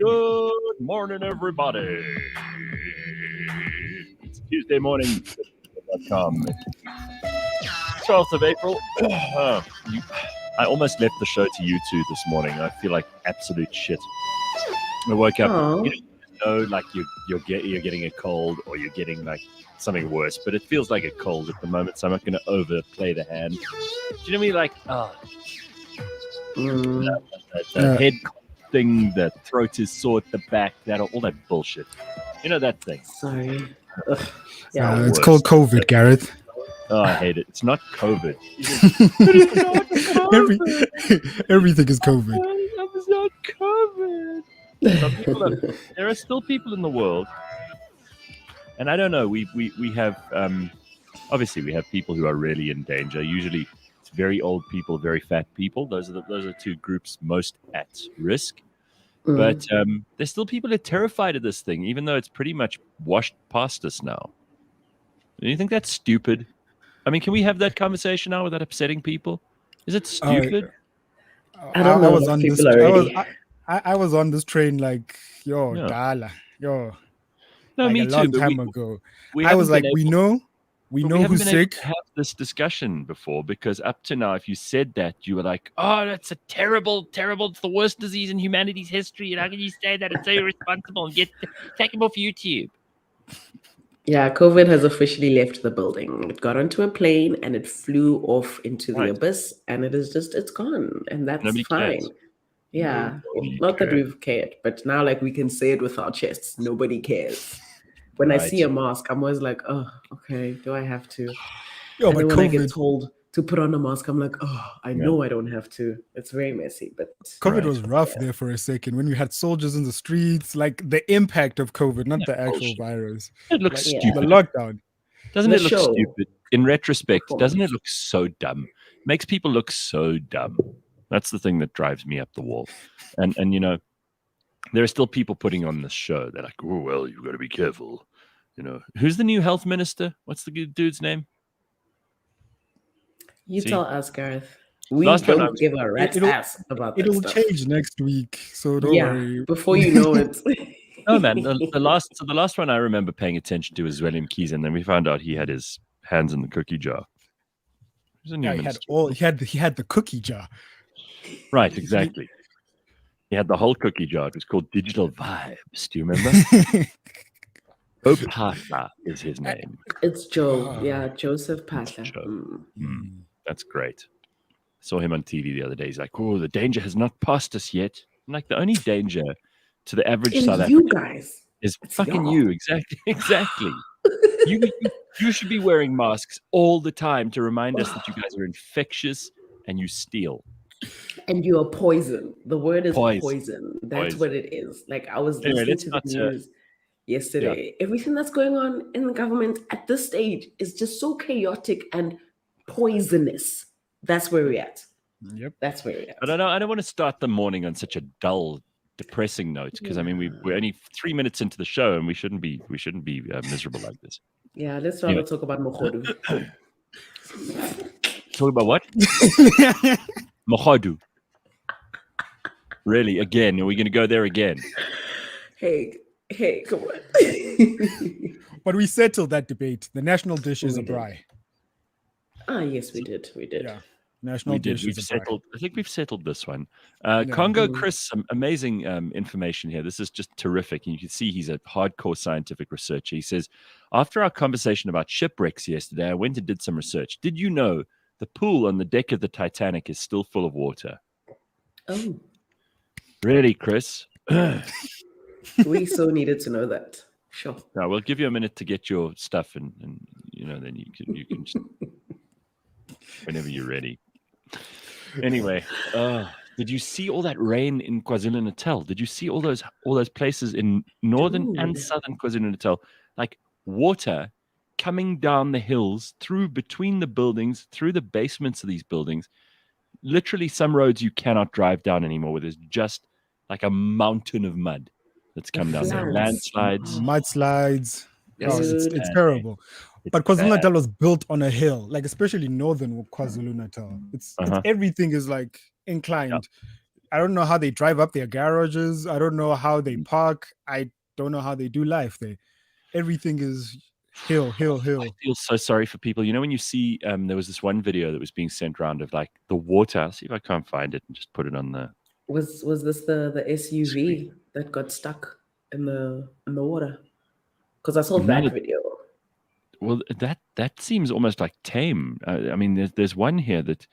Good morning, everybody. It's Tuesday morning. 12th of April. I almost left the show to you two this morning. I feel like absolute shit. I woke up, you know, like you're getting a cold or you're getting like something worse, but it feels like a cold at the moment, so I'm not going to overplay the hand. Do you know what I mean? Like, the head thing, the throat is sore at the back, all that bullshit. You know that thing? Sorry. Yeah, it's called COVID, Gareth. Oh, I hate it. It's not COVID. Everything is COVID. It's not COVID. There are still people in the world, and I don't know. We have obviously we have people who are really in danger. Usually, it's very old people, very fat people. Those are two groups most at risk. But there's still people who are terrified of this thing, even though it's pretty much washed past us now. Do you think that's stupid? I mean, can we have that conversation now without upsetting people? Is it stupid? I don't know. I was on this train like, Dala, No, like me a long too. time ago. We I was like, haven't we been know who's able sick. to have this discussion before, because up to now, if you said that, you were like, "Oh, that's a terrible. It's the worst disease in humanity's history, and how can you say that? It's so irresponsible and take him off YouTube." Yeah, COVID has officially left the building. It got onto a plane and it flew off into the abyss, and it's gone, and that's Nobody fine. cares. Yeah, Nobody not that cares. we've cared, but now like we can say it with our chests. Nobody cares. When I see a mask, I'm always like, oh, okay, do I have to? And then when I get told to put on a mask, I'm like, oh, I know I don't have to. It's very messy, but COVID was rough there for a second when we had soldiers in the streets, like the impact of COVID, not the actual virus. It looks stupid. The lockdown. Doesn't it look stupid? In retrospect, doesn't it look so dumb? It makes people look so dumb. That's the thing that drives me up the wall. And you know, there are still people putting on this show. They're like, oh, well, you've got to be careful. You know, who's the new health minister? What's the dude's name? You tell us, Gareth. We don't give a rat's ass about that It'll stuff. change next week, so don't worry. Before you know it. No, man. The last one I remember paying attention to was William Keys, and then we found out he had his hands in the cookie jar. He had the cookie jar. Right, exactly. He had the whole cookie jar. It was called Digital Vibes. Do you remember? Opatha is his name. It's Joe. Yeah, Joseph Patha. That's great. I saw him on TV the other day. He's like, oh, the danger has not passed us yet. I'm like, the only danger to the average South African guys is fucking you. Exactly. You should be wearing masks all the time to remind us that you guys are infectious and you steal. And you are poison. The word is poison. That's what it is. Like, I was listening to the news yesterday. Yeah. Everything that's going on in the government at this stage is just so chaotic and poisonous. That's where we're at. Yep. That's where we're at. I don't want to start the morning on such a dull, depressing note, because I mean we're only 3 minutes into the show and we shouldn't be miserable like this. Yeah, let's rather talk about Mohodu. Talk about what? Mohodu. Really? Again? Are we going to go there again? Hey, come on. But we settled that debate. The national dish is a braai. Yes, we did. Yeah. National dish is a braai. I think we've settled this one. Congo Chris, some amazing information here. This is just terrific. And you can see he's a hardcore scientific researcher. He says, after our conversation about shipwrecks yesterday, I went and did some research. Did you know the pool on the deck of the Titanic is still full of water? Oh. Really, Chris? We so needed to know that. Sure. No, we'll give you a minute to get your stuff and you know, then you can just whenever you're ready. Anyway, did you see all that rain in KwaZulu-Natal? Did you see all those places in northern and southern KwaZulu-Natal? Like water coming down the hills, through between the buildings, through the basements of these buildings. Literally some roads you cannot drive down anymore, where there's just like a mountain of mud that's come down there. Landslides. Mudslides. It's terrible. But KwaZulu-Natal was built on a hill, like especially northern KwaZulu-Natal. It's everything is like inclined. I don't know how they drive up their garages. I don't know how they park. I don't know how they do life there. Everything is hill. I feel so sorry for people. You know, when you see, there was this one video that was being sent around of like the water. I'll see if I can't find it and just put it on the. Was this the SUV screen that got stuck in the water? Because I saw that video. Well, that seems almost like tame. I mean, there's one here that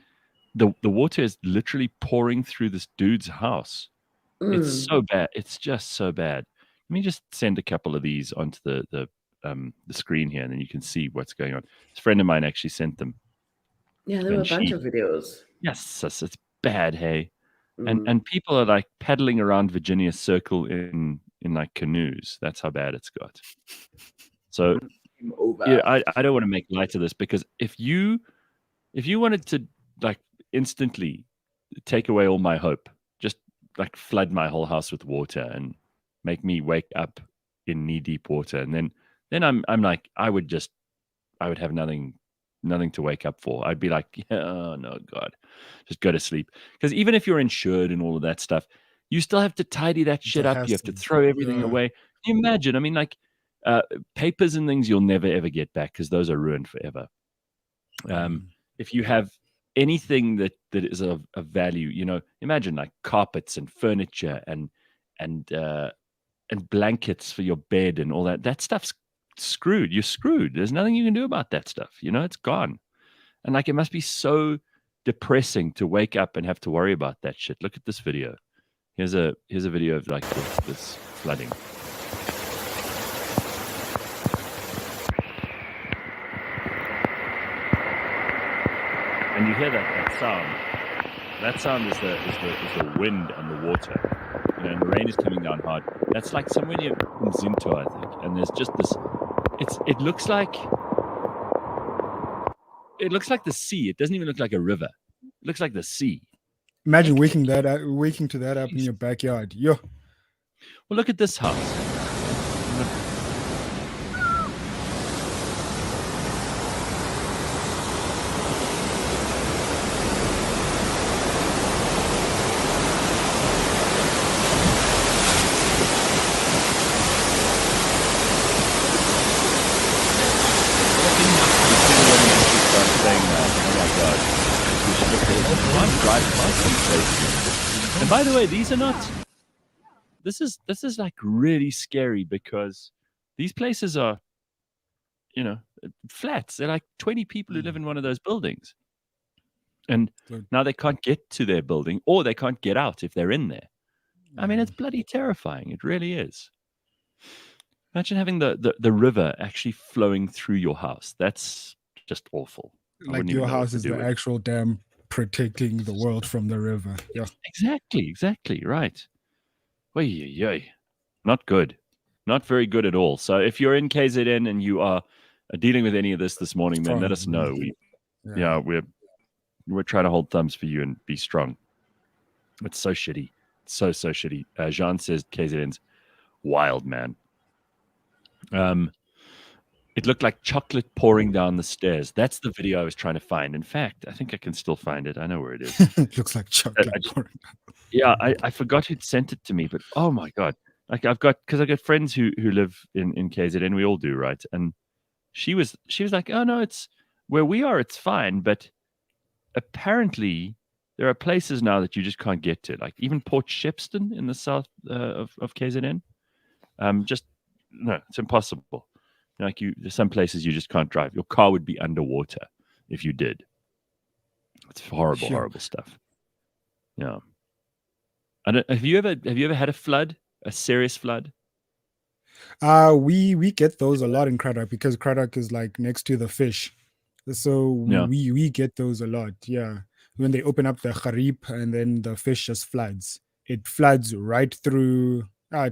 the water is literally pouring through this dude's house. It's so bad. It's just so bad. Let me just send a couple of these onto the screen here, and then you can see what's going on. This friend of mine actually sent them. Yeah, there were a bunch of videos. Yes, it's bad, hey. And people are like paddling around Virginia Circle in like canoes. That's how bad it's got. So yeah, I don't want to make light of this, because if you wanted to like instantly take away all my hope, just like flood my whole house with water and make me wake up in knee-deep water, and then I'm like, I would have nothing to wake up for. I'd be like, oh no, God, just go to sleep. Because even if you're insured and all of that stuff, you still have to tidy that shit up. You have to throw everything away. Can you imagine? I mean, like papers and things you'll never ever get back, because those are ruined forever. If you have anything that is of value, you know, imagine like carpets and furniture and blankets for your bed and all that. That stuff's screwed. You're screwed. There's nothing you can do about that stuff. You know, it's gone. And like, it must be so depressing to wake up and have to worry about that shit. Look at this video. Here's a video of like this flooding. And you hear that sound. That sound is the wind and the water. You know, and the rain is coming down hard. That's like somewhere near Zinto, I think. And there's just this. It looks like the sea. It doesn't even look like a river. It looks like the sea. Imagine waking to that up in your backyard. Yo. Well, look at this house. And by the way, these are not. This is like really scary, because these places are, you know, flats. They're like 20 people who live in one of those buildings, and now they can't get to their building, or they can't get out if they're in there. I mean, it's bloody terrifying. It really is. Imagine having the river actually flowing through your house. That's just awful. Like your house is the actual dam protecting the world from the river. Yeah. Exactly. Right. Oy. Not good. Not very good at all. So if you're in KZN and you are dealing with any of this morning, then let us know. We're trying to hold thumbs for you and be strong. It's so shitty. So shitty. Jean says KZN's wild, man. It looked like chocolate pouring down the stairs. That's the video I was trying to find. In fact, I think I can still find it. I know where it is. It looks like chocolate pouring down. Yeah, I forgot who'd sent it to me, but oh my God. Like I've got friends who live in KZN. We all do, right? And she was like, oh no, it's where we are, it's fine. But apparently there are places now that you just can't get to. Like even Port Shepstone in the south of KZN. No, it's impossible. Like there's some places you just can't drive. Your car would be underwater if you did. It's horrible stuff. Yeah. Have you ever had a flood? A serious flood? We get those a lot in Cradock, because Cradock is like next to the fish. So we get those a lot. Yeah. When they open up the Gariep and then the fish just floods. It floods right through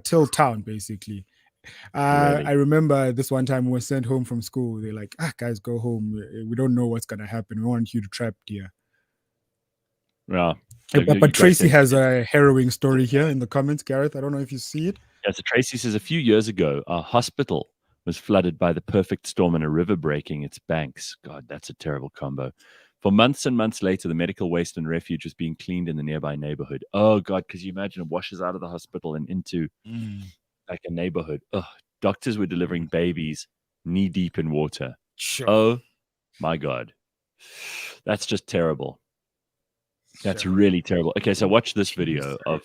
till town, basically. Really? I remember this one time we were sent home from school. They're like, guys, go home. We don't know what's going to happen. We want you to trap deer. Yeah. But Tracy has a harrowing story here in the comments, Gareth. I don't know if you see it. Yeah, so Tracy says a few years ago, our hospital was flooded by the perfect storm and a river breaking its banks. God, that's a terrible combo. For months and months later, the medical waste and refuge was being cleaned in the nearby neighborhood. Oh, God, because you imagine it washes out of the hospital and into like a neighborhood. Oh, doctors were delivering babies knee-deep in water. Sure. Oh, my God. That's just terrible. That's really terrible. Okay, so watch this video of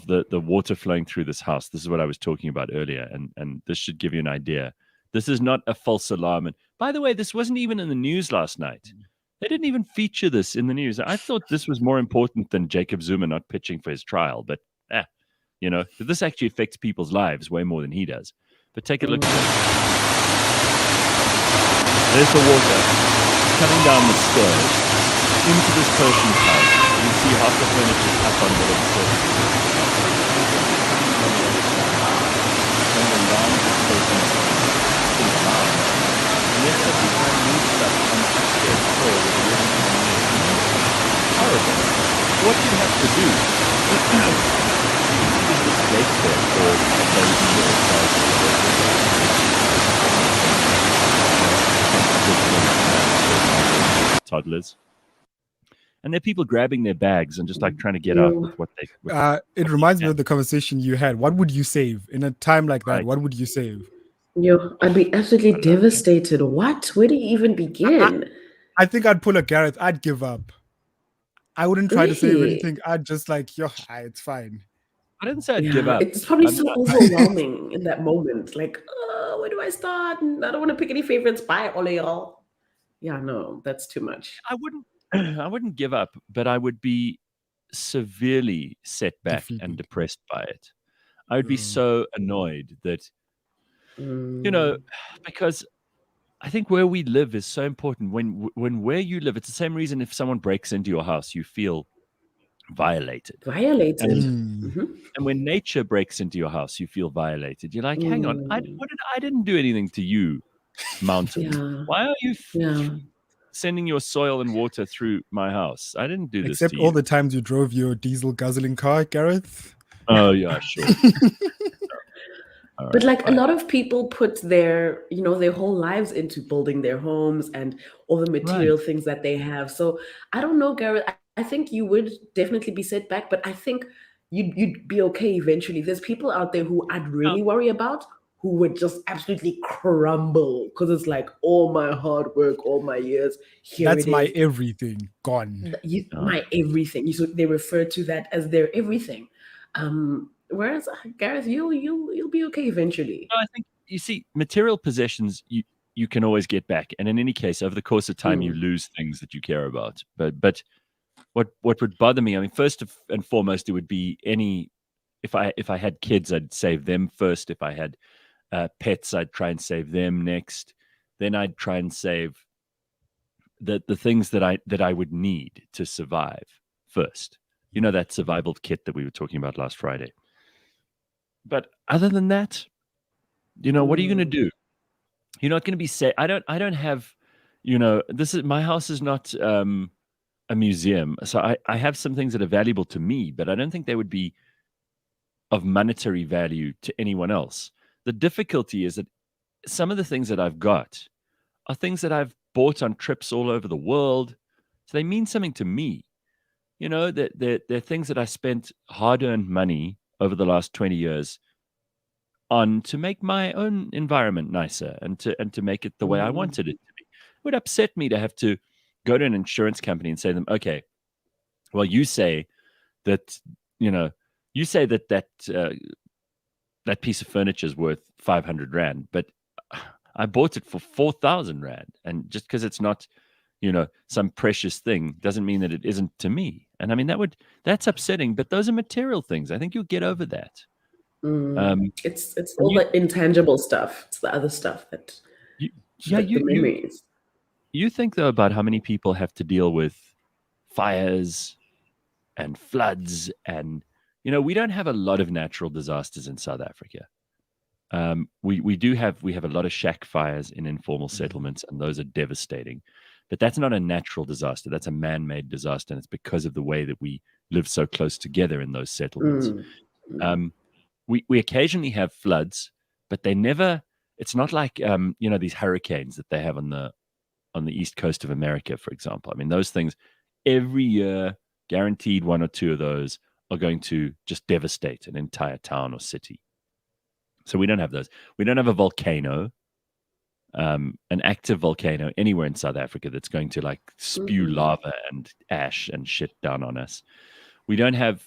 the water flowing through this house. This is what I was talking about earlier, and this should give you an idea. This is not a false alarm. And by the way, this wasn't even in the news last night. They didn't even feature this in the news. I thought this was more important than Jacob Zuma not pitching for his trial. But, this actually affects people's lives way more than he does. But take a look at this. There's the water coming down the stairs into this person's house. You see half the furniture up on the stairs. And the lounge is person's house. And they're suddenly trying to move stuff on the upstairs floor with a really horrible. What do you have to do? There's this gate there for a baby or a child. Toddlers. And there are people grabbing their bags and just like trying to get out with what they... It reminds me of the conversation you had. What would you save in a time like that? Right. What would you save? I'd be absolutely devastated. What? Where do you even begin? I think I'd pull a Gareth. I'd give up. I wouldn't try to save anything. I'd just like, it's fine. I didn't say I'd give up. It's probably so overwhelming in that moment. Like, where do I start? I don't want to pick any favorites. Bye, all y'all. Yeah, no, that's too much. I wouldn't give up, but I would be severely set back and depressed by it. I would be so annoyed that, because I think where we live is so important. When where you live, it's the same reason if someone breaks into your house, you feel violated. And when nature breaks into your house, you feel violated. You're like, hang on, I didn't do anything to you, mountain. Yeah. Why are you sending your soil and water through my house? I didn't do this. Except all the times you drove your diesel guzzling car, Gareth. Oh yeah, sure. But a lot of people put their whole lives into building their homes and all the material things that they have. So I don't know, Gareth. I think you would definitely be set back, but I think you'd be okay eventually. There's people out there who I'd really worry about who would just absolutely crumble because it's like all my hard work, all my years. That's my everything gone. My everything. So they refer to that as their everything. Whereas Gareth, you'll be okay eventually. No, I think you see material possessions you can always get back, and in any case, over the course of time, you lose things that you care about. But what would bother me? I mean, first and foremost, it would be if I had kids, I'd save them first. If I had pets, I'd try and save them next. Then I'd try and save the things that I would need to survive first. That survival kit that we were talking about last Friday. But other than that, what are you going to do? You're not going to be safe. I don't have, my house is not a museum. So I have some things that are valuable to me, but I don't think they would be of monetary value to anyone else. The difficulty is that some of the things that I've got are things that I've bought on trips all over the world. So they mean something to me. They're things that I spent hard-earned money over the last 20 years on to make my own environment nicer and to make it the way I wanted it to be. It would upset me to have to go to an insurance company and say to them, okay, well, you say that, that piece of furniture is worth 500 Rand, but I bought it for 4,000 Rand. And just because it's not, some precious thing doesn't mean that it isn't to me. And I mean, that's upsetting, but those are material things. I think you'll get over that. It's all the intangible stuff. It's the other stuff that the memories. You think though about how many people have to deal with fires and floods, and we don't have a lot of natural disasters in South Africa. We have a lot of shack fires in informal settlements, and those are devastating. But that's not a natural disaster. That's a man-made disaster, and it's because of the way that we live so close together in those settlements. We occasionally have floods, but they never. It's not like these hurricanes that they have on the east coast of America, for example. I mean, those things every year, guaranteed 1 or 2 of those are going to just devastate an entire town or city. So we don't have those. We don't have a volcano, an active volcano anywhere in South Africa that's going to like spew lava and ash and shit down on us. We don't have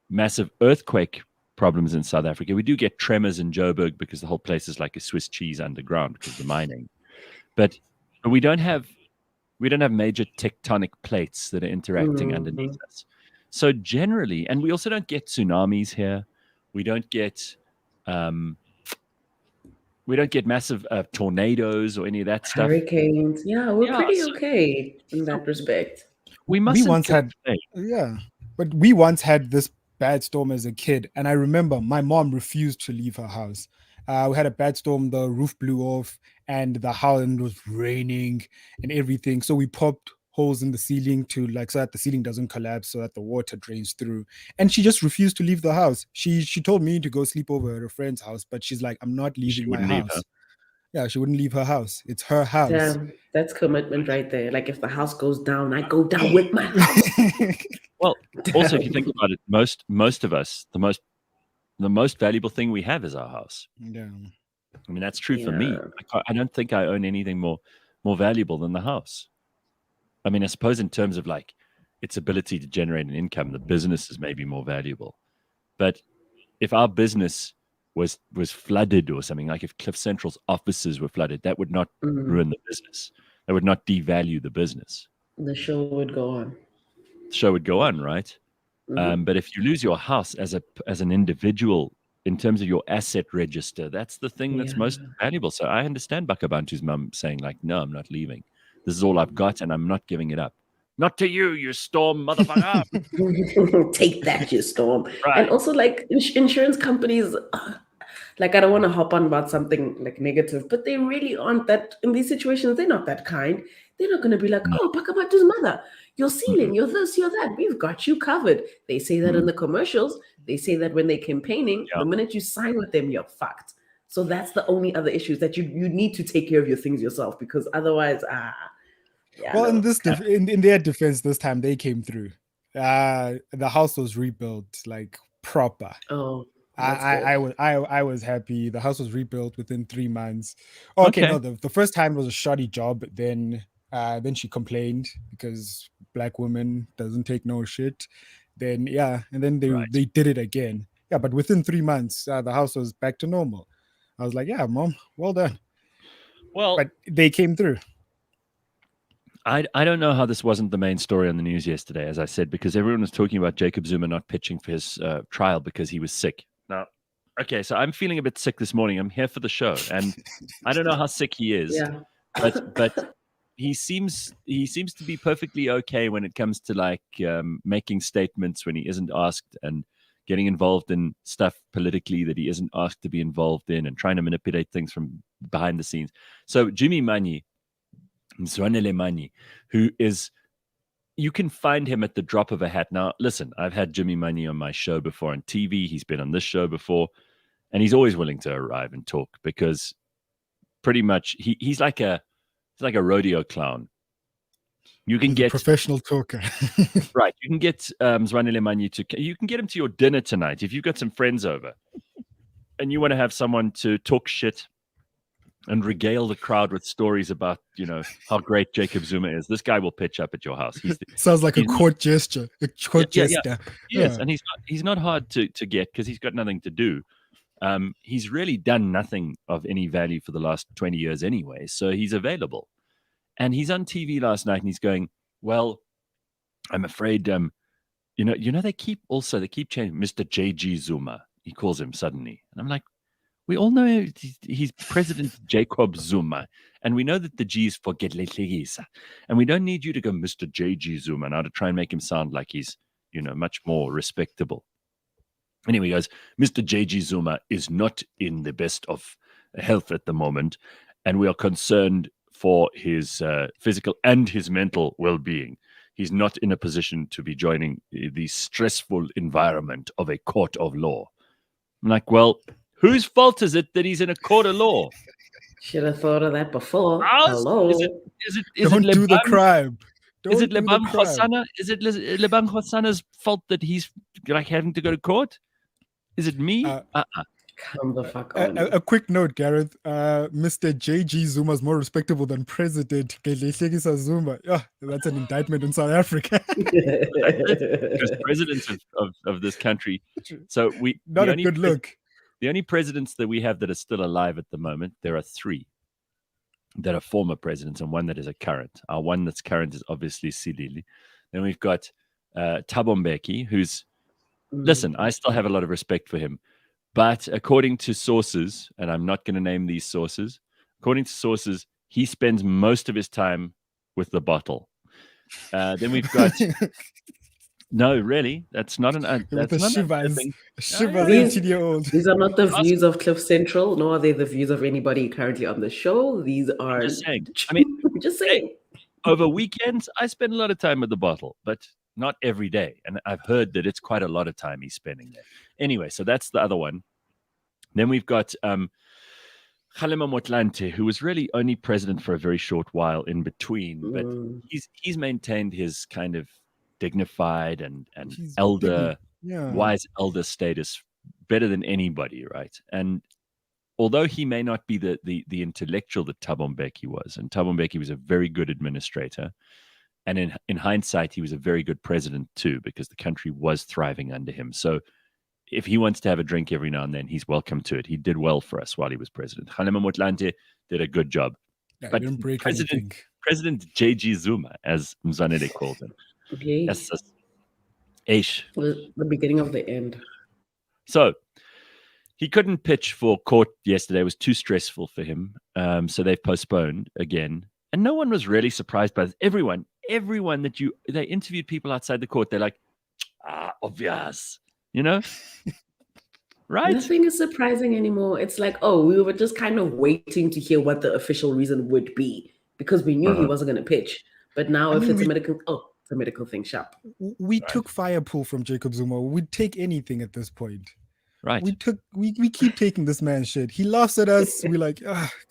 massive earthquake problems in South Africa. We do get tremors in Joburg because the whole place is like a Swiss cheese underground because of the mining. But we don't have major tectonic plates that are interacting underneath us. So generally, and we also don't get tsunamis here. We don't get massive tornadoes or any of that stuff. Hurricanes. Yeah, we're pretty okay in that respect. We once had but we once had this bad storm as a kid, and I remember my mom refused to leave her house. We had a bad storm, the roof blew off, and the house was raining and everything. So we popped holes in the ceiling to so that the ceiling doesn't collapse, so that the water drains through. And she just refused to leave the house. She told me to go sleep over at a friend's house, but she's like, I'm not leaving my house. Yeah, she wouldn't leave her house. It's her house. Damn, that's commitment right there. Like if the house goes down, I go down with my house. Well, also if you think about it, most of us, the most valuable thing we have is our house. Yeah. I mean, that's true for me. I don't think I own anything more valuable than the house. I mean, I suppose in terms of like its ability to generate an income, the business is maybe more valuable. But if our business was flooded or something, like if Cliff Central's offices were flooded, that would not ruin the business. That would not devalue the business. The show would go on. The show would go on, right? But if you lose your house as an individual in terms of your asset register, that's the thing that's most valuable. So I understand Bakh'abantu's mum saying like, no, I'm not leaving. This is all I've got and I'm not giving it up. Not to you, you Storm motherfucker. Take that, you Storm. Right. And also like insurance companies, like I don't want to hop on about something like negative, but they really aren't that, in these situations, they're not that kind. They're not going to be like, oh, Bakh'abantu's mother, you're ceiling, you're this, you're that. We've got you covered. They say that in the commercials. They say that when they're campaigning, the minute you sign with them, you're fucked. So that's the only other issue, that you need to take care of your things yourself, because otherwise, well, in their defense, this time they came through. The house was rebuilt like proper. Oh, I was happy. The house was rebuilt within 3 months. Okay. No, the first time was a shoddy job. Then she complained because black woman doesn't take no shit. Then and then they did it again. Yeah, but within 3 months, the house was back to normal. I was like, yeah, Mom, well done. Well, but they came through. I don't know how this wasn't the main story on the news yesterday, as I said, because everyone was talking about Jacob Zuma not pitching for his trial because he was sick. Now, okay, so I'm feeling a bit sick this morning. I'm here for the show, and I don't know how sick he is, but he seems to be perfectly okay when it comes to like making statements when he isn't asked and getting involved in stuff politically that he isn't asked to be involved in and trying to manipulate things from behind the scenes. So Jimmy Mzwanele, who is, you can find him at the drop of a hat. Now, listen, I've had Jimmy Manyi on my show before on TV. He's been on this show before, and he's always willing to arrive and talk because pretty much he's like a rodeo clown. You can get a professional talker, right? You can get Mzwanele Manyi you can get him to your dinner tonight if you've got some friends over, and you want to have someone to talk shit and regale the crowd with stories about, how great Jacob Zuma is. This guy will pitch up at your house. Sounds like a court gesture. Gesture. Yes, and he's not hard to get because he's got nothing to do. He's really done nothing of any value for the last 20 years anyway, so he's available. And he's on TV last night and he's going, well, I'm afraid, they keep changing Mr. J.G. Zuma. He calls him suddenly. And I'm like, we all know he's President Jacob Zuma, and we know that the G is for legacies, and we don't need you to go Mr. J.G. Zuma now to try and make him sound like he's, much more respectable. Anyway, he goes, Mr. J.G. Zuma is not in the best of health at the moment, and we are concerned for his physical and his mental well-being. He's not in a position to be joining the stressful environment of a court of law. I'm like, well, whose fault is it that he's in a court of law? Should have thought of that before. Ours? Hello. Is it Don't do the Lebang? crime. Is it Don't do the Lebang crime. Khosana? Is it Lebang Khosana's fault that he's like having to go to court? Is it me? Come the fuck on. A quick note, Gareth. Mr. JG Zuma is more respectable than President Gedlehlekisa Zuma. That's an indictment in South Africa. Because presidents of this country. So not a good look. The only presidents that we have that are still alive at the moment, there are 3 that are former presidents and 1 that is a current. Our one that's current is obviously Silili. Then we've got Thabo Mbeki, who's, listen, I still have a lot of respect for him. But according to sources, and I'm not going to name these sources, according to sources, he spends most of his time with the bottle. Then we've got... No, really, that's not an... That's not Shivas. These are not the views of Cliff Central, nor are they the views of anybody currently on the show. These are... I'm just saying. I mean, just saying. Over weekends, I spend a lot of time with the bottle, but not every day. And I've heard that it's quite a lot of time he's spending there. Anyway, so that's the other one. Then we've got Kgalema Motlanthe, who was really only president for a very short while in between, but he's maintained his kind of dignified and elder, wise elder status better than anybody, right? And although he may not be the intellectual that Thabo Mbeki was, and Thabo Mbeki was a very good administrator, and in hindsight, he was a very good president too, because the country was thriving under him. So if he wants to have a drink every now and then, he's welcome to it. He did well for us while he was president. Kgalema Motlanthe did a good job. But President JG Zuma, as Mzanele called him. Okay. Yes, Aish. The beginning of the end. So he couldn't pitch for court yesterday. It was too stressful for him. So they've postponed again. And no one was really surprised by this. Everyone that they interviewed people outside the court. They're like, obvious, you know? Right? Nothing is surprising anymore. It's like, we were just kind of waiting to hear what the official reason would be because we knew he wasn't going to pitch. But now it's a medical thing, sharp. We took firepool from Jacob Zuma. We'd take anything at this point. Right. We keep taking this man's shit. He laughs at us. We're like,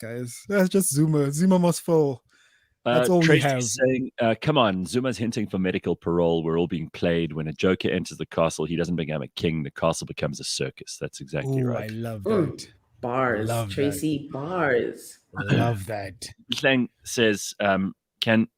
guys, that's just Zuma. Zuma must fall. That's all we have. Saying, come on, Zuma's hinting for medical parole. We're all being played. When a joker enters the castle, he doesn't become a king. The castle becomes a circus. That's exactly right. I love that. Bars, Tracy, bars. I love that. Lang says,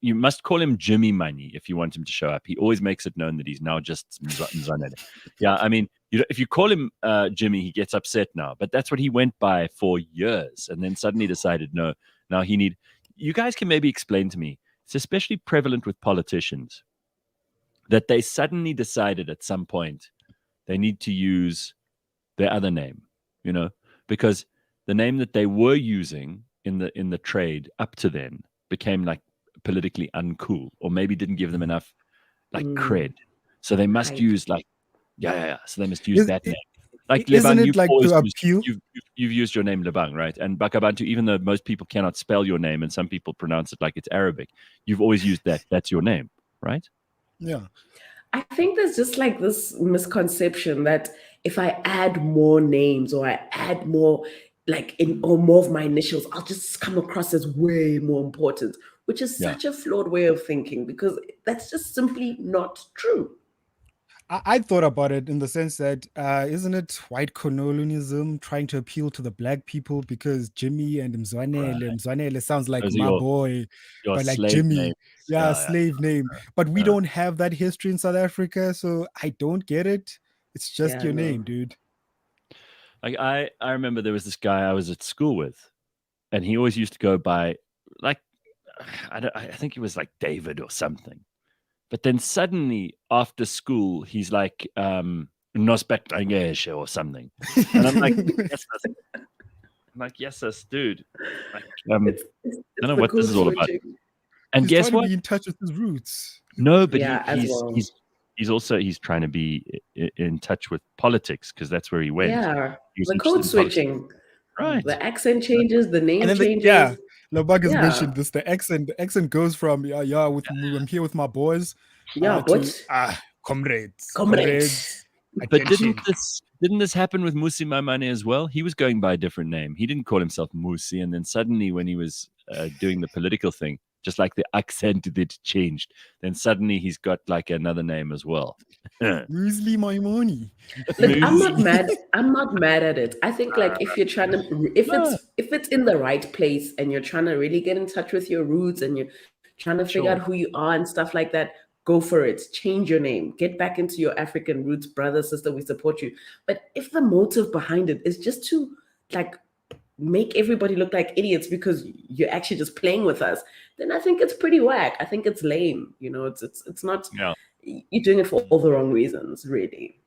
you must call him Jimmy Money if you want him to show up. He always makes it known that he's now just Mzanele. Yeah, I mean, if you call him Jimmy, he gets upset now. But that's what he went by for years, and then suddenly decided, no, now he need. You guys can maybe explain to me. It's especially prevalent with politicians that they suddenly decided at some point they need to use their other name, because the name that they were using in the trade up to then became like politically uncool, or maybe didn't give them enough cred. So they must use So they must use that name. Like isn't Lebang, it like to appeal? You've used your name Lebang, right? And Bakh'abantu, even though most people cannot spell your name and some people pronounce it like it's Arabic, you've always used that. That's your name, right? Yeah. I think there's just like this misconception that if I add more names or I add more or more of my initials, I'll just come across as way more important, which is such a flawed way of thinking because that's just simply not true. I thought about it in the sense that isn't it white colonialism trying to appeal to the black people because Jimmy and Mzwanele sounds like my boy, but like Jimmy, slave name. But we don't have that history in South Africa, so I don't get it. It's just your name, dude. Like I remember there was this guy I was at school with, and he always used to go by I think it was like David or something. But then suddenly after school, he's like, Nospektangeshe or something. And I'm like, yes, dude. Like, I don't know what this is all about. And he's guess trying what? To be in touch with his roots. No, but he's also trying to be in touch with politics because that's where he went. Yeah, the code switching. Right. The accent changes, the name changes. Labag has mentioned this. The accent goes from I'm here with my boys. Comrades. But didn't this happen with Musi Maimane as well? He was going by a different name. He didn't call himself Musi, and then suddenly when he was doing the political thing, just like the accent did changed, then suddenly he's got like another name as well. Muesli my money. Look, I'm not mad. I'm not mad at it. I think like if you're trying to, if it's in the right place and you're trying to really get in touch with your roots and you're trying to figure out who you are and stuff like that, go for it. Change your name. Get back into your African roots, brother, sister. We support you. But if the motive behind it is just to like make everybody look like idiots because you're actually just playing with us, then I think it's pretty whack. I think it's lame. You know, it's not. Yeah. You're doing it for all the wrong reasons, really.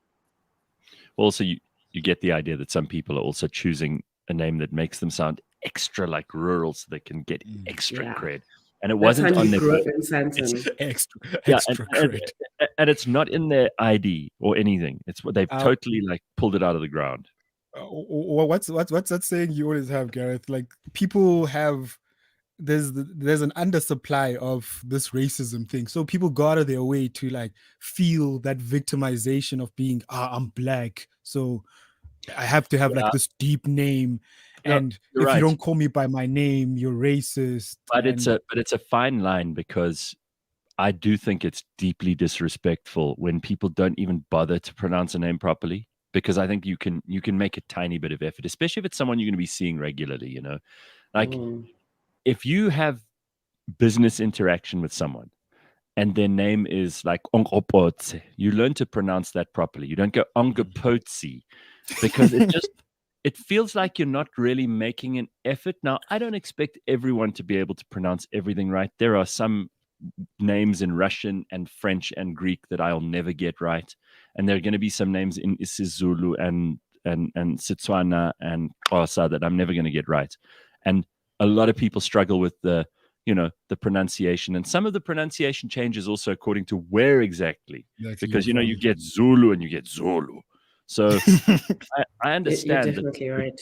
Also, you get the idea that some people are also choosing a name that makes them sound extra like rural, so they can get extra cred. And it wasn't on their extra cred. And it's not in their ID or anything. It's what they've totally like pulled it out of the ground. What's that saying you always have, Gareth? Like people have. There's an undersupply of this racism thing, so people go out of their way to like feel that victimization of being I'm black, so I have to have like this deep name, and if you don't call me by my name, you're racist. But it's a fine line, because I do think it's deeply disrespectful when people don't even bother to pronounce a name properly, because I think you can make a tiny bit of effort, especially if it's someone you're going to be seeing regularly, you know, like. If you have business interaction with someone and their name is like Ongopotse, you learn to pronounce that properly. You don't go Ongopotse, because it feels like you're not really making an effort. Now, I don't expect everyone to be able to pronounce everything right. There are some names in Russian and French and Greek that I'll never get right. And there are going to be some names in isiZulu and Setswana and Xhosa that I'm never going to get right. And a lot of people struggle with the pronunciation, and some of the pronunciation changes also according to where exactly, because you get Zulu and you get Zulu. So I understand. You're definitely right.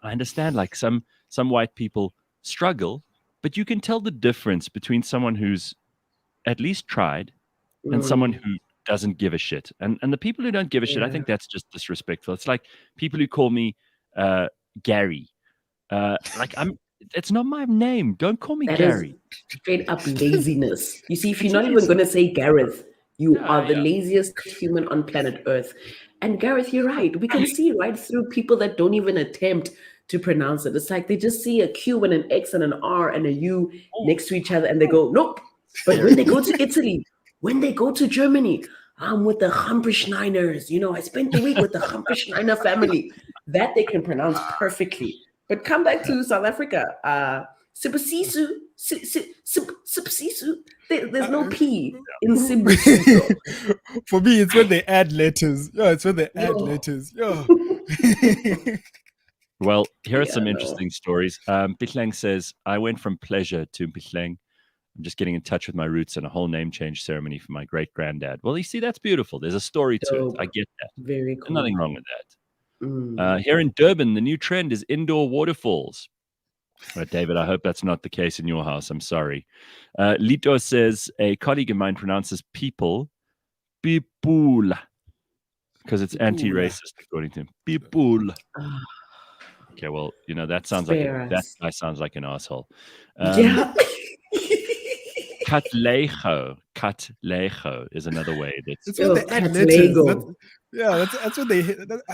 I understand, like some white people struggle, but you can tell the difference between someone who's at least tried and someone who doesn't give a shit. And the people who don't give a shit, I think that's just disrespectful. It's like people who call me Gary. It's not my name. Don't call me Gary. Straight up laziness. You see, if you're not even going to say Gareth, you are the laziest human on planet Earth. And Gareth, you're right. We can see right through people that don't even attempt to pronounce it. It's like they just see a Q and an X and an R and a U next to each other and they go, nope. But when they go to Italy, when they go to Germany, I'm with the Hamperschneiners. You know, I spent the week with the Hamperschneiner family. That they can pronounce perfectly. But come back to South Africa. Sibasisu. There's no P in Sibasisu. For me, it's when they add letters. Letters. Well, here are some interesting stories. Pitleng says, I went from pleasure to Pitleng. I'm just getting in touch with my roots and a whole name change ceremony for my great granddad. Well, you see, that's beautiful. There's a story to it. I get that. Very cool. There's nothing wrong with that. Here in Durban, the new trend is indoor waterfalls. David, I hope that's not the case in your house. I'm sorry. Lito says, a colleague of mine pronounces people, people, because it's anti-racist, according to him. People. Okay, well, that sounds that guy sounds like an asshole. Yeah. Katlejo is another way. It's when they add letters. That's what they.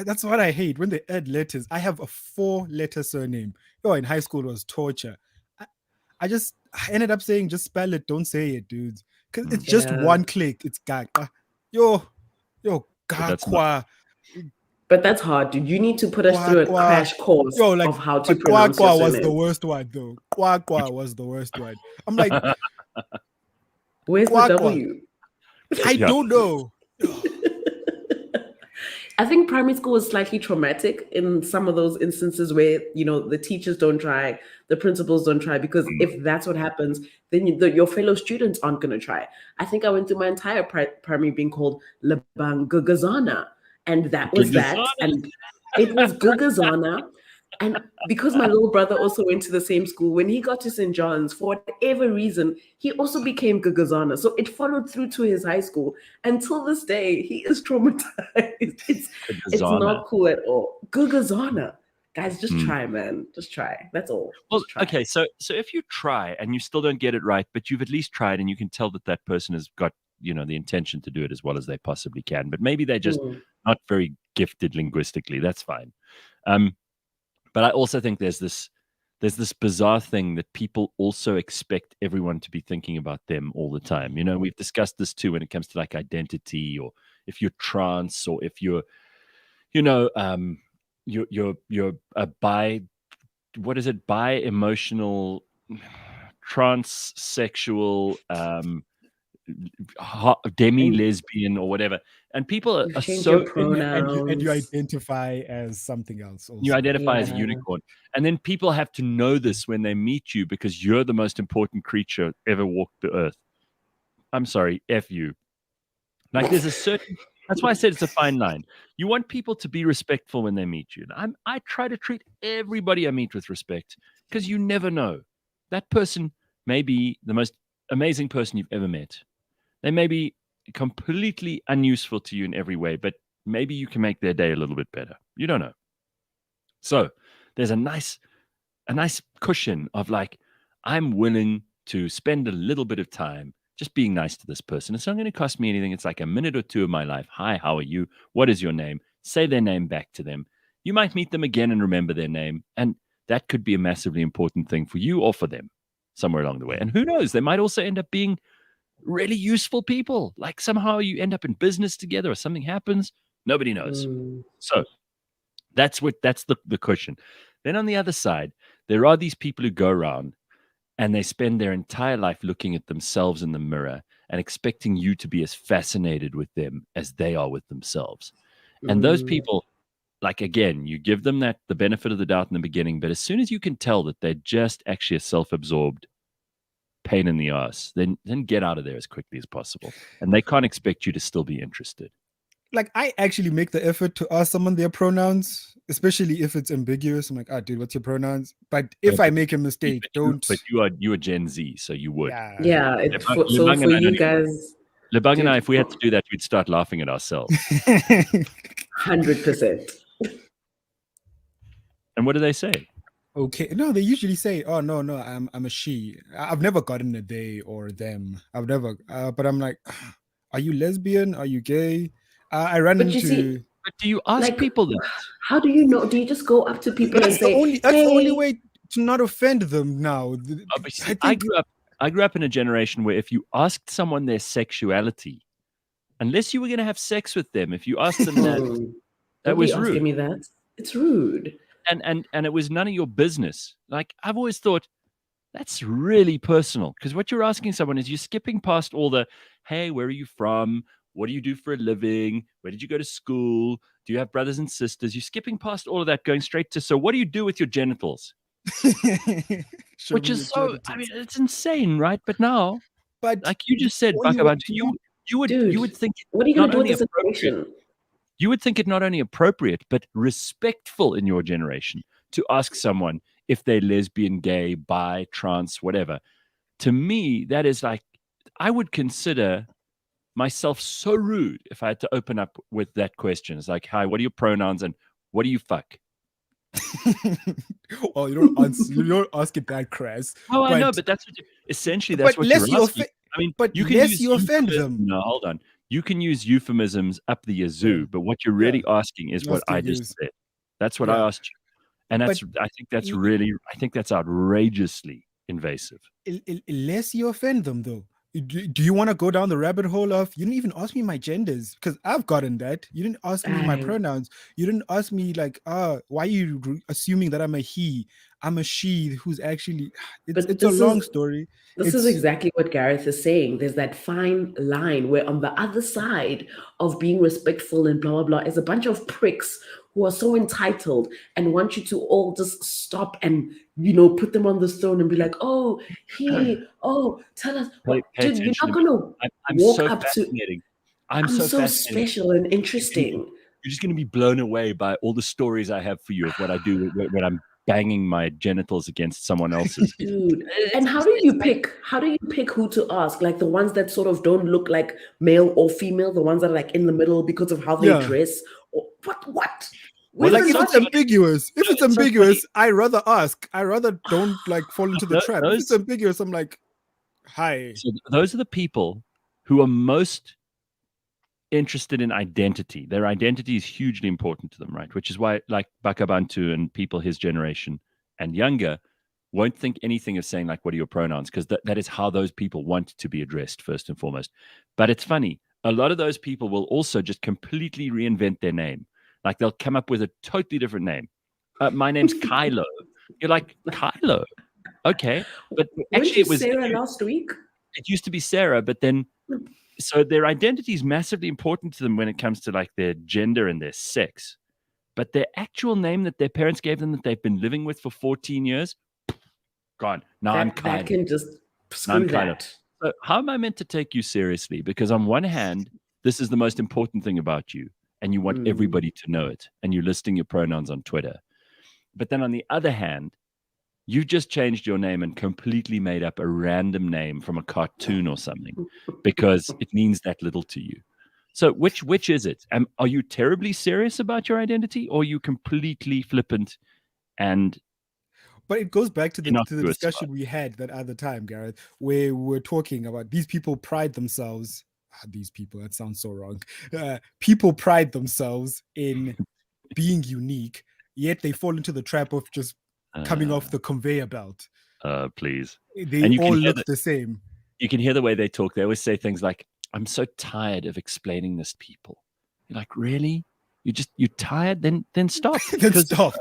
That's what I hate, when they add letters. I have a 4-letter surname. In high school it was torture. I ended up saying, just spell it, don't say it, dudes, because it's just one click. It's Gaqa. Gaqua. But that's hard, dude. You need to put us through a crash course of how to pronounce your was the worst one, though. Quaqua was the worst one. I'm like, where's the W? I don't know. I think primary school was slightly traumatic in some of those instances where, the teachers don't try, the principals don't try, because if that's what happens, then your fellow students aren't going to try. I think I went through my entire primary being called Lebang Gugazana, and that was that. And it was Gugazana. And because my little brother also went to the same school, when he got to St. John's, for whatever reason, he also became Gugazana. So it followed through to his high school. Until this day, he is traumatized. It's not cool at all. Gugazana. Guys, just try, man. Just try. That's all. Well, okay, so if you try and you still don't get it right, but you've at least tried and you can tell that that person has got, the intention to do it as well as they possibly can, but maybe they're just not very gifted linguistically. That's fine. But I also think there's this bizarre thing that people also expect everyone to be thinking about them all the time. We've discussed this too when it comes to like identity, or if you're trans, or if you're, you're a bi-emotional, transsexual, demi-lesbian or whatever, and people are so and you identify as something else also. You identify as a unicorn, and then people have to know this when they meet you because you're the most important creature ever walked the earth. I'm sorry, F you. Like there's a certain, that's why I said it's a fine line. You want people to be respectful when they meet you. I try to treat everybody I meet with respect, because you never know. That person may be the most amazing person you've ever met. They may be completely unuseful to you in every way, but maybe you can make their day a little bit better. You don't know. So there's a nice cushion of like, I'm willing to spend a little bit of time just being nice to this person. It's not going to cost me anything. It's like a minute or two of my life. Hi, how are you? What is your name? Say their name back to them. You might meet them again and remember their name. And that could be a massively important thing for you or for them somewhere along the way. And who knows? They might also end up being really useful people. Like somehow you end up in business together or something happens. Nobody knows. So that's the cushion. Then on the other side, there are these people who go around and they spend their entire life looking at themselves in the mirror and expecting you to be as fascinated with them as they are with themselves. And those people, like, again, you give them the benefit of the doubt in the beginning, but as soon as you can tell that they're just actually a self-absorbed pain in the ass, then get out of there as quickly as possible. And they can't expect you to still be interested. Like, I actually make the effort to ask someone their pronouns, especially if it's ambiguous. I'm like, dude, what's your pronouns? But if I make a mistake, don't. But you are Gen Z, so you would. Yeah. So for you guys, Lebang and I, if we had to do that, we'd start laughing at ourselves. 100%. And what do they say? Okay. No, they usually say, "Oh no, I'm a she." I've never gotten a they or them. I've never. But I'm like, are you lesbian? Are you gay? I ran into. But do you ask people that? How do you know? Do you just go up to people and say, that's the only way to not offend them now. I grew up in a generation where if you asked someone their sexuality, unless you were going to have sex with them, if you asked them that was rude. Asking me that. It's rude. And it was none of your business. Like, I've always thought that's really personal, because what you're asking someone is you're skipping past all the, hey, where are you from? What do you do for a living? Where did you go to school? Do you have brothers and sisters? You're skipping past all of that, going straight to, so what do you do with your genitals? Which is so, I mean, it's insane, right? But now, like you just said, Bakh'abantu, you would think, what are you going to do with this information? You would think it not only appropriate, but respectful in your generation to ask someone if they're lesbian, gay, bi, trans, whatever. To me, that is like, I would consider myself so rude if I had to open up with that question. It's like, hi, what are your pronouns and what do you fuck? Well, you don't ask it that crass. Oh, I know, but that's what that's what you're asking. I mean, but you offend them. No, hold on. You can use euphemisms up the yazoo, but what you're really asking is what I just said. That's what I asked you. And I think that's outrageously invasive. Unless you offend them, though. Do you want to go down the rabbit hole of, you didn't even ask me my genders? Because I've gotten that. You didn't ask me my pronouns. You didn't ask me, like, why are you assuming that I'm a he? I'm a she who's actually, it's a long story. This is exactly what Gareth is saying. There's that fine line where on the other side of being respectful and blah, blah, blah, is a bunch of pricks who are so entitled and want you to all just stop and, put them on the throne and be like, tell us. Dude, you're not going to walk up to... I'm so special and interesting. You're just going to be blown away by all the stories I have for you of what I do when I'm banging my genitals against someone else's. Dude. And how do you pick who to ask? Like the ones that sort of don't look like male or female, the ones that are like in the middle because of how they dress? Or what? Well, like if it's ambiguous, I rather ask. I rather don't like fall into the trap. If it's ambiguous, I'm like, hi. So those are the people who are most interested in identity. Their identity is hugely important to them, right? Which is why like Bakh'abantu and people his generation and younger won't think anything of saying like, what are your pronouns? Because that is how those people want to be addressed first and foremost. But it's funny. A lot of those people will also just completely reinvent their name. Like they'll come up with a totally different name. My name's Kylo. You're like, Kylo? Okay. But actually it was Sarah last week. It used to be Sarah, but then so their identity is massively important to them when it comes to like their gender and their sex. But their actual name that their parents gave them that they've been living with for 14 years, gone. Now I'm Kylo. That can just screw that. So how am I meant to take you seriously? Because on one hand, this is the most important thing about you, and you want everybody to know it, and you're listing your pronouns on Twitter. But then on the other hand, you've just changed your name and completely made up a random name from a cartoon or something because it means that little to you. So which is it? Are you terribly serious about your identity, or are you completely flippant and... But it goes back to the discussion we had that other time, Gareth, where we're talking about these people pride themselves. These people, that sounds so wrong. People pride themselves in being unique, yet they fall into the trap of just coming off the conveyor belt. Please. They all look the same. You can hear the way they talk. They always say things like, I'm so tired of explaining this to people. You're like, really? You're tired? Then stop. Because stop.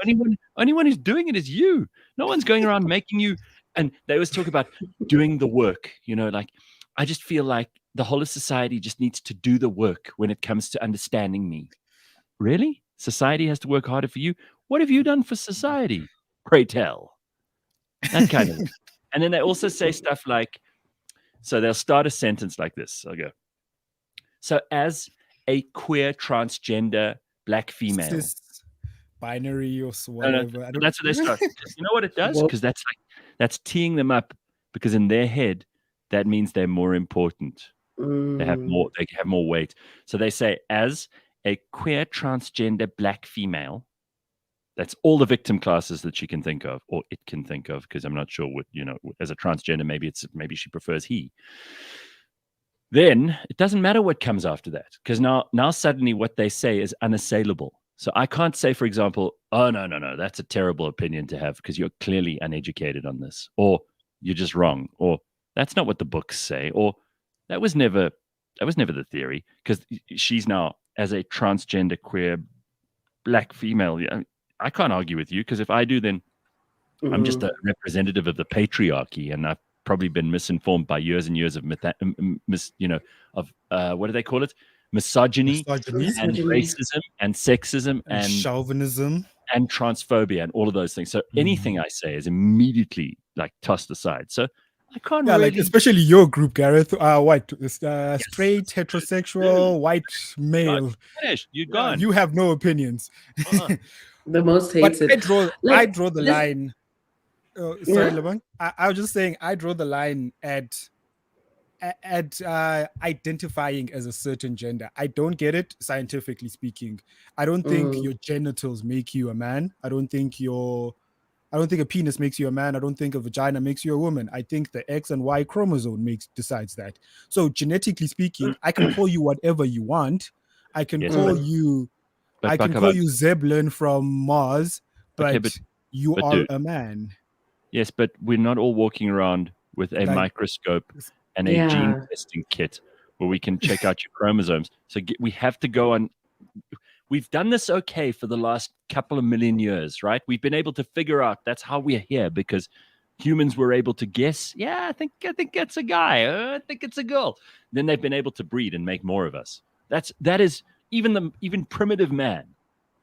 Only one who's doing it is you. No one's going around making you. And they always talk about doing the work. You know, like, I just feel like the whole of society just needs to do the work when it comes to understanding me. Really? Society has to work harder for you? What have you done for society? Pray tell. That kind of. And then they also say stuff like, so they'll start a sentence like this. I'll go. So as a queer, transgender, black female. Cis, binary or whatever. No, that's what they start. You know what it does? Because that's teeing them up, because in their head, that means they're more important. They have more weight. So they say, as a queer, transgender, black female. That's all the victim classes that she can think of, or it can think of, because I'm not sure what, as a transgender, maybe she prefers he. Then it doesn't matter what comes after that, because now suddenly what they say is unassailable. So I can't say, for example, oh, no, that's a terrible opinion to have because you're clearly uneducated on this, or you're just wrong, or that's not what the books say, or that was never the theory, because she's now, as a transgender, queer, black female, I can't argue with you, because if I do, then I'm just a representative of the patriarchy, and I've probably been misinformed by years and years of what do they call it? Misogyny. And racism and sexism and chauvinism and transphobia and all of those things. So anything I say is immediately like tossed aside. So I can't really... like especially your group, Gareth. White, straight, heterosexual, white male. Finish. You're gone. You have no opinions. The most hated. I draw the line. Sorry, Lebang. I was just saying, I draw the line at identifying as a certain gender. I don't get it, scientifically speaking. I don't think your genitals make you a man. I don't think a penis makes you a man. I don't think a vagina makes you a woman. I think the X and Y chromosome decides that. So genetically speaking, I can call you whatever you want. I can call you Zebulon from Mars, but you are a man. Yes, but we're not all walking around with a microscope and a gene testing kit where we can check out your chromosomes. So we have to go on. We've done this okay for the last couple of million years, right? We've been able to figure out that's how we're here, because humans were able to guess. Yeah, I think it's a guy. I think it's a girl. Then they've been able to breed and make more of us. That is even primitive man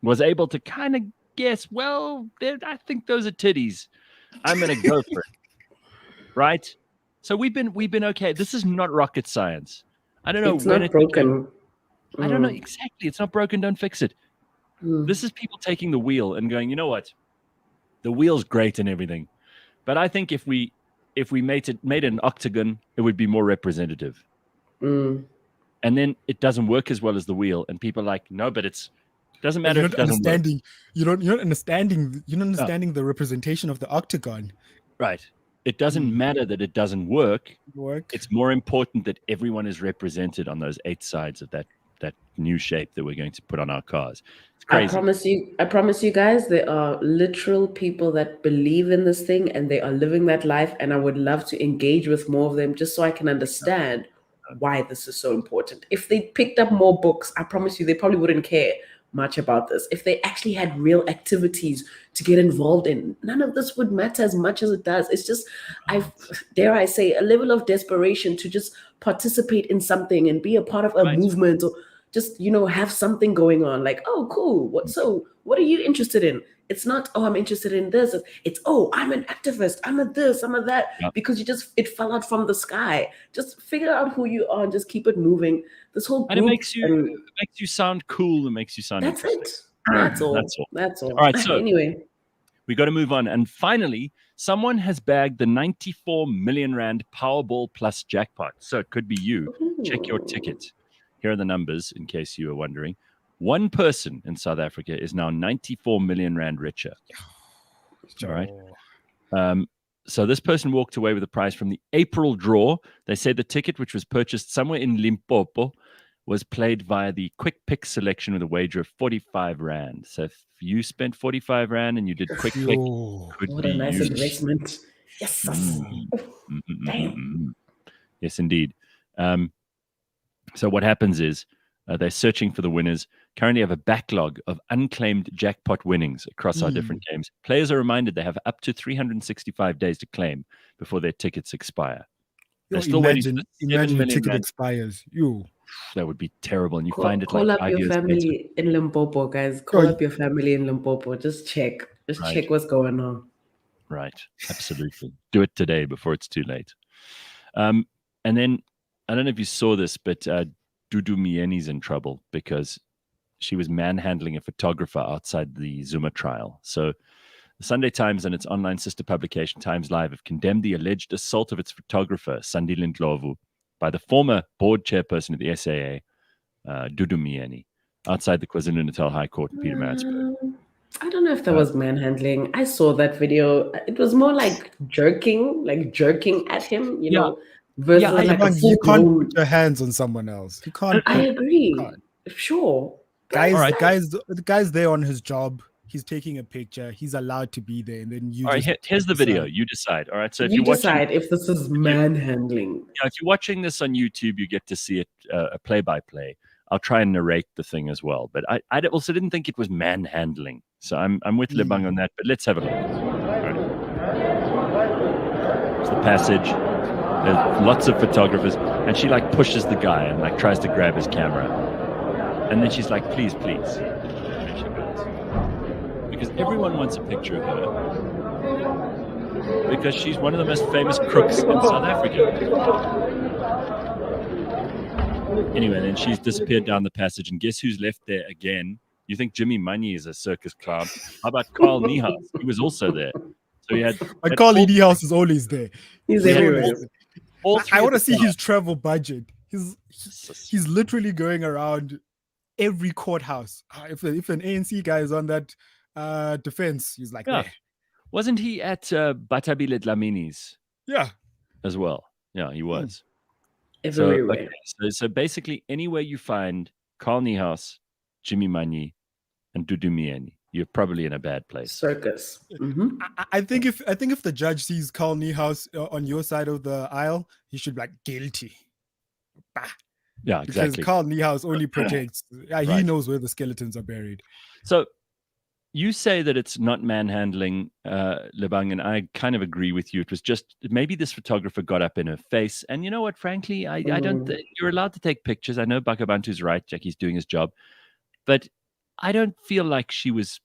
was able to kind of guess. Well, I think those are titties. I'm gonna go for it, right? So we've been okay. This is not rocket science. I don't know. It's not broken. I don't know exactly. It's not broken. Don't fix it. This is people taking the wheel and going, you know what? the wheel's great and everything, but I think if we made it an octagon, it would be more representative. Mm. And then it doesn't work as well as the wheel, and people are like, no, but it doesn't matter if it doesn't work. You're not understanding the representation of the octagon. Right. It doesn't matter that it doesn't work. It's more important that everyone is represented on those 8 sides of that new shape that we're going to put on our cars. It's crazy. I promise you guys, there are literal people that believe in this thing and they are living that life, and I would love to engage with more of them just so I can understand why this is so important. If they picked up more books, I promise you they probably wouldn't care much about this. If they actually had real activities to get involved in, none of this would matter as much as it does. It's just, dare I say, a level of desperation to just participate in something and be a part of a movement, or just, have something going on. Like, oh, cool. What are you interested in? It's not, oh, I'm interested in this. It's, oh, I'm an activist. I'm a this, I'm a that. Yep. Because it fell out from the sky. Just figure out who you are and just keep it moving. This whole group, and it makes you sound cool. It makes you sound interesting. That's all. That's all. All right. So anyway, we got to move on. And finally, someone has bagged the 94 million rand Powerball Plus jackpot. So it could be you. Ooh. Check your ticket. Here are the numbers in case you were wondering. One person in South Africa is now 94 million rand richer. All right. So this person walked away with a prize from the April draw. They say the ticket, which was purchased somewhere in Limpopo, was played via the quick pick selection with a wager of 45 rand. So if you spent 45 rand and you did quick pick, what a nice investment. Yes. Damn. Yes, indeed. So what happens is they're searching for the winners. Currently have a backlog of unclaimed jackpot winnings across our different games. Players are reminded they have up to 365 days to claim before their tickets expire. Imagine your ticket expires. That would be terrible. And you find it call like up your family in Limpopo, guys. Call up your family in Limpopo. Just check. Check what's going on. Right. Absolutely. Do it today before it's too late. And then, I don't know if you saw this, but Dudu Myeni's in trouble because she was manhandling a photographer outside the Zuma trial. So the Sunday Times and its online sister publication Times Live have condemned the alleged assault of its photographer, Sandile Ndlovu, by the former board chairperson of the SAA, Dudu Myeni, outside the KwaZulu-Natal High Court in Pietermaritzburg. I don't know if that was manhandling. I saw that video. It was more like jerking at him, you know. Versus you can't put your hands on someone else. You can't. I agree. Sure. The guy's there on his job. He's taking a picture. He's allowed to be there, and then you. All right, here's the video. You decide. All right, so if you decide if this is manhandling. If you're watching this on YouTube, you get to see it a play-by-play. I'll try and narrate the thing as well, but I also didn't think it was manhandling. So I'm with Lebang on that. But let's have a look. All right. It's the passage. There's lots of photographers, and she pushes the guy and tries to grab his camera, and then she's like, please, and she goes, because everyone wants a picture of her because she's one of the most famous crooks in South Africa. Anyway, then she's disappeared down the passage, and guess who's left there again? You think Jimmy Money is a circus clown? How about Carl Niehaus? He was also there. So he had Carl Niehaus is always there. He's everywhere. I want to see his travel budget. He's literally going around every courthouse. If an ANC guy is on that defense, he's there. Wasn't he at Batabile Dlamini's? Yeah. As well. Yeah, he was. Everywhere. So basically, anywhere you find Carl Niehaus, Jimmy Manyi, and Dudu Myeni, you're probably in a bad place. Circus. Mm-hmm. I think if the judge sees Carl Niehaus on your side of the aisle, he should be guilty. Bah. Yeah, exactly. Because Carl Niehaus only protects. He knows where the skeletons are buried. So you say that it's not manhandling, Lebang, and I kind of agree with you. It was just maybe this photographer got up in her face, and you know what? Frankly, I don't. You're allowed to take pictures. I know Bakh'abantu's right. Jackie's doing his job, but I don't feel like she was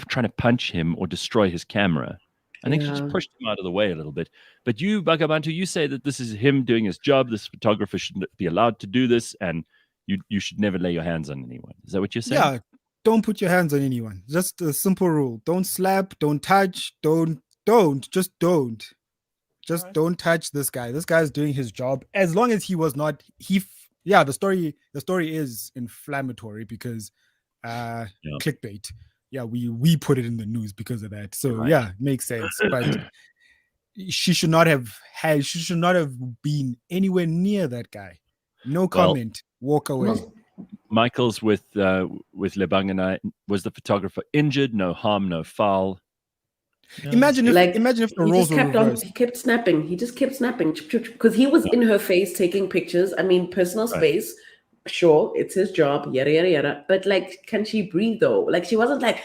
trying to punch him or destroy his camera. I think she just pushed him out of the way a little bit. But you, Bakh'abantu, you say that this is him doing his job. This photographer shouldn't be allowed to do this, and you should never lay your hands on anyone. Is that what you're saying? Yeah, don't put your hands on anyone. Just a simple rule. Don't slap, don't touch, don't. Just don't. Just don't touch this guy. This guy's doing his job. As long as he was not, the story is inflammatory because clickbait. Yeah, we put it in the news because of that. So makes sense. But she should not have been anywhere near that guy. No comment. Walk away. Michael's with Lebang and I. Was the photographer injured? No harm, no foul. Yeah. Imagine if the roles were reversed. He kept snapping. He just kept snapping because he was in her face taking pictures. I mean, personal space. Sure, it's his job. Yada yada yada. But like, can she breathe though? Like, she wasn't like,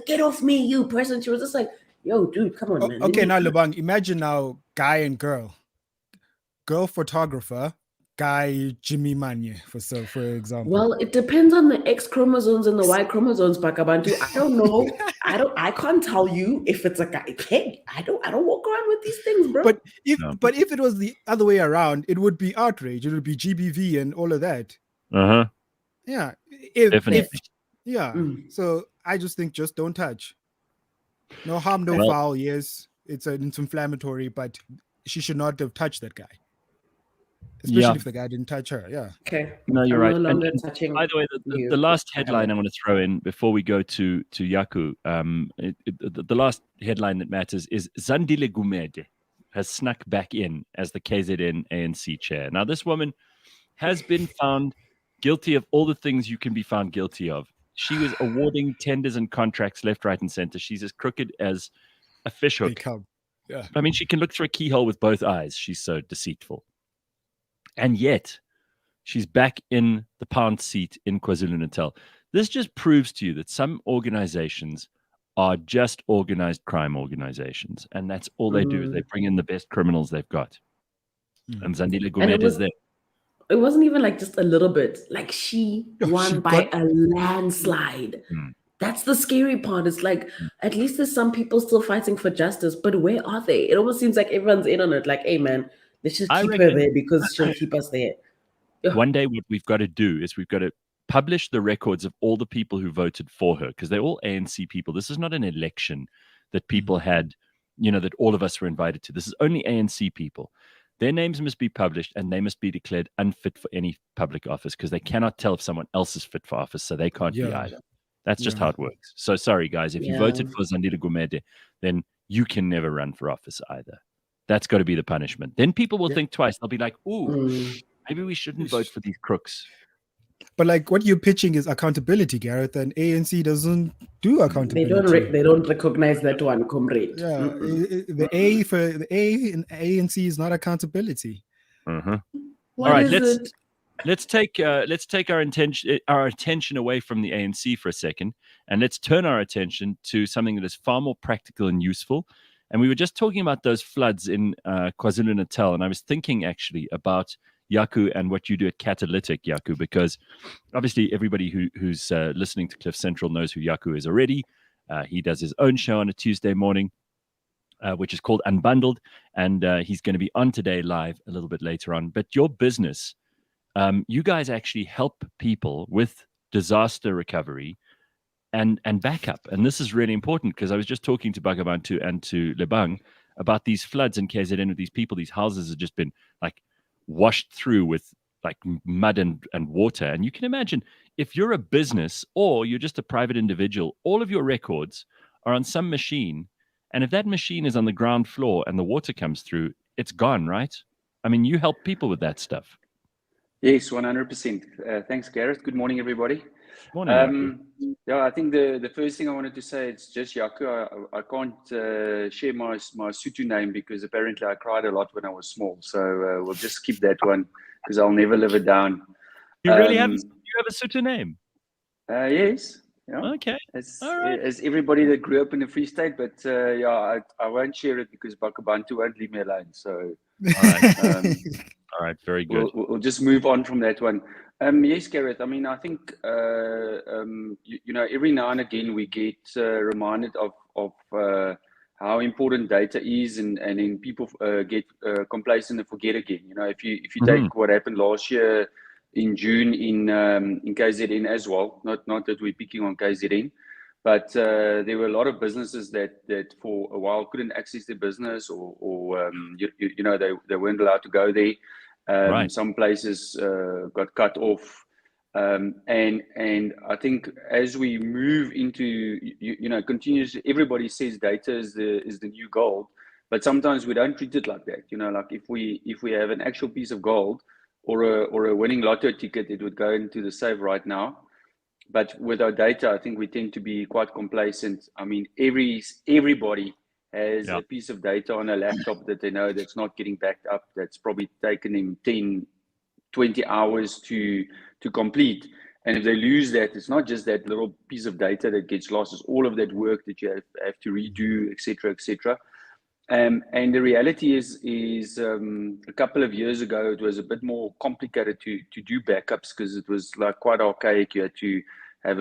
"Get off me, you person." She was just like, "Yo, dude, come on, man." Okay, now Lebang, imagine now, guy and girl photographer. Guy Jimmy Manye, for example. Well, it depends on the X chromosomes and the Y chromosomes, Bakh'abantu. I don't know. I can't tell you if it's a guy. Hey, I don't walk around with these things, bro. But if it was the other way around, it would be outrage. It would be GBV and all of that. Yeah. Definitely. So I just think just don't touch. No harm, no foul. Yes, it's inflammatory, but she should not have touched that guy. Especially if the guy didn't touch her. Yeah. Okay. No, you're right. No longer touching. By the way, the last headline I want to throw in before we go to Jaco, the last headline that matters is Zandile Gumede has snuck back in as the KZN ANC chair. Now, this woman has been found guilty of all the things you can be found guilty of. She was awarding tenders and contracts left, right, and center. She's as crooked as a fishhook. Yeah. I mean, she can look through a keyhole with both eyes. She's so deceitful. And yet, she's back in the pound seat in KwaZulu-Natal. This just proves to you that some organizations are just organized crime organizations. And that's all they do is they bring in the best criminals they've got. And Zandile Gumede is there. It wasn't even like just a little bit. Like she won by a landslide. That's the scary part. It's like, at least there's some people still fighting for justice. But where are they? It almost seems like everyone's in on it. Like, hey, man, let's just keep her there because she'll keep us there. One day what we've got to do is we've got to publish the records of all the people who voted for her, because they're all ANC people. This is not an election that people had, that all of us were invited to. This is only ANC people. Their names must be published and they must be declared unfit for any public office because they cannot tell if someone else is fit for office, so they can't be either. That's just how it works. So sorry, guys, if you voted for Zandile Gumede, then you can never run for office either. That's got to be the punishment. Then people will think twice. They'll be like, ooh, maybe we shouldn't vote for these crooks. But like what you're pitching is accountability, Gareth, and ANC doesn't do accountability. They don't recognize that one, comrade. Yeah, the A in ANC is not accountability. All right, let's take our attention away from the ANC for a second, and let's turn our attention to something that is far more practical and useful. And we were just talking about those floods in KwaZulu-Natal, and I was thinking actually about Jaco and what you do at Catalytic, Jaco, because obviously everybody who's listening to Cliff Central knows who Jaco is already. He does his own show on a Tuesday morning, which is called Unbundled, and he's going to be on today live a little bit later on. But your business, you guys actually help people with disaster recovery and backup. And this is really important because I was just talking to Bakh'abantu and to Lebang about these floods in KZN with these people. These houses have just been like washed through with like mud and water. And you can imagine if you're a business or you're just a private individual, all of your records are on some machine. And if that machine is on the ground floor and the water comes through, it's gone, right? I mean, you help people with that stuff. Yes, 100%. Thanks, Gareth. Good morning, everybody. Morning. Yeah, I think the first thing I wanted to say, it's just Jaco. I can't share my Sutu name because apparently I cried a lot when I was small. So we'll just skip that one because I'll never live it down. You really have a Sutu name? Yes. Yeah. Okay. As everybody that grew up in the Free State, but I won't share it because Bakh'abantu won't leave me alone. So all right. All right, very good. We'll just move on from that one. Yes, Gareth. I mean, I think every now and again we get reminded of how important data is, and then people get complacent and forget again. If you take what happened last year, in June in KZN as well. Not that we're picking on KZN, but there were a lot of businesses that for a while couldn't access their business, or they weren't allowed to go there. Right. Some places got cut off. And I think as we move into, continuously, everybody says data is the new gold, but sometimes we don't treat it like that. Like if we have an actual piece of gold or a winning lotto ticket, it would go into the safe right now. But with our data, I think we tend to be quite complacent. I mean, everybody has a piece of data on a laptop that they know that's not getting backed up. That's probably taken them 10, 20 hours to complete. And if they lose that, it's not just that little piece of data that gets lost. It's all of that work that you have to redo, etc., etc. And the reality is a couple of years ago, it was a bit more complicated to do backups because it was like quite archaic. You had to have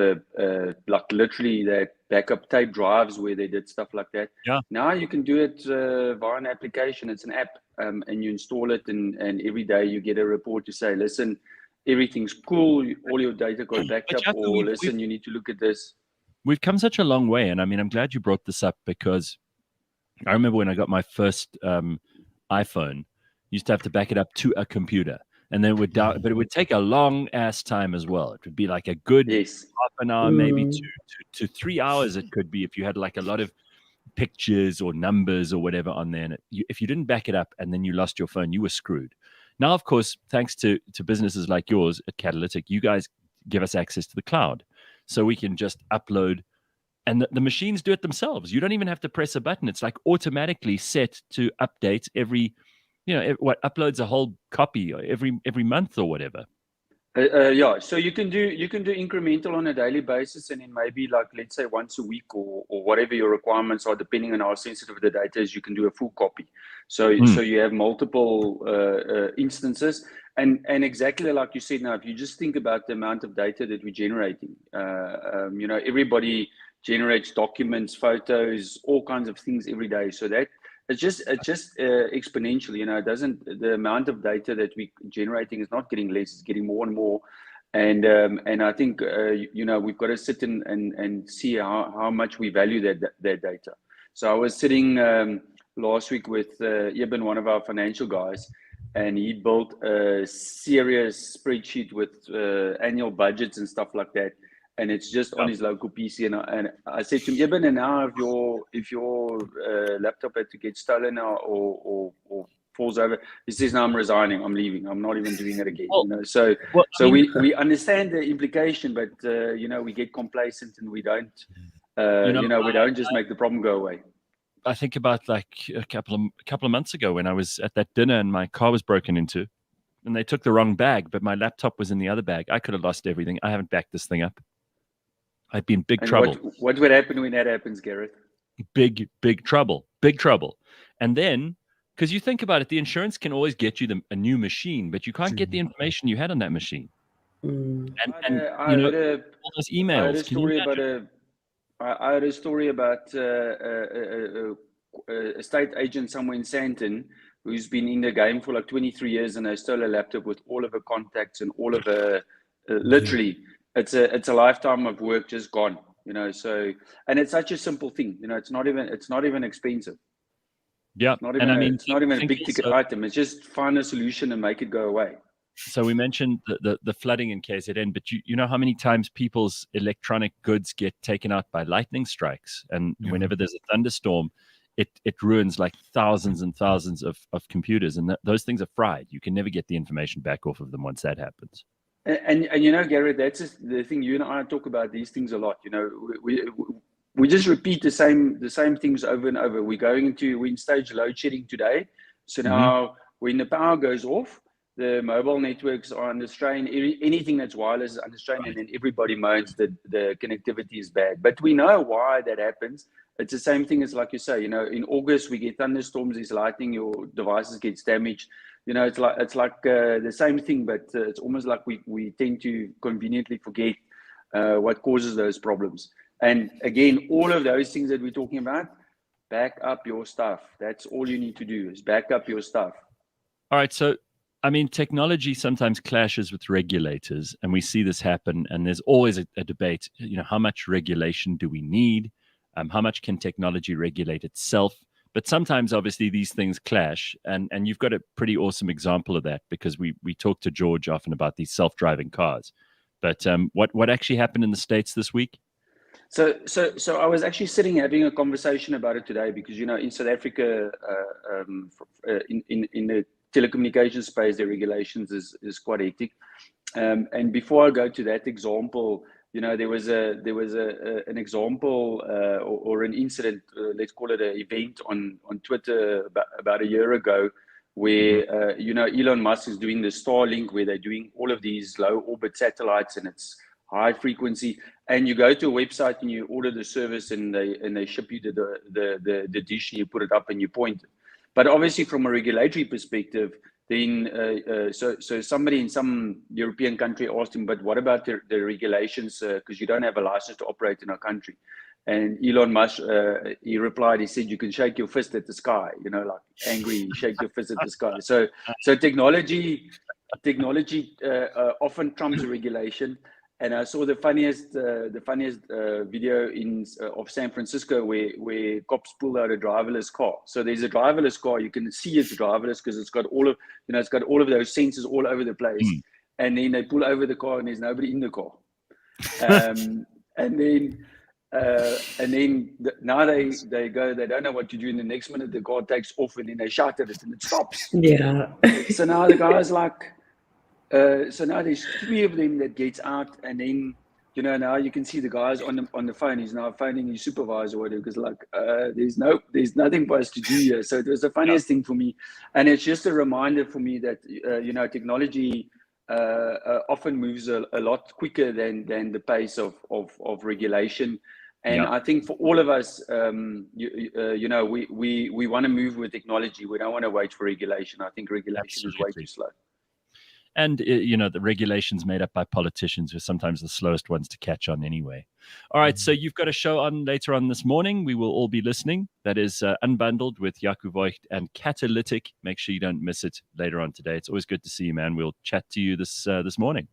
like literally that backup tape drives where they did stuff like that. Yeah. Now you can do it via an application. It's an app, and you install it, and every day you get a report to say, listen, everything's cool, all your data got backed up, Jaco, or listen, you need to look at this. We've come such a long way, and I mean, I'm glad you brought this up because I remember when I got my first iPhone, used to have to back it up to a computer, and then but it would take a long ass time as well. It would be like a good half an hour, maybe to 3 hours. It could be if you had like a lot of pictures or numbers or whatever on there. And if you didn't back it up and then you lost your phone, you were screwed. Now, of course, thanks to businesses like yours at Catalytic, you guys give us access to the cloud, so we can just upload. And the machines do it themselves. You don't even have to press a button. It's like automatically set to update every, uploads a whole copy every month or whatever. So you can do incremental on a daily basis, and then maybe like, let's say once a week or whatever your requirements are, depending on how sensitive the data is, you can do a full copy. So you have multiple instances, and exactly like you said. Now, if you just think about the amount of data that we're generating, everybody generates documents, photos, all kinds of things every day. So that it's just exponential. It doesn't. The amount of data that we're generating is not getting less; it's getting more and more. And I think we've got to sit and see how much we value that data. So I was sitting last week with Eben, one of our financial guys, and he built a serious spreadsheet with annual budgets and stuff like that. And it's just on his local PC. And I said to him, Eben, and now if your laptop had to get stolen or falls over, he says, no, I'm resigning, I'm leaving, I'm not even doing it again. We understand the implication, but we get complacent and we don't we don't just make the problem go away. I think about like a couple of months ago when I was at that dinner and my car was broken into, and they took the wrong bag, but my laptop was in the other bag. I could have lost everything. I haven't backed this thing up. I'd be in big trouble. What would happen when that happens, Gareth? Big trouble. And then, because you think about it, the insurance can always get you a new machine, but you can't get the information you had on that machine. And all those emails. I heard a story about a estate agent somewhere in Sandton who's been in the game for like 23 years, and they stole a laptop with all of her contacts and all of her literally. It's a lifetime of work just gone, So, and it's such a simple thing, it's not even expensive. Yeah, it's not even a big ticket item. It's just find a solution and make it go away. So we mentioned the flooding in KZN, but you know how many times people's electronic goods get taken out by lightning strikes, and whenever there's a thunderstorm, it ruins like thousands and thousands of computers, and those things are fried. You can never get the information back off of them once that happens. And Gareth, that's just the thing. You and I talk about these things a lot. We just repeat the same things over and over. We're in stage load shedding today. So now when the power goes off, the mobile networks are under strain. Anything that's wireless is under strain, and then everybody moans that the connectivity is bad. But we know why that happens. It's the same thing as, like you say, in August we get thunderstorms, there's lightning, your devices gets damaged. It's like the same thing, but it's almost like we tend to conveniently forget what causes those problems. And again, all of those things that we're talking about, back up your stuff. That's all you need to do, is back up your stuff. All right, so I mean, technology sometimes clashes with regulators, and we see this happen. And there's always a debate. How much regulation do we need? How much can technology regulate itself? But sometimes, obviously, these things clash. And you've got a pretty awesome example of that, because we talk to George often about these self-driving cars. But what actually happened in the States this week? So I was actually sitting having a conversation about it today, because in South Africa, in the telecommunications space, the regulations is quite hectic. And before I go to that example, there was an example or an incident, let's call it an event on Twitter about a year ago, where Elon Musk is doing the Starlink, where they're doing all of these low orbit satellites, and it's high frequency, and you go to a website and you order the service, and they ship you the dish, and you put it up and you point it. But obviously, from a regulatory perspective, then so somebody in some European country asked him, but what about the regulations? Because you don't have a license to operate in our country. And Elon Musk, he replied, he said, you can shake your fist at the sky, like angry, shake your fist at the sky. So technology often trumps regulation. And I saw the funniest video of San Francisco where cops pulled out a driverless car. So there's a driverless car. You can see it's a driverless because it's got all of those sensors all over the place. And then they pull over the car and there's nobody in the car. And then now they go. They don't know what to do. In the next minute, the car takes off and then they shout at it and it stops. Yeah. So now the guy's like. So now there's 3 of them that gets out, and then now you can see the guys on the phone. He's now phoning his supervisor or whatever, because there's nothing for us to do here. So it was the funniest thing for me, and it's just a reminder for me that technology often moves a lot quicker than the pace of regulation. And I think for all of us, we want to move with technology. We don't want to wait for regulation. I think regulation is way too slow. And, the regulations made up by politicians who are sometimes the slowest ones to catch on anyway. All right, so you've got a show on later on this morning. We will all be listening. That is Unbundled with Jaco Voigt and Catalytic. Make sure you don't miss it later on today. It's always good to see you, man. We'll chat to you this morning.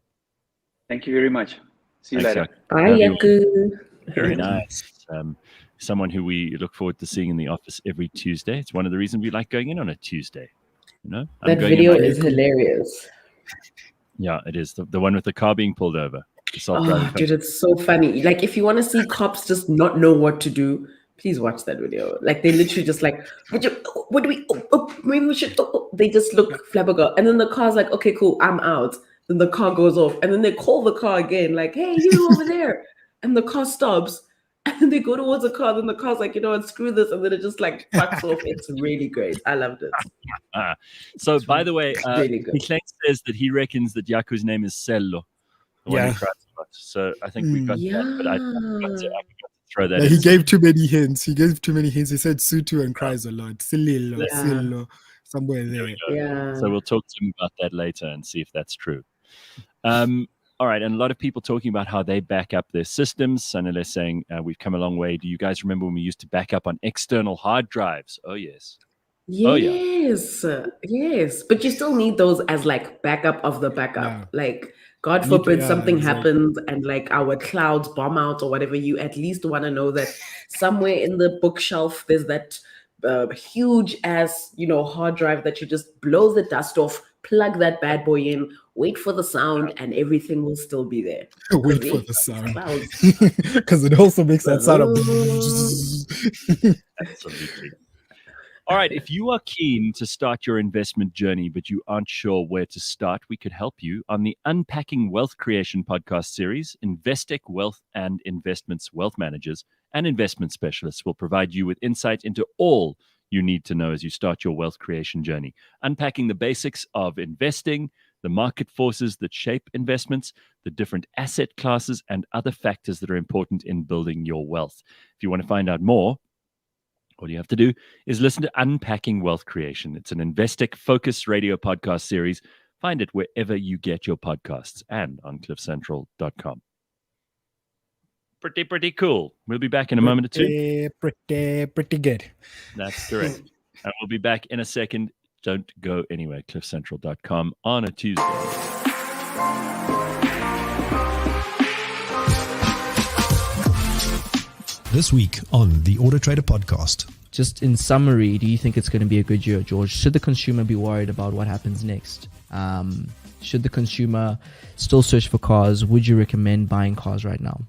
Thank you very much. See you later. Bye, Jaco. Very nice. Someone who we look forward to seeing in the office every Tuesday. It's one of the reasons we like going in on a Tuesday. That video is hilarious. Yeah, it is. The one with the car being pulled over. Dude, it's so funny. Like, if you want to see cops just not know what to do, please watch that video. Like, they literally just like, what do we, maybe we should, they just look flabbergasted. And then the car's like, okay, cool, I'm out. Then the car goes off. And then they call the car again, like, hey, you over there. And the car stops. And then they go towards the car. Then the car's like, screw this. And then it just like fucks off. It's really great. I loved it. So, by the way, really good. He says that he reckons that Jaco's name is Sello. Yeah. So I think we got that. But I forgot to throw that in. He gave too many hints. He said Sutu and cries a lot. Sililo, Sillo, somewhere there. Yeah. So we'll talk to him about that later and see if that's true. All right, and a lot of people talking about how they back up their systems. Sanele saying, we've come a long way. Do you guys remember when we used to back up on external hard drives? Oh, yes. Yes. Yes. But you still need those as like backup of the backup. Yeah. Like, God forbid something happens and like our clouds bomb out or whatever, you at least want to know that somewhere in the bookshelf there's that huge ass, hard drive that you just blow the dust off, plug that bad boy in, wait for the sound, and everything will still be there. Wait for the sound. Because it also makes that sound of... Absolutely. All right, if you are keen to start your investment journey, but you aren't sure where to start, we could help you on the Unpacking Wealth Creation podcast series. Investec Wealth and Investments Wealth Managers and investment specialists will provide you with insight into all you need to know as you start your wealth creation journey. Unpacking the basics of investing, the market forces that shape investments, the different asset classes, and other factors that are important in building your wealth. If you want to find out more, all you have to do is listen to Unpacking Wealth Creation. It's an Investec focused radio podcast series. Find it wherever you get your podcasts and on cliffcentral.com. Pretty cool. We'll be back in a moment or two. Pretty good. That's correct. And we'll be back in a second. Don't go anywhere. cliffcentral.com on a Tuesday. This week on the Auto Trader podcast. Just in summary, do you think it's going to be a good year, George? Should the consumer be worried about what happens next? Should the consumer still search for cars? Would you recommend buying cars right now?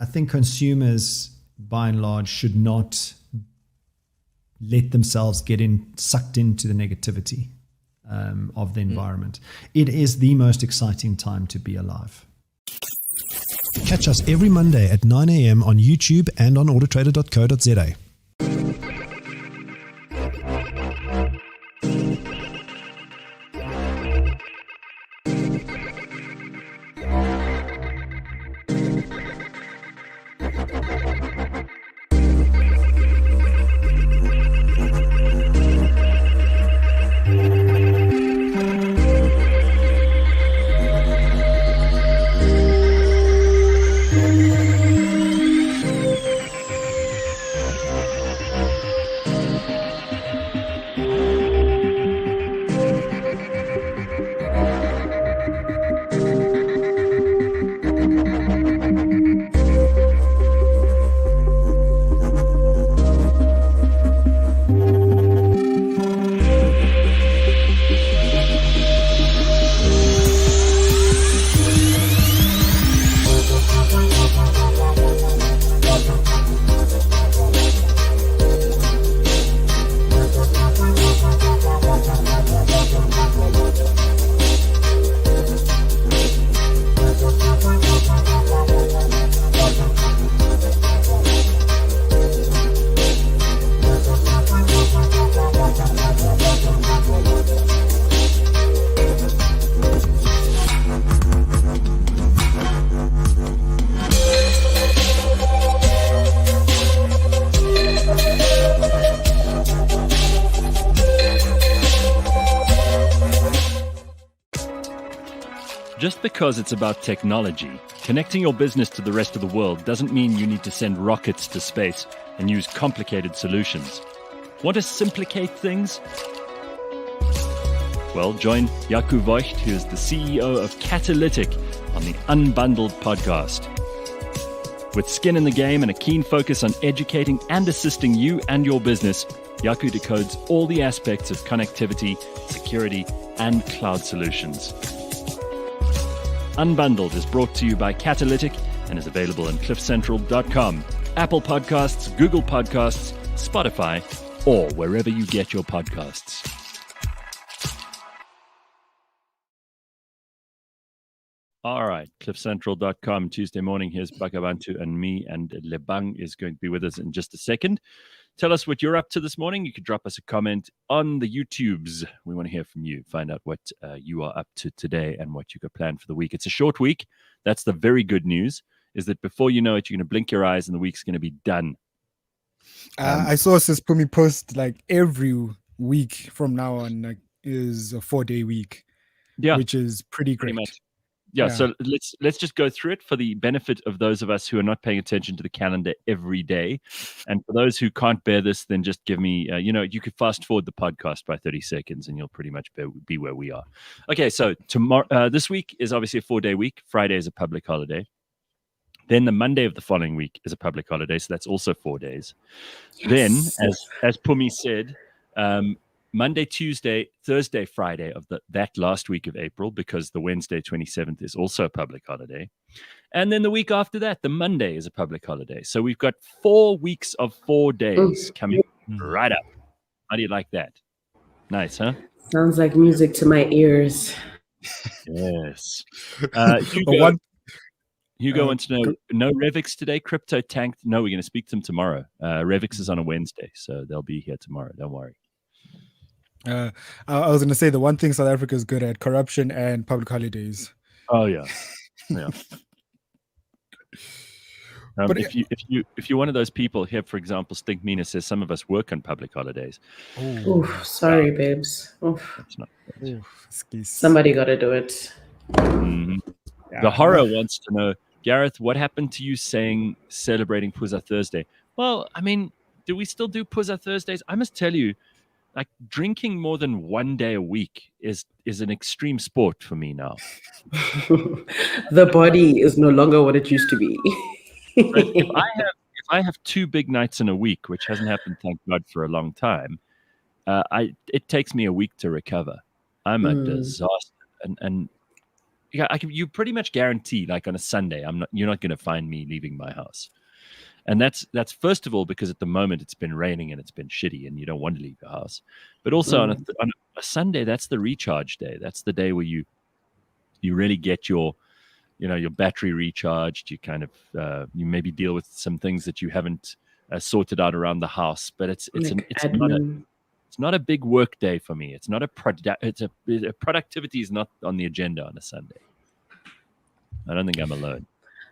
I think consumers, by and large, should not let themselves get sucked into the negativity of the environment. It is the most exciting time to be alive. Catch us every Monday at 9 a.m. on YouTube and on autotrader.co.za. Just because it's about technology, connecting your business to the rest of the world doesn't mean you need to send rockets to space and use complicated solutions. Want to simplicate things? Well, join Jaco Voigt, who is the CEO of Catalytic, on the Unbundled podcast. With skin in the game and a keen focus on educating and assisting you and your business, Jaco decodes all the aspects of connectivity, security, and cloud solutions. Unbundled is brought to you by Catalytic and is available on cliffcentral.com, Apple Podcasts, Google Podcasts, Spotify, or wherever you get your podcasts. All right, cliffcentral.com, Tuesday morning. Here's Bakh'abantu and me, and Lebang is going to be with us in just a second. Tell us what you're up to this morning. You can drop us a comment on the YouTubes. We want to hear from you. Find out what you are up to today and what you got planned for the week. It's a short week. That's the very good news, is that before you know it, you're going to blink your eyes and the week's going to be done. I saw Sis Pumi post like every week from now on is a 4-day week, which is pretty great. Much. Yeah, so let's just go through it for the benefit of those of us who are not paying attention to the calendar every day. And for those who can't bear this, then just give me, you could fast forward the podcast by 30 seconds and you'll pretty much be where we are. Okay, so tomorrow, this week is obviously a 4-day week. Friday is a public holiday. Then the Monday of the following week is a public holiday, so that's also 4 days. Yes. Then, as Pumi said, Monday, Tuesday, Thursday, Friday of that last week of April, because the Wednesday 27th is also a public holiday. And then the week after that, the Monday is a public holiday. So we've got 4 weeks of 4 days coming right up. How do you like that? Nice, huh? Sounds like music to my ears. Yes. Hugo wants to know, no Revix today? Crypto tanked? No, we're going to speak to them tomorrow. Revix is on a Wednesday, so they'll be here tomorrow. Don't worry. I was going to say the one thing South Africa is good at: corruption and public holidays. Oh yeah. But if you're one of those people here, for example, Stink Mina says some of us work on public holidays. Oh, sorry, babes. That's not somebody got to do it. Mm-hmm. Yeah. The horror wants to know, Gareth, what happened to you saying celebrating Puza Thursday? Well, I mean, do we still do Puza Thursdays? I must tell you, like drinking more than 1 day a week is an extreme sport for me now. The body is no longer what it used to be. If I have 2 big nights in a week, which hasn't happened, thank God, for a long time, it takes me a week to recover. I'm a disaster, and you pretty much guarantee, like on a Sunday, you're not going to find me leaving my house. And that's first of all because at the moment it's been raining and it's been shitty and you don't want to leave your house. But also on a Sunday, that's the recharge day. That's the day where you really get your battery recharged. You kind of you maybe deal with some things that you haven't sorted out around the house. But it's not a big work day for me. It's not productivity is not on the agenda on a Sunday. I don't think I'm alone.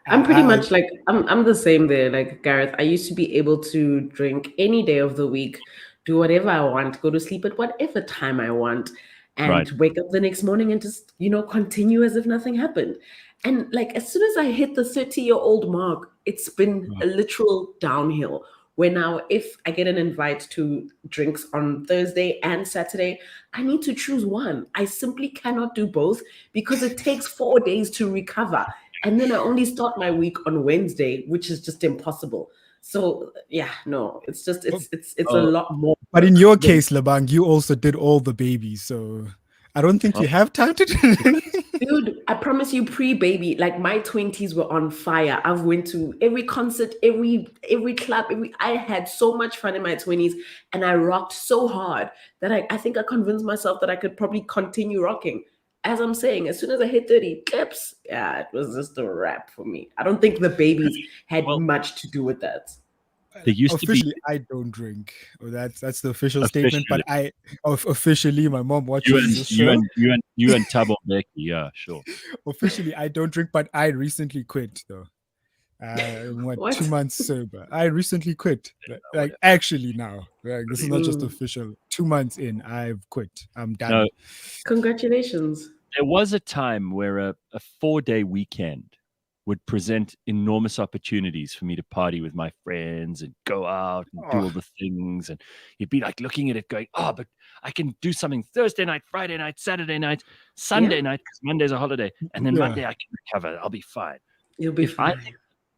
I'm pretty much like I'm the same there. Like Gareth, I used to be able to drink any day of the week, do whatever I want, go to sleep at whatever time I want, and wake up the next morning and just continue as if nothing happened. And like as soon as I hit the 30-year-old mark, it's been a literal downhill. Where now, if I get an invite to drinks on Thursday and Saturday, I need to choose one. I simply cannot do both because it takes 4 days to recover. And then I only start my week on Wednesday, which is just impossible. So yeah, no, it's a lot more. But in your case, Lebang, you also did all the babies, so I don't think you have time to do. Dude, I promise you, pre-baby, like my 20s were on fire. I've went to every concert, every club, I had so much fun in my 20s, and I rocked so hard that I think I convinced myself that I could probably continue rocking. As I'm saying, as soon as I hit 30 clips, yeah, it was just a wrap for me. I don't think the babies had much to do with that. There used officially, to be. I don't drink. Oh, that's the official statement. But officially, my mom watches this show. You and Tabo Mbeki, yeah, sure. Officially, I don't drink, but I recently quit though. 2 months sober. I recently quit. Like actually now. Like, this is not just official. 2 months in, I've quit. I'm done. No. Congratulations. There was a time where a 4-day weekend would present enormous opportunities for me to party with my friends and go out and do all the things. And you'd be like looking at it going, but I can do something Thursday night, Friday night, Saturday night, Sunday night, because Monday's a holiday. And then Monday I can recover. I'll be fine. You'll be fine.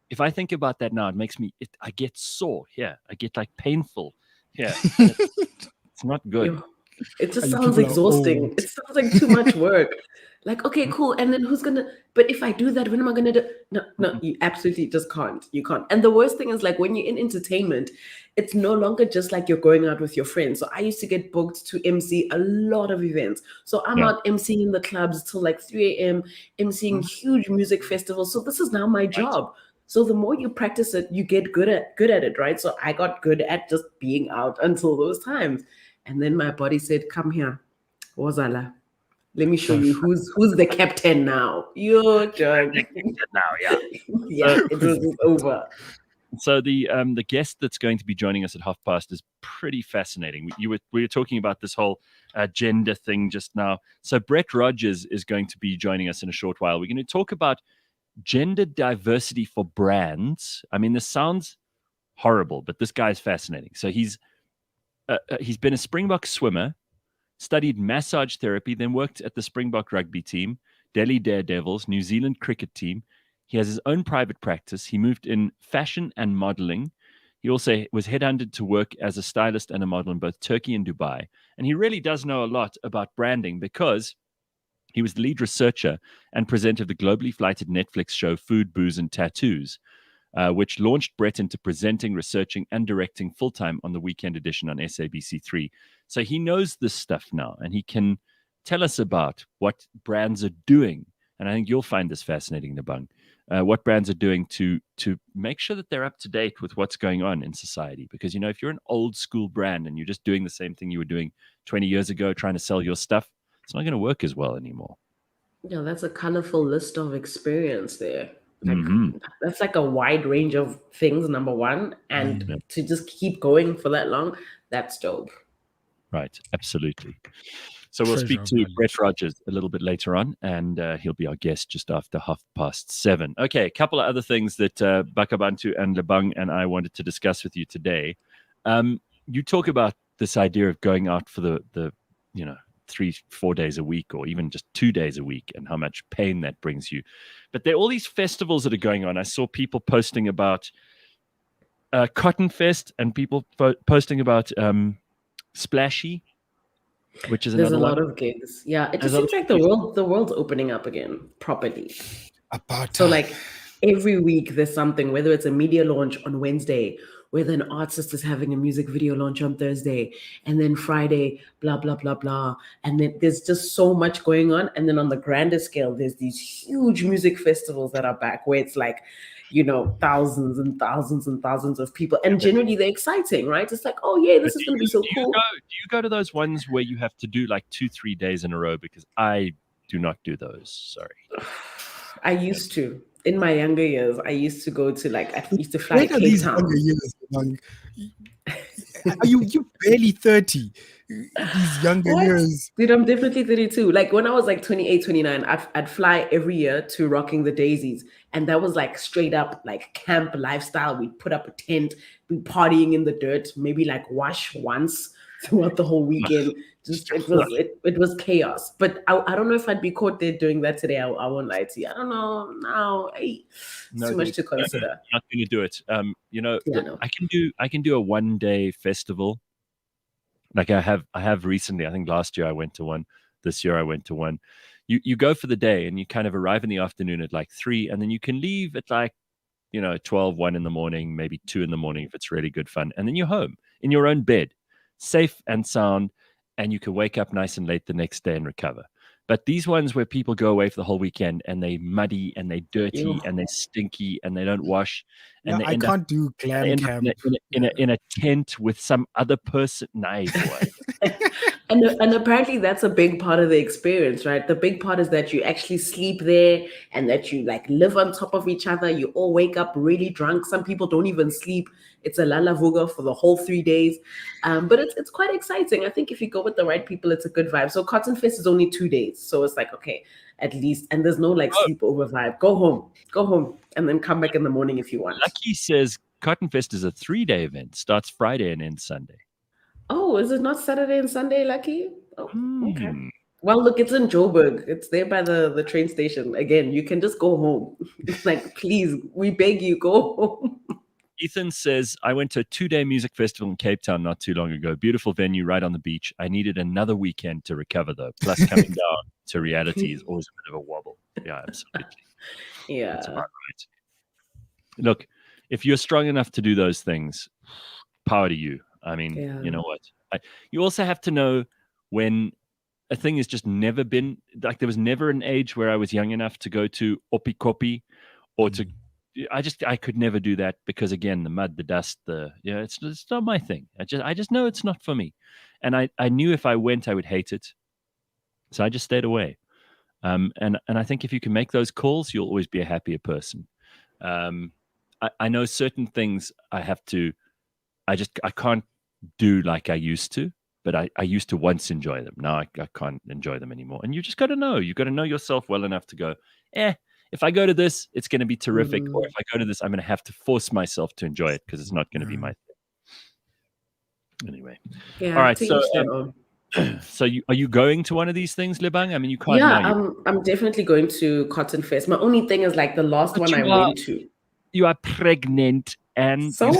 If I think about that now, it makes me, I get sore here. I get like painful here. It's not good. It just sounds exhausting. It sounds like too much work. Like, okay, cool. And then but if I do that, when am I going to do? No, you absolutely just can't. You can't. And the worst thing is like when you're in entertainment, it's no longer just like you're going out with your friends. So I used to get booked to MC a lot of events. So I'm out MCing in the clubs till like 3 a.m., MCing huge music festivals. So this is now my job. So the more you practice it, you get good at it, right? So I got good at just being out until those times. And then my body said, come here, Wozala. Let me show you who's the captain now. You're joking. Now, yeah. Yeah, it was over. So the guest that's going to be joining us at 5:30 is pretty fascinating. We were talking about this whole gender thing just now. So Brett Rogers is going to be joining us in a short while. We're going to talk about gender diversity for brands. I mean, this sounds horrible, but this guy's fascinating. So he's been a Springbok swimmer, studied massage therapy, then worked at the Springbok rugby team, Delhi Daredevils, New Zealand cricket team. He has his own private practice. He moved in fashion and modeling. He also was headhunted to work as a stylist and a model in both Turkey and Dubai. And he really does know a lot about branding because he was the lead researcher and presenter of the globally flighted Netflix show Food, Booze, and Tattoos, which launched Brett into presenting, researching, and directing full-time on the weekend edition on SABC3. So he knows this stuff now, and he can tell us about what brands are doing. And I think you'll find this fascinating, Nabang, what brands are doing to make sure that they're up to date with what's going on in society. Because, if you're an old school brand and you're just doing the same thing you were doing 20 years ago, trying to sell your stuff, it's not going to work as well anymore. Yeah, that's a colorful list of experience there. That's like a wide range of things, number one. And to just keep going for that long, that's dope. Right, absolutely. So we'll speak to Brett Rogers a little bit later on, and he'll be our guest just after 7:30. Okay, a couple of other things that Bakh'abantu and Lebang and I wanted to discuss with you today. You talk about this idea of going out for the 3-4 days a week, or even just 2 days a week, and how much pain that brings you. But there are all these festivals that are going on. I saw people posting about Cotton Fest, and people posting about Splashy, which is there's another a lot one. of gigs. Yeah, it just seems like the world's opening up again properly. So like every week there's something, whether it's a media launch on Wednesday, whether an artist is having a music video launch on Thursday, and then Friday, blah, blah, blah, blah. And then there's just so much going on. And then on the grander scale, there's these huge music festivals that are back where it's like, thousands and thousands and thousands of people. And generally they're exciting, right? It's like, oh yeah, this is going to be so cool. Do you go to those ones where you have to do like 2-3 days in a row? Because I do not do those. Sorry. I used to. In my younger years, I used to go to I used to fly to Cape Town. Younger years, are you barely 30? These younger years. Dude, I'm definitely 32. Like when I was like 28, 29, I'd fly every year to Rocking the Daisies. And that was like straight up like camp lifestyle. We'd put up a tent, be partying in the dirt, maybe like wash once throughout the whole weekend. Just it was chaos. But I don't know if I'd be caught there doing that today. I won't lie to you. I don't know. No, too much to consider. I'm not going to do it. I can do a 1-day festival. Like I have recently. I think last year I went to one. This year I went to one. You go for the day and you kind of arrive in the afternoon at like 3, and then you can leave at like 12, 1 in the morning, maybe 2 in the morning if it's really good fun, and then you're home in your own bed, safe and sound, and you can wake up nice and late the next day and recover. But these ones where people go away for the whole weekend and they muddy and they dirty and they stinky and they don't wash, and I can't do glam camp in a tent with some other person. Nah, boy. And apparently that's a big part of the experience, right? The big part is that you actually sleep there and that you like live on top of each other. You all wake up really drunk. Some people don't even sleep. It's a lalavuga for the whole 3 days. But it's quite exciting. I think if you go with the right people, it's a good vibe. So Cotton Fest is only 2 days. So it's like, okay, at least. And there's no like sleepover vibe. Go home and then come back in the morning if you want. Lucky says Cotton Fest is a 3-day event. Starts Friday and ends Sunday. Oh, is it not Saturday and Sunday, Lucky? Oh, okay. Well, look, it's in Joburg. It's there by the train station. Again, you can just go home. It's like, please, we beg you, go home. Ethan says, I went to a 2-day music festival in Cape Town not too long ago. Beautiful venue right on the beach. I needed another weekend to recover, though. Plus, coming down to reality is always a bit of a wobble. Yeah, absolutely. Yeah. That's about right. Look, if you're strong enough to do those things, power to you. I mean, you know what? You also have to know when a thing has just never been, like there was never an age where I was young enough to go to Opikopi or to, I could never do that because again, the mud, the dust, it's not my thing. I just know it's not for me. And I knew if I went, I would hate it. So I just stayed away. And I think if you can make those calls, you'll always be a happier person. I know certain things I can't do like I used to, but I used to once enjoy them. Now I can't enjoy them anymore. And you just got to know. You got to know yourself well enough to go, if I go to this, it's going to be terrific. Or if I go to this, I'm going to have to force myself to enjoy it because it's not going to be my thing. Anyway. Yeah, all right. So are you going to one of these things, Lebang? I mean, you can't. Yeah, I'm definitely going to Cotton Fest. My only thing is like the last one I went to. You are pregnant and so.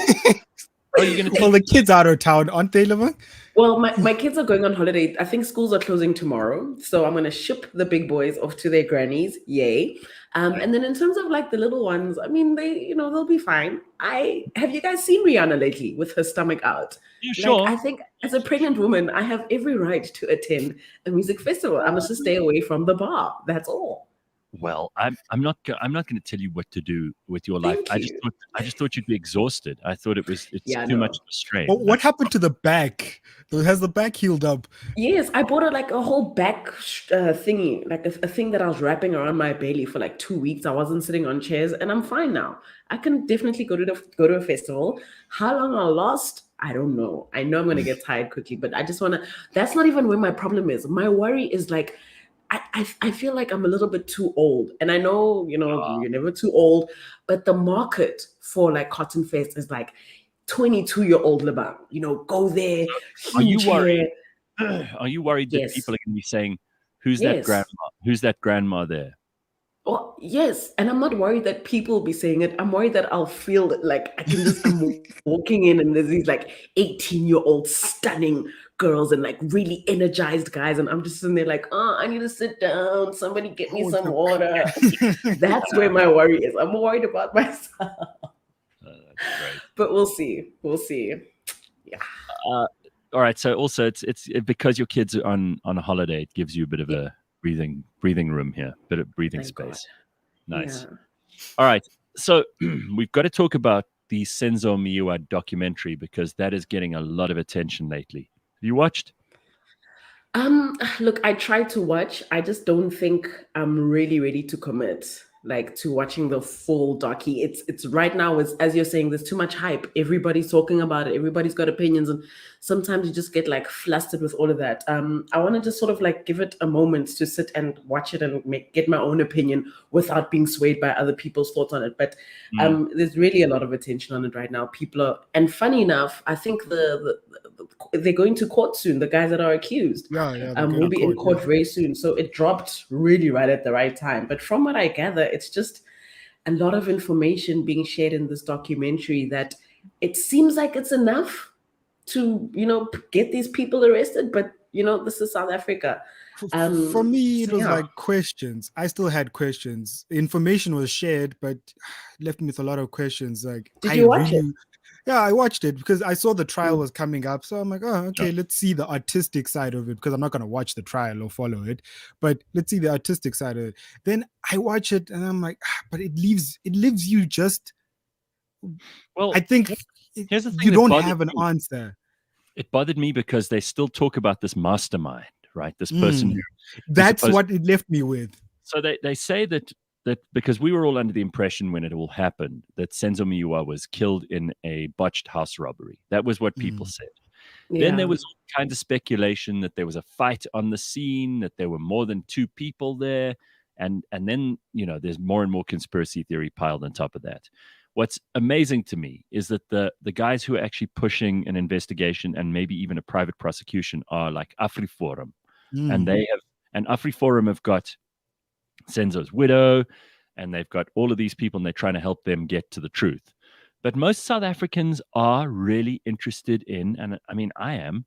Are you going to tell the kids out of town, aren't they, Lebang? Well, my kids are going on holiday. I think schools are closing tomorrow. So I'm going to ship the big boys off to their grannies. Yay. And then in terms of like the little ones, I mean, they'll be fine. Have you guys seen Rihanna lately with her stomach out? Yeah, sure. I think as a pregnant woman, I have every right to attend a music festival. I must just stay away from the bar. That's all. Well, I'm not going to tell you what to do with your life. I just thought you'd be exhausted. I thought it's too much of a strain. Well, what happened to the back? Has the back healed up? Yes, I bought a whole back thingy, like a thing that I was wrapping around my belly for like 2 weeks. I wasn't sitting on chairs, and I'm fine now. I can definitely go to a festival. How long I'll last, I don't know. I know I'm going to get tired quickly, but I just want to. That's not even where my problem is. My worry is like. I feel like I'm a little bit too old. And I know, you're never too old, but the market for like Cotton Fest is like 22-year-old Lebang, go there, Are you huge worried? hair. Are you worried that Yes. people are going to be saying, "Who's that Yes. grandma? Who's that grandma there?" Oh, yes. And I'm not worried that people will be saying it. I'm worried that I'll feel like I'm walking in and there's these like 18-year-old stunning girls and like really energized guys. And I'm just sitting there like, I need to sit down. Somebody get me some water. That's where my worry is. I'm worried about myself. That's great. But we'll see. We'll see. Yeah. All right. So also it's because your kids are on a holiday, it gives you a bit of a breathing room here, a bit of breathing Thank space. God. Nice. Yeah. All right. So we've got to talk about the Senzo Miwa documentary because that is getting a lot of attention lately. Have you watched? Look, I tried to watch. I just don't think I'm really ready to commit to watching the full docu. It's right now, as you're saying, there's too much hype. Everybody's talking about it. Everybody's got opinions, and sometimes you just get flustered with all of that. I want to just sort of give it a moment to sit and watch it and get my own opinion without being swayed by other people's thoughts on it. But there's really a lot of attention on it right now. People are, and funny enough, I think they're going to court soon. The guys that are accused, will be in court very soon. So it dropped really right at the right time. But from what I gather, it's just a lot of information being shared in this documentary that it seems like it's enough to, get these people arrested. But, this is South Africa. For me, it was like questions. I still had questions. Information was shared, but left me with a lot of questions. Did you watch it? Yeah, I watched it because I saw the trial was coming up. So I'm like, oh, okay, let's see the artistic side of it because I'm not going to watch the trial or follow it. But let's see the artistic side of it. Then I watch it and I'm like, but it leaves you just. Well, I think here's the thing you don't have an answer. It bothered me because they still talk about this mastermind, right? This person. That's what it left me with. So they say that because we were all under the impression when it all happened that Senzo Miwa was killed in a botched house robbery. That was what people said. Yeah. Then there was all kinds of speculation that there was a fight on the scene, that there were more than 2 people there. And then, there's more and more conspiracy theory piled on top of that. What's amazing to me is that the guys who are actually pushing an investigation and maybe even a private prosecution are like AfriForum. And AfriForum have got Senzo's widow, and they've got all of these people, and they're trying to help them get to the truth. But most South Africans are really interested in, and I mean, I am,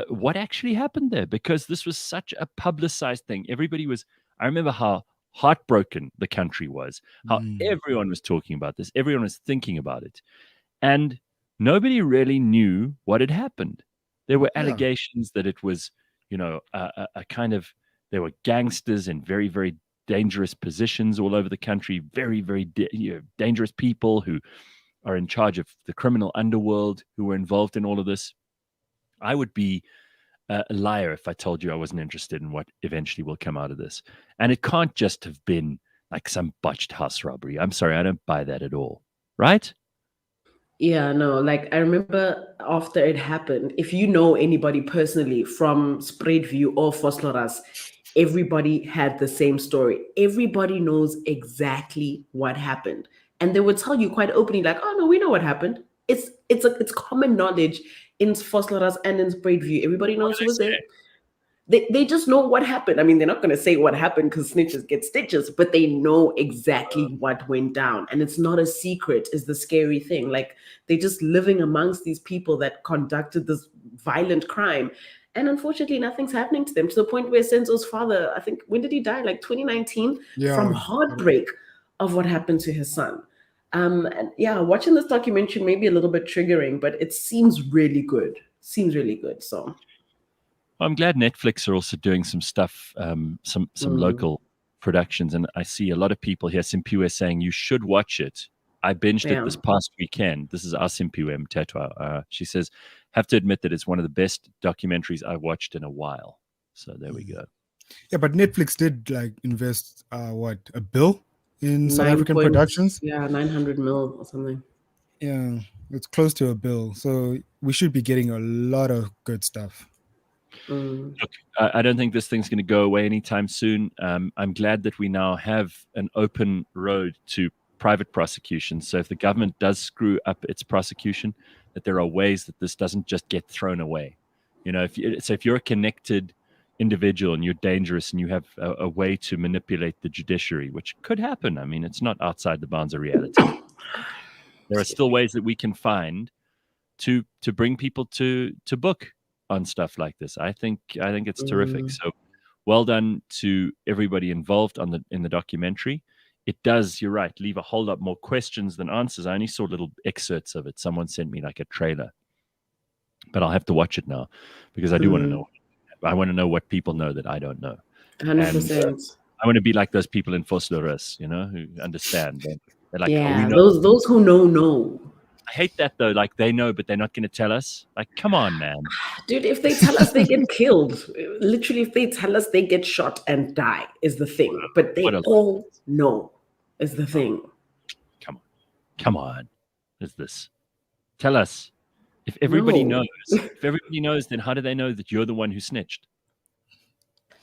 what actually happened there, because this was such a publicized thing. I remember how heartbroken the country was, how everyone was talking about this, everyone was thinking about it, and nobody really knew what had happened. There were allegations that it was, a kind of, there were gangsters in very, very dangerous positions all over the country, very, very dangerous people who are in charge of the criminal underworld who were involved in all of this. I would be a liar if I told you I wasn't interested in what eventually will come out of this. And it can't just have been like some botched house robbery. I'm sorry, I don't buy that at all. Right? Yeah, no, I remember after it happened, if you know anybody personally from Spreadview or Vosloorus, everybody had the same story. Everybody knows exactly what happened. And they would tell you quite openly, oh no, we know what happened. It's common knowledge in Vosloorus and in Spreadview. Everybody knows who was there. They just know what happened. I mean, they're not going to say what happened because snitches get stitches, but they know exactly what went down. And it's not a secret is the scary thing. They're just living amongst these people that conducted this violent crime. And unfortunately, nothing's happening to them, to the point where Senzo's father, I think, when did he die? 2019? From heartbreak of what happened to his son. And watching this documentary may be a little bit triggering, but it seems really good. So I'm glad Netflix are also doing some stuff, some local productions. And I see a lot of people here, Simpiwe, saying you should watch it. I binged it this past weekend. This is our Simpiwe Mtetwa. She says, have to admit that it's one of the best documentaries I've watched in a while. So there we go. Yeah, but Netflix did invest, $1 billion in South African productions? Yeah, 900 mil or something. Yeah, it's close to $1 billion. So we should be getting a lot of good stuff. Look, I don't think this thing's going to go away anytime soon. I'm glad that we now have an open road to private prosecution. So if the government does screw up its prosecution, that there are ways that this doesn't just get thrown away. If you're a connected individual and you're dangerous and you have a way to manipulate the judiciary, which could happen. I mean, it's not outside the bounds of reality. There are still ways that we can find to bring people to book on stuff like this. I think it's terrific. So well done to everybody involved in the documentary. It does, you're right, leave a whole lot more questions than answers. I only saw little excerpts of it. Someone sent me like a trailer, but I'll have to watch it now because I do want to know. I want to know what people know that I don't know. 100%. I want to be like those people in Vosloorus, who understand. They're like, yeah, those who know. I hate that though. Like they know, but they're not going to tell us. Like, come on, man. Dude, if they tell us, they get killed. Literally, if they tell us, they get shot and die is the thing. But they all know is the thing. Come on. Is this? Tell us. If everybody knows, then how do they know that you're the one who snitched?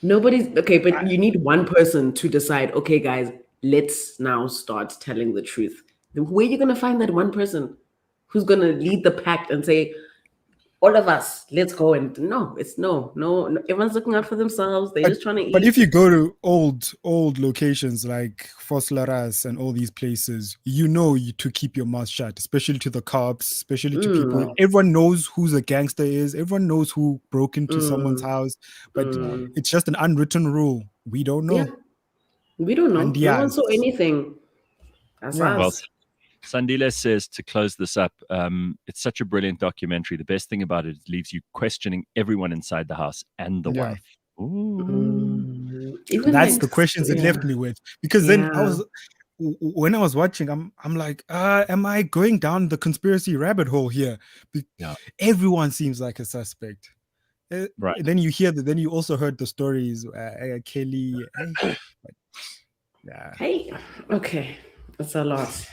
Nobody's okay, but you need one person to decide, okay, guys, let's now start telling the truth. Where are you going to find that one person who's going to lead the pack and say, all of us, let's go? And no, everyone's looking out for themselves. They're just trying to eat. But if you go to old locations like Vosloorus and all these places, to keep your mouth shut, especially to the cops, especially to people. Everyone knows who the gangster is. Everyone knows who broke into someone's house. But it's just an unwritten rule. We don't know. Yeah. We don't know. And no one saw anything. That's us. Well, Sandile says, to close this up, it's such a brilliant documentary. The best thing about it leaves you questioning everyone inside the house and the wife. That's the questions it left me with. Because then when I was watching, I'm like, am I going down the conspiracy rabbit hole here? Everyone seems like a suspect. Right. Then you hear that. Then you also heard the stories. Kelly. Hey. Okay. That's a lot.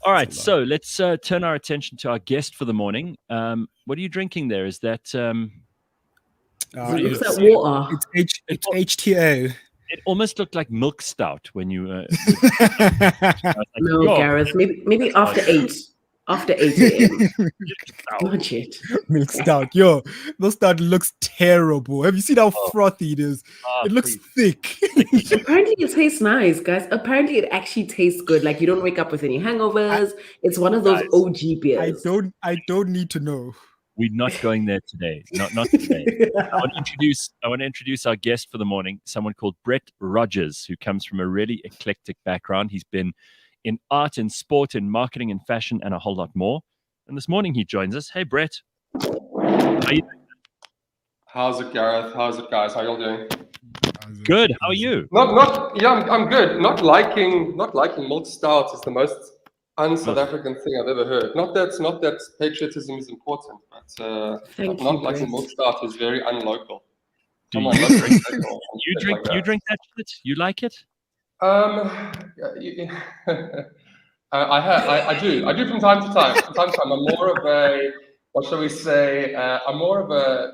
All right, so let's turn our attention to our guest for the morning. What are you drinking there? Is that it's water? It's HTO. It almost looked like milk stout when you. No, Gareth. Maybe after 8. After 8 a.m. Not yet. Milk stout. Milk stout looks terrible. Have you seen how frothy it is? It looks thick. Apparently it tastes nice, guys. Apparently it actually tastes good. Like you don't wake up with any hangovers. It's one of those OG beers. I don't need to know. We're not going there today. Not today. I want to introduce our guest for the morning, someone called Brett Rogers, who comes from a really eclectic background. He's been in art and sport and marketing and fashion and a whole lot more. And this morning he joins us. Hey, Brett. How are you doing? How's it, Gareth? How's it, guys? How y'all doing? Good. How are you? I'm good. Not liking milk stout is the most un-South African thing I've ever heard. Not that patriotism is important, but not liking milk stout is very unlocal. You drink that shit? You like it? I do from time to time. I'm more of a, what shall we say? I'm more of a,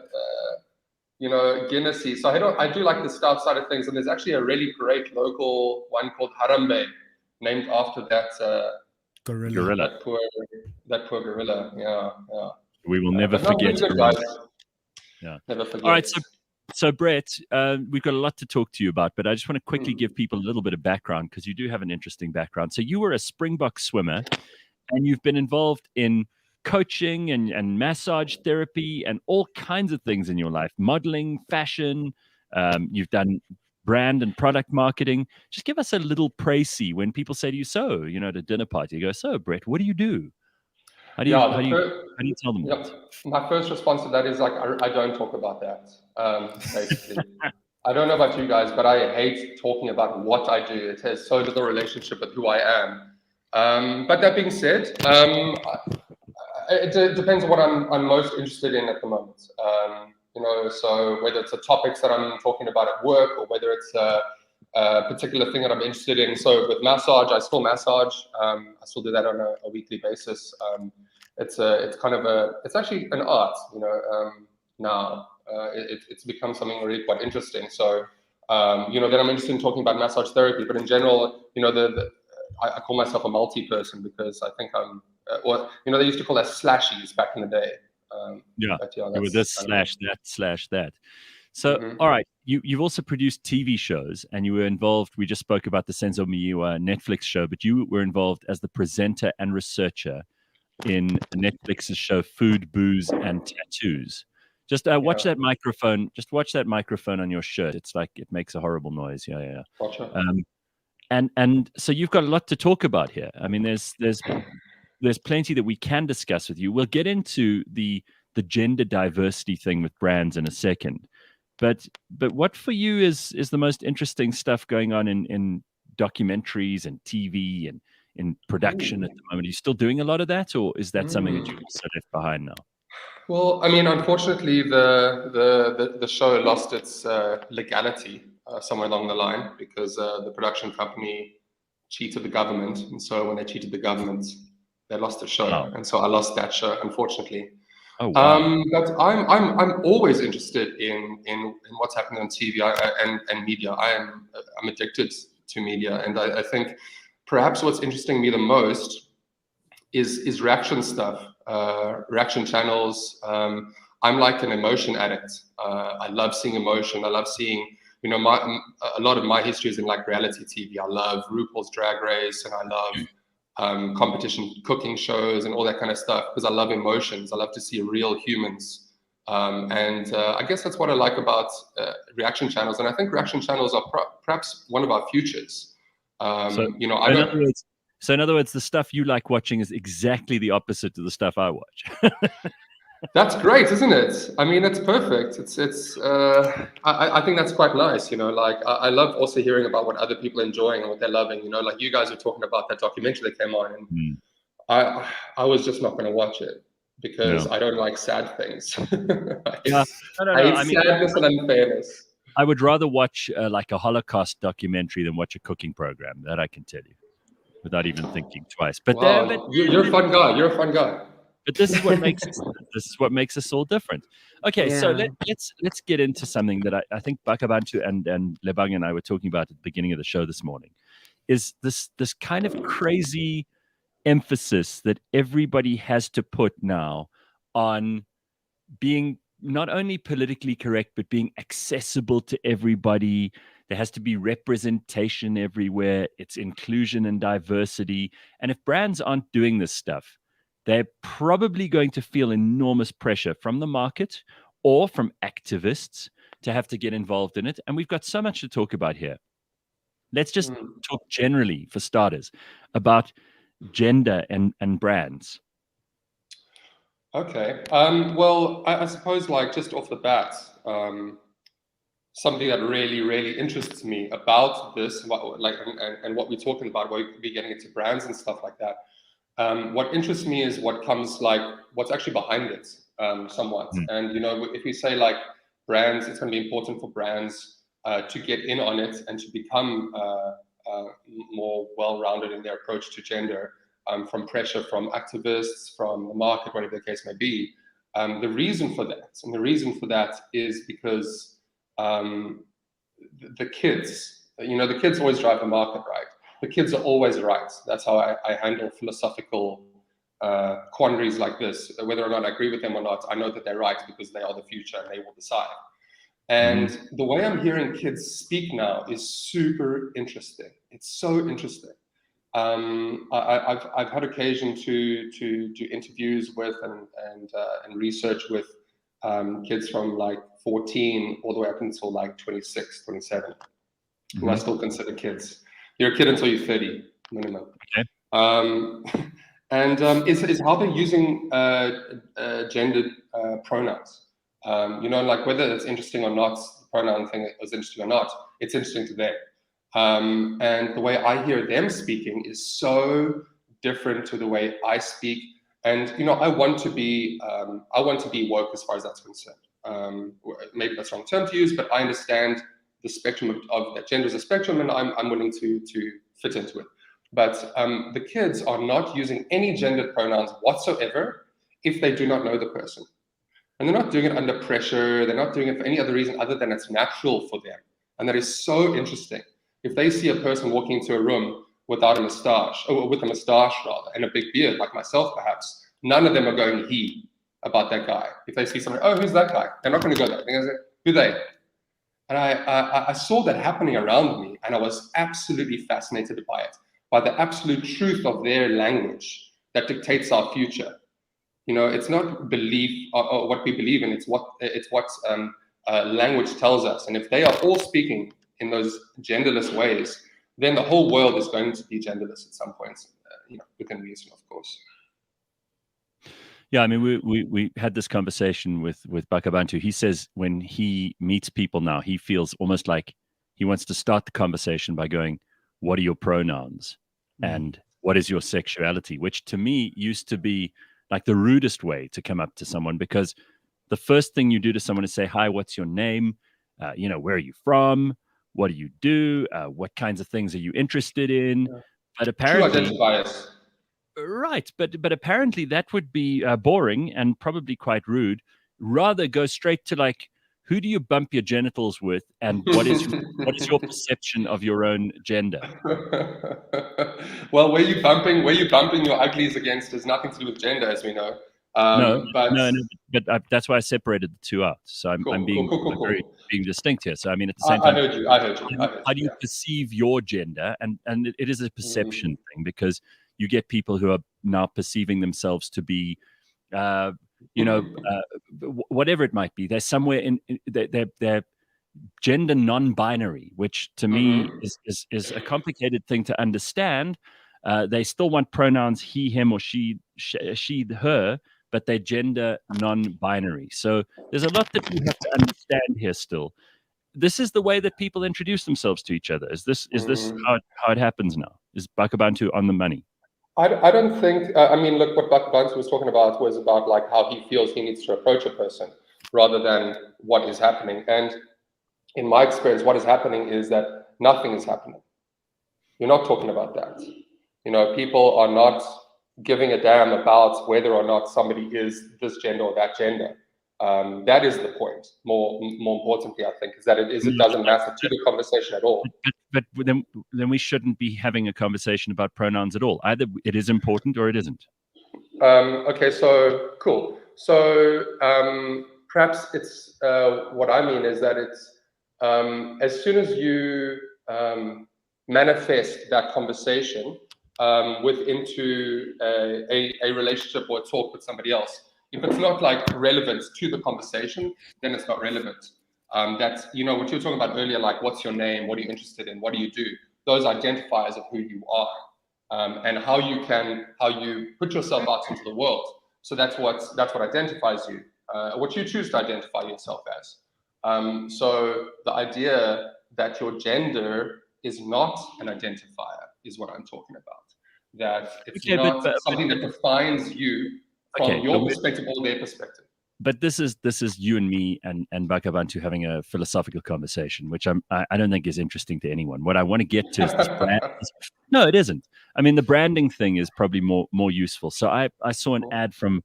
Guinnessy. So I do like the stout side of things. And there's actually a really great local one called Harambe, named after that gorilla. That poor gorilla. Yeah. We will never forget. Yeah. Never forget. All right. So Brett, we've got a lot to talk to you about, but I just want to quickly give people a little bit of background because you do have an interesting background. So you were a Springbok swimmer and you've been involved in coaching and massage therapy and all kinds of things in your life, modeling, fashion. You've done brand and product marketing. Just give us a little précis when people say to you, at a dinner party, you go, so Brett, what do you do? How do you tell them that? My first response to that is like, I don't talk about that. Basically, I don't know about you guys, but I hate talking about what I do. It has so little relationship with who I am. But that being said, it depends on what I'm most interested in at the moment. So whether it's the topics that I'm talking about at work or whether it's a particular thing that I'm interested in. So with massage, I still massage. I still do that on a weekly basis. It's actually an art, now. It's become something really quite interesting. So, then I'm interested in talking about massage therapy, but in general, I call myself a multi-person because I think I'm, they used to call us slashies back in the day. With this / that. So, all right, you've also produced TV shows, and you were involved. We just spoke about the Senzo Miwa Netflix show, but you were involved as the presenter and researcher in Netflix's show Food, Booze, and Tattoos. Just watch that microphone. Just watch that microphone on your shirt. It's like it makes a horrible noise. Yeah. Gotcha. And so you've got a lot to talk about here. I mean, there's plenty that we can discuss with you. We'll get into the gender diversity thing with brands in a second. But what for you is the most interesting stuff going on in documentaries and TV and in production at the moment? Are you still doing a lot of that, or is that something that you've also left behind now? Well, I mean, unfortunately, the show lost its legality somewhere along the line because the production company cheated the government, and so when they cheated the government, they lost the show, and so I lost that show, unfortunately. Oh, wow. But I'm always interested in what's happening on TV and media. I'm addicted to media, and I think perhaps what's interesting me the most is reaction stuff, reaction channels. I'm like an emotion addict. I love seeing emotion. I love seeing, a lot of my history is in like reality TV. I love RuPaul's Drag Race, and I love competition cooking shows and all that kind of stuff because I love emotions. I love to see real humans. And I guess that's what I like about reaction channels. And I think reaction channels are perhaps one of our futures. So in other words, the stuff you like watching is exactly the opposite to the stuff I watch. That's great, isn't it? I mean, that's perfect. I think that's quite nice. I love also hearing about what other people are enjoying and what they're loving. Like you guys were talking about that documentary that came on, and I was just not going to watch it because I don't like sad things. I hate sadness and unfairness. I would rather watch like a Holocaust documentary than watch a cooking program. That I can tell you, without even thinking twice. But you're a fun guy. You're a fun guy. But this is what makes us all different. Okay, so let's get into something that I think Bakh'abantu and Lebang and I were talking about at the beginning of the show this morning. Is this kind of crazy emphasis that everybody has to put now on being not only politically correct, but being accessible to everybody. There has to be representation everywhere. It's inclusion and diversity. And if brands aren't doing this stuff, they're probably going to feel enormous pressure from the market or from activists to have to get involved in it. And we've got so much to talk about here. Let's just talk generally, for starters, about gender and brands. Okay. Well, I suppose, like, just off the bat, something that really, really interests me about this, and what we're talking about, we're getting into brands and stuff like that. What interests me is what's actually behind it, somewhat. And if we say like brands, it's going to be important for brands to get in on it and to become more well-rounded in their approach to gender. From pressure from activists, from the market, whatever the case may be. The reason for that is because the kids, the kids always drive the market, right? The kids are always right. That's how I handle philosophical quandaries like this. Whether or not I agree with them or not, I know that they're right because they are the future and they will decide. And the way I'm hearing kids speak now is super interesting. It's so interesting. I've had occasion to do interviews with and research with kids from like 14 all the way up until like 26, 27, who I still consider kids. You're a kid until you're 30 minimum. Okay. Is how they're using gendered pronouns. Like whether it's interesting or not, the pronoun thing is interesting or not, it's interesting to them. And the way I hear them speaking is so different to the way I speak. And I want to be woke as far as that's concerned. Maybe that's the wrong term to use, but I understand the spectrum of that gender is a spectrum, and I'm willing to fit into it. But the kids are not using any gendered pronouns whatsoever if they do not know the person, and they're not doing it under pressure. They're not doing it for any other reason other than it's natural for them, and that is so interesting. If they see a person walking into a room without a moustache, or with a moustache rather, and a big beard, like myself perhaps, none of them are going he about that guy. If they see somebody, oh, who's that guy? They're not going to go there. They're going to say, who they? And I saw that happening around me, and I was absolutely fascinated by it, by the absolute truth of their language that dictates our future. You know, it's not belief or what we believe in, it's what language tells us. And if they are all speaking in those genderless ways, then the whole world is going to be genderless at some point, within reason, of course. Yeah, I mean, we had this conversation with Bakh'abantu. He says when he meets people now, he feels almost like he wants to start the conversation by going, what are your pronouns? And what is your sexuality? Which to me used to be like the rudest way to come up to someone, because the first thing you do to someone is say, hi, what's your name? Where are you from? What do you do? What kinds of things are you interested in? Yeah. But apparently, true identifiers. Right, but apparently that would be boring and probably quite rude. Rather go straight to like, who do you bump your genitals with, and what is your perception of your own gender? Well, where you bumping your uglies against has nothing to do with gender, as we know. No, but that's why I separated the two out. So I'm being distinct here. So I mean, at the same time, I heard you. How do you perceive your gender? And it is a perception thing, because you get people who are now perceiving themselves to be, whatever it might be. They're somewhere in they're gender non-binary, which to me is a complicated thing to understand. They still want pronouns he, him, or she, her, but they're gender non-binary. So there's a lot that we have to understand here still. This is the way that people introduce themselves to each other. Is this how it happens now? Is Bakh'abantu on the money? I don't think, look, what Bakh'abantu was talking about was about like how he feels he needs to approach a person rather than what is happening. And in my experience, what is happening is that nothing is happening. You're not talking about that. People are not giving a damn about whether or not somebody is this gender or that gender. That is the point. More importantly, I think, is that it doesn't matter to the conversation at all. But then we shouldn't be having a conversation about pronouns at all. Either it is important or it isn't. Okay, so cool. So perhaps it's what I mean is that it's as soon as you manifest that conversation into a relationship or a talk with somebody else, if it's not like relevant to the conversation, then it's not relevant. That's, what you were talking about earlier, like what's your name, what are you interested in, what do you do? Those identifiers of who you are, and how you put yourself out into the world. So that's what identifies you, what you choose to identify yourself as. So the idea that your gender is not an identifier is what I'm talking about. That it's not something that defines you from your perspective or their perspective. But this is you and me and Bakh'abantu having a philosophical conversation, which I don't think is interesting to anyone. What I want to get to is this brand. No, it isn't. I mean, the branding thing is probably more useful. So I saw an ad from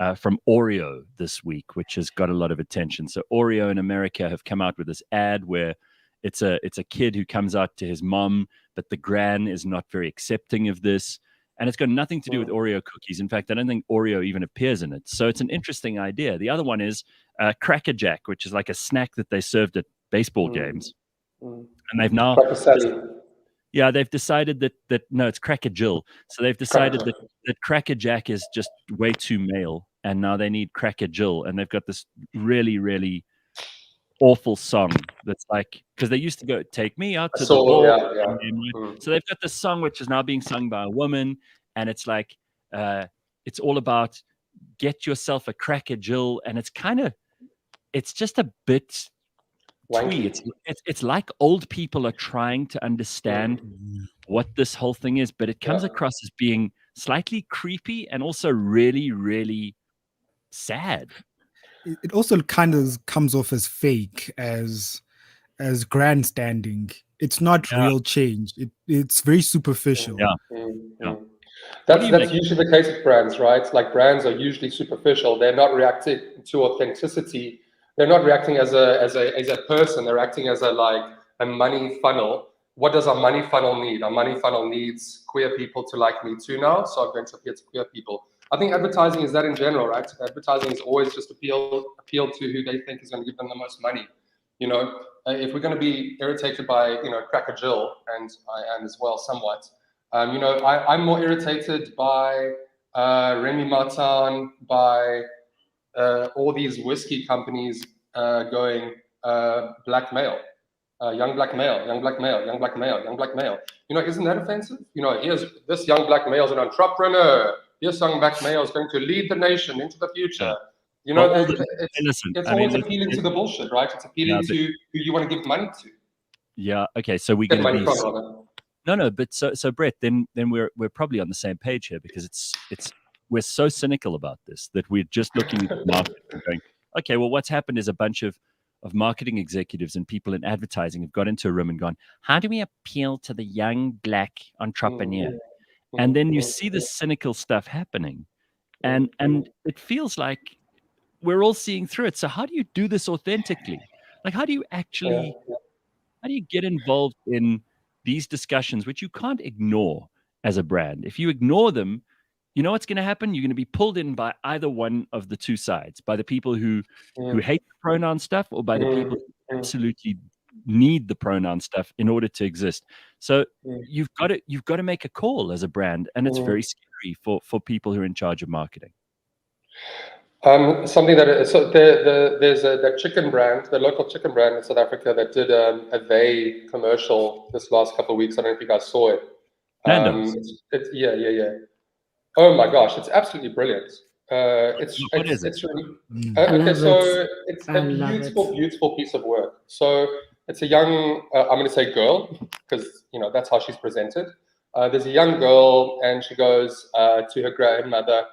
Oreo this week, which has got a lot of attention. So Oreo in America have come out with this ad where it's a kid who comes out to his mom, but the gran is not very accepting of this. And it's got nothing to do with Oreo cookies. In fact, I don't think Oreo even appears in it. So it's an interesting idea. The other one is Cracker Jack, which is like a snack that they served at baseball games. And they've now... they've decided that no, it's Cracker Jill. So they've decided that Cracker Jack is just way too male. And now they need Cracker Jill. And they've got this really, really awful song that's like, because they used to go take me out to the ball. So they've got this song which is now being sung by a woman, and it's like it's all about get yourself a Cracker Jill, and it's just a bit twee. It's like old people are trying to understand what this whole thing is, but it comes across as being slightly creepy and also really, really sad. It also kind of comes off as fake, as grandstanding. It's not real change. It's very superficial. That's usually the case with brands, right? Like brands are usually superficial. They're not reacting to authenticity. They're not reacting as a person. They're acting as a money funnel what does our money funnel need? Our money funnel needs queer people to like me too now, so I'm going to appeal to queer people. I think advertising is that in general, right? Advertising is always just appeal to who they think is going to give them the most money. You know, if we're going to be irritated by, you know, Cracker Jill, and I am as well somewhat, you know, I'm more irritated by Remy Martin, by all these whiskey companies going black male. Young black male, young black male, young black male, young black male. You know, isn't that offensive? You know, here's this young black male is an entrepreneur. This young black male is going to lead the nation into the future. You know, it's always appealing to the bullshit, right? It's appealing to who you want to give money to. Yeah. Okay. So we're going to be but so Brett, then we're probably on the same page here, because we're so cynical about this that we're just looking at the market and going, okay, well, what's happened is a bunch of marketing executives and people in advertising have got into a room and gone, how do we appeal to the young black entrepreneur? And then you see this cynical stuff happening, and it feels like we're all seeing through it. So how do you do this authentically? Like, how do you actually, how do you get involved in these discussions, which you can't ignore as a brand? If you ignore them, you know what's going to happen? You're going to be pulled in by either one of the two sides, by the people who hate the pronoun stuff, or by the people who absolutely need the pronoun stuff in order to exist. So you've got to make a call as a brand, and it's very scary for people who are in charge of marketing. Something that there's that chicken brand, the local chicken brand in South Africa, that did a They commercial this last couple of weeks. I don't know if you guys saw it. Yeah. Oh my gosh, it's absolutely brilliant. It's a beautiful piece of work. So it's a young, I'm going to say girl, because you know that's how she's presented. There's a young girl, and she goes to her grandmother,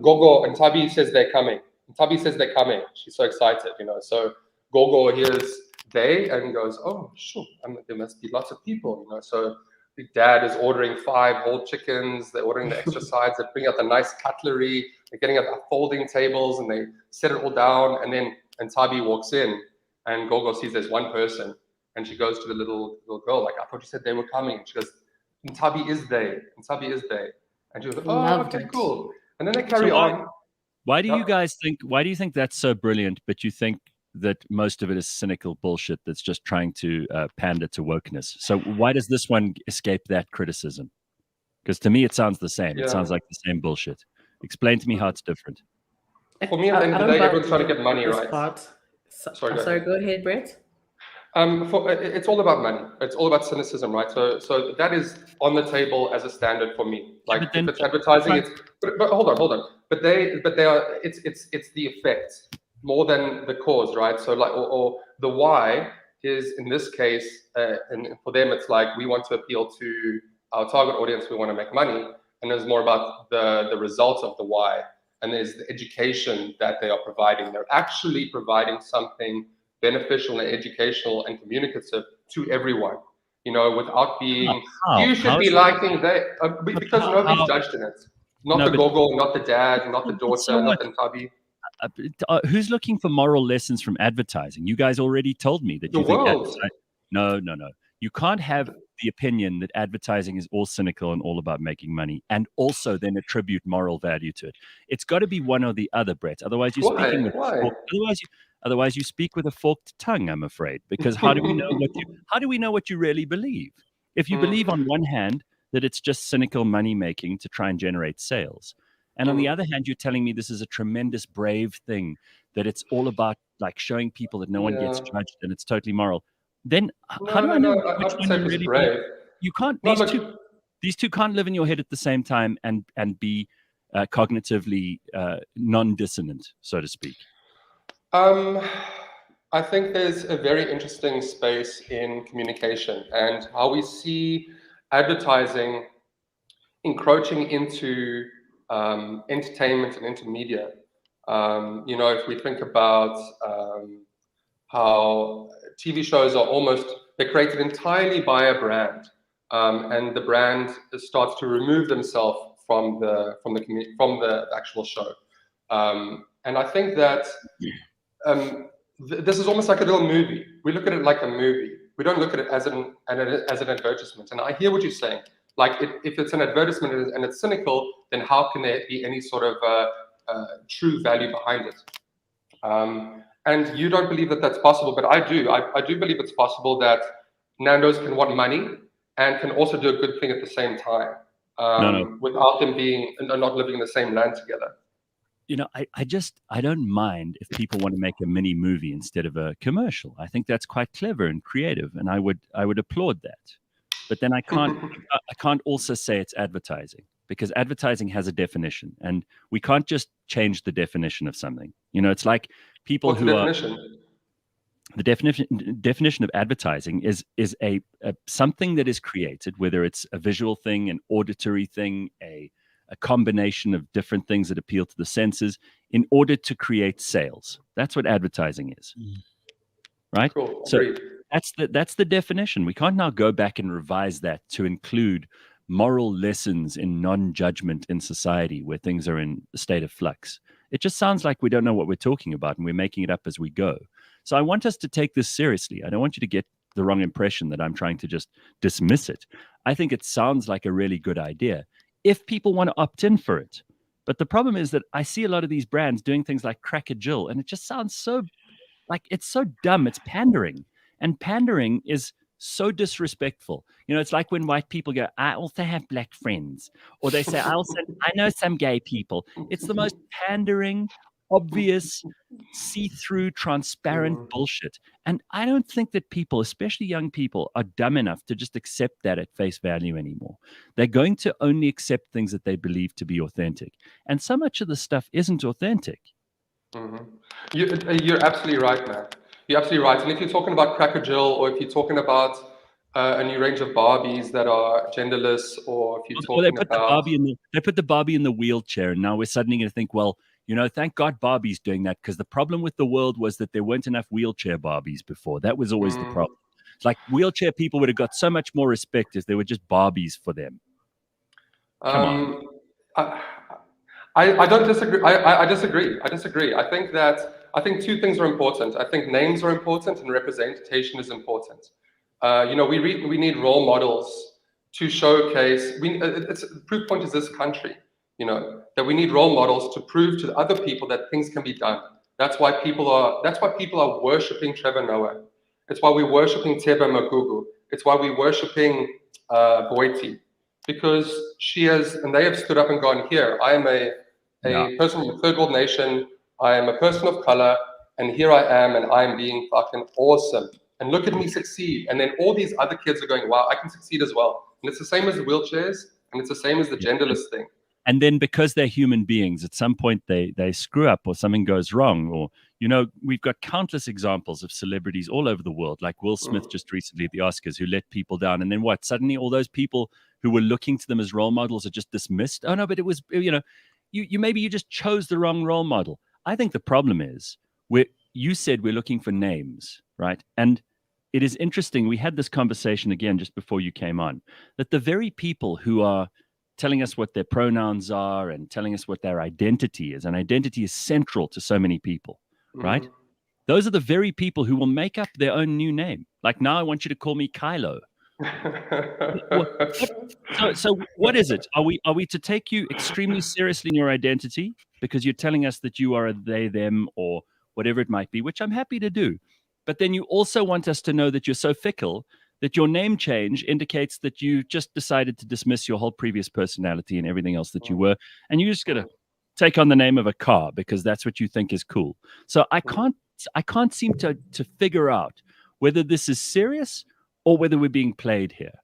Gogo, and Tabi says they're coming. And Tabi says they're coming. She's so excited, you know. So Gogo hears they and goes, oh, sure, there must be lots of people, you know. So the dad is ordering 5 whole chickens. They're ordering the extra sides. They bring out the nice cutlery. They're getting out the folding tables, and they set it all down. And Tabi walks in, and Gogo sees there's one person, and she goes to the little girl, like, I thought you said they were coming. And she goes, and Tabi is they. And Tabi is they. And she goes, oh, okay, cool. And then they carry on. Why do you guys think? Why do you think that's so brilliant? But you think that most of it is cynical bullshit that's just trying to pander to wokeness. So why does this one escape that criticism? Because to me, it sounds the same. It sounds like the same bullshit. Explain to me how it's different. For me, at the end of the day, everyone's trying to get money, right? Sorry, go ahead, Brett. It's all about money. It's all about cynicism, right? So that is on the table as a standard for me. Like if it's advertising, but hold on. But they are. It's the effect more than the cause, right? So like, or the why is in this case, and for them, it's like we want to appeal to our target audience. We want to make money, and there's more about the results of the why, and there's the education that they are providing. They're actually providing something beneficial and educational and communicative to everyone, you know, without being, you should be liking that, because nobody's judged in it. Not the Gogo, not the dad, not the daughter, not the Tabi. Who's looking for moral lessons from advertising? You guys already told me that you think no. You can't have the opinion that advertising is all cynical and all about making money, and also then attribute moral value to it. It's got to be one or the other, Brett. Otherwise, you're speaking with otherwise you speak with a forked tongue, I'm afraid. Because how do we know what you really believe? If you believe on one hand that it's just cynical money making to try and generate sales, and on the other hand, you're telling me this is a tremendous brave thing, that it's all about like showing people that no one gets judged and it's totally moral. Then how do I know which one you really brave? You can't. These two can't live in your head at the same time and be cognitively non-dissonant, so to speak. I think there's a very interesting space in communication and how we see advertising encroaching into entertainment and into media. You know, if we think about how TV shows are they're created entirely by a brand, and the brand starts to remove themselves from the actual show. And I think that this is almost like a little movie. We look at it like a movie. We don't look at it as an advertisement. And I hear what you're saying. Like, if it's an advertisement and it's cynical, then how can there be any sort of true value behind it? And you don't believe that that's possible, but I do. I do believe it's possible that Nando's can want money and can also do a good thing at the same time, without them being not living in the same land together. You know, I don't mind if people want to make a mini movie instead of a commercial. I think that's quite clever and creative, and I would applaud that. But then I can't also say it's advertising, because advertising has a definition, and we can't just change the definition of something. You know, it's like people What's who the definition? The definition of advertising is a something that is created, whether it's a visual thing, an auditory thing, a combination of different things that appeal to the senses in order to create sales. That's what advertising is. Right? Cool. So Agreed. that's the definition. We can't now go back and revise that to include moral lessons in non-judgment in society where things are in a state of flux. It just sounds like we don't know what we're talking about and we're making it up as we go. So I want us to take this seriously. I don't want you to get the wrong impression that I'm trying to just dismiss it. I think it sounds like a really good idea if people want to opt in for it. But the problem is that I see a lot of these brands doing things like Cracker Jill, and it just sounds so like it's so dumb. It's pandering. And pandering is so disrespectful. You know, it's like when white people go, I also have black friends. Or they say, I know some gay people. It's the most pandering, obvious, see-through, transparent bullshit. And I don't think that people, especially young people, are dumb enough to just accept that at face value anymore. They're going to only accept things that they believe to be authentic. And so much of the stuff isn't authentic. Mm-hmm. You're absolutely right, man. You're absolutely right. And if you're talking about Cracker Jill, or if you're talking about a new range of Barbies that are genderless, or if you're talking about... They put the Barbie in the wheelchair, and now we're suddenly going to think, well, you know, thank God Barbie's doing that, because the problem with the world was that there weren't enough wheelchair Barbies before. That was always the problem. It's like wheelchair people would have got so much more respect if there were just Barbies for them. Come on. I don't disagree. I disagree. I think two things are important. I think names are important and representation is important. You know, we need role models to showcase. The proof point is this country. You know, that we need role models to prove to other people that things can be done. That's why people are worshiping Trevor Noah. It's why we're worshiping Teba Magugu. It's why we're worshiping Voigt, because she has, and they have stood up and gone, here, I am a person from a third world nation, I am a person of color, and here I am, and I'm being fucking awesome. And look at me succeed. And then all these other kids are going, wow, I can succeed as well. And it's the same as the wheelchairs, and it's the same as the genderless thing. And then because they're human beings, at some point they screw up or something goes wrong. Or, you know, we've got countless examples of celebrities all over the world, like Will Smith just recently at the Oscars, who let people down. And then what? Suddenly all those people who were looking to them as role models are just dismissed. Oh, no, but it was, you know, maybe you just chose the wrong role model. I think the problem is you said we're looking for names, right? And it is interesting. We had this conversation again just before you came on, that the very people who are telling us what their pronouns are and telling us what their identity is, and identity is central to so many people, right? Those are the very people who will make up their own new name. Like, now I want you to call me Kylo. So what is it? Are we to take you extremely seriously in your identity because you're telling us that you are a they, them, or whatever it might be, which I'm happy to do. But then you also want us to know that you're so fickle that your name change indicates that you just decided to dismiss your whole previous personality and everything else that you were, and you're just going to take on the name of a car because that's what you think is cool. So I can't seem to figure out whether this is serious or whether we're being played here.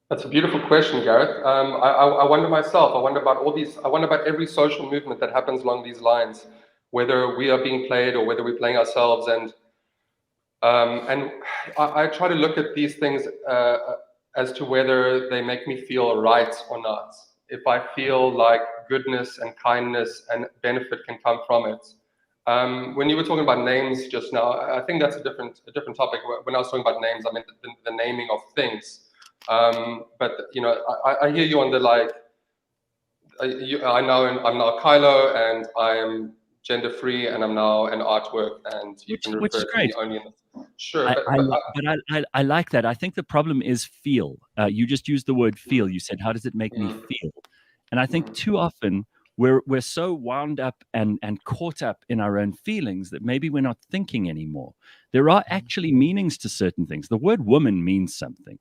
That's a beautiful question, Gareth. I wonder myself. I wonder about every social movement that happens along these lines, whether we are being played or whether we're playing ourselves. And I try to look at these things as to whether they make me feel right or not. If I feel like goodness and kindness and benefit can come from it. When you were talking about names just now, I think that's a different topic. When I was talking about names, I meant the naming of things. But you know, I hear you on the like. I'm now Kylo, and I am gender free, and I'm now an artwork, and you can refer to me only in the... Sure. I like that. I think the problem is feel. You just used the word feel. You said, how does it make me feel? And I think too often we're so wound up and caught up in our own feelings that maybe we're not thinking anymore. There are actually meanings to certain things. The word woman means something.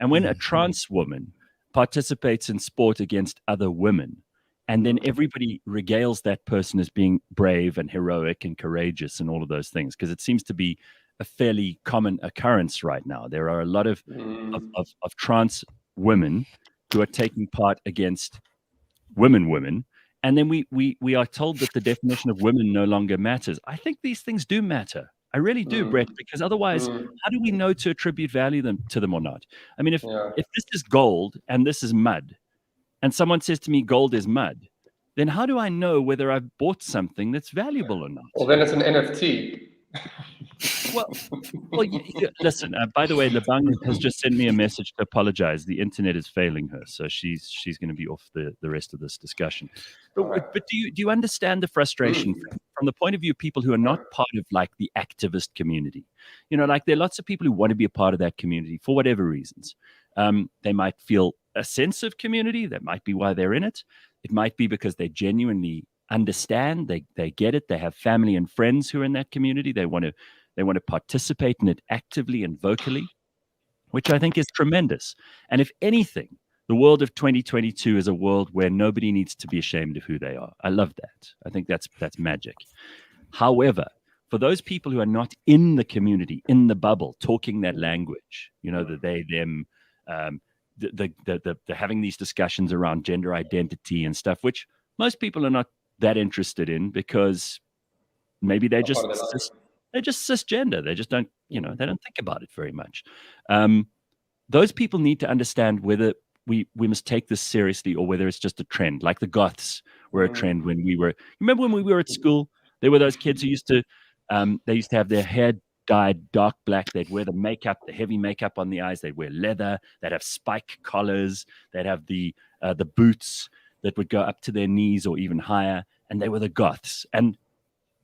And when a trans woman participates in sport against other women, and then everybody regales that person as being brave and heroic and courageous and all of those things, because it seems to be a fairly common occurrence right now. There are a lot of trans women who are taking part against women, and then we are told that the definition of women no longer matters. I think these things do matter. I really do, Brett, because otherwise, how do we know to attribute value to them or not? I mean, if this is gold and this is mud, and someone says to me gold is mud, then how do I know whether I've bought something that's valuable or not? Well, then it's an NFT. Well, listen. By the way, Lebang has just sent me a message to apologize. The internet is failing her, so she's going to be off the rest of this discussion. But do you understand the frustration from the point of view of people who are not part of like the activist community? You know, like there are lots of people who want to be a part of that community for whatever reasons. They might feel a sense of community. That might be why they're in it. It might be because they genuinely understand. They get it. They have family and friends who are in that community. They want to participate in it actively and vocally, which I think is tremendous. And if anything, the world of 2022 is a world where nobody needs to be ashamed of who they are. I love that. I think that's magic. However, for those people who are not in the community, in the bubble, talking that language, you know, the they, them, the having these discussions around gender identity and stuff, which most people are not that interested in because maybe they're just cisgender. They just don't, they don't think about it very much. Those people need to understand whether we must take this seriously or whether it's just a trend. Like the goths were a trend when we were. Remember when we were at school? There were those kids who used to have their hair dyed dark black. They'd wear the makeup, the heavy makeup on the eyes. They'd wear leather. They'd have spike collars. They'd have the boots that would go up to their knees or even higher. And they were the goths. And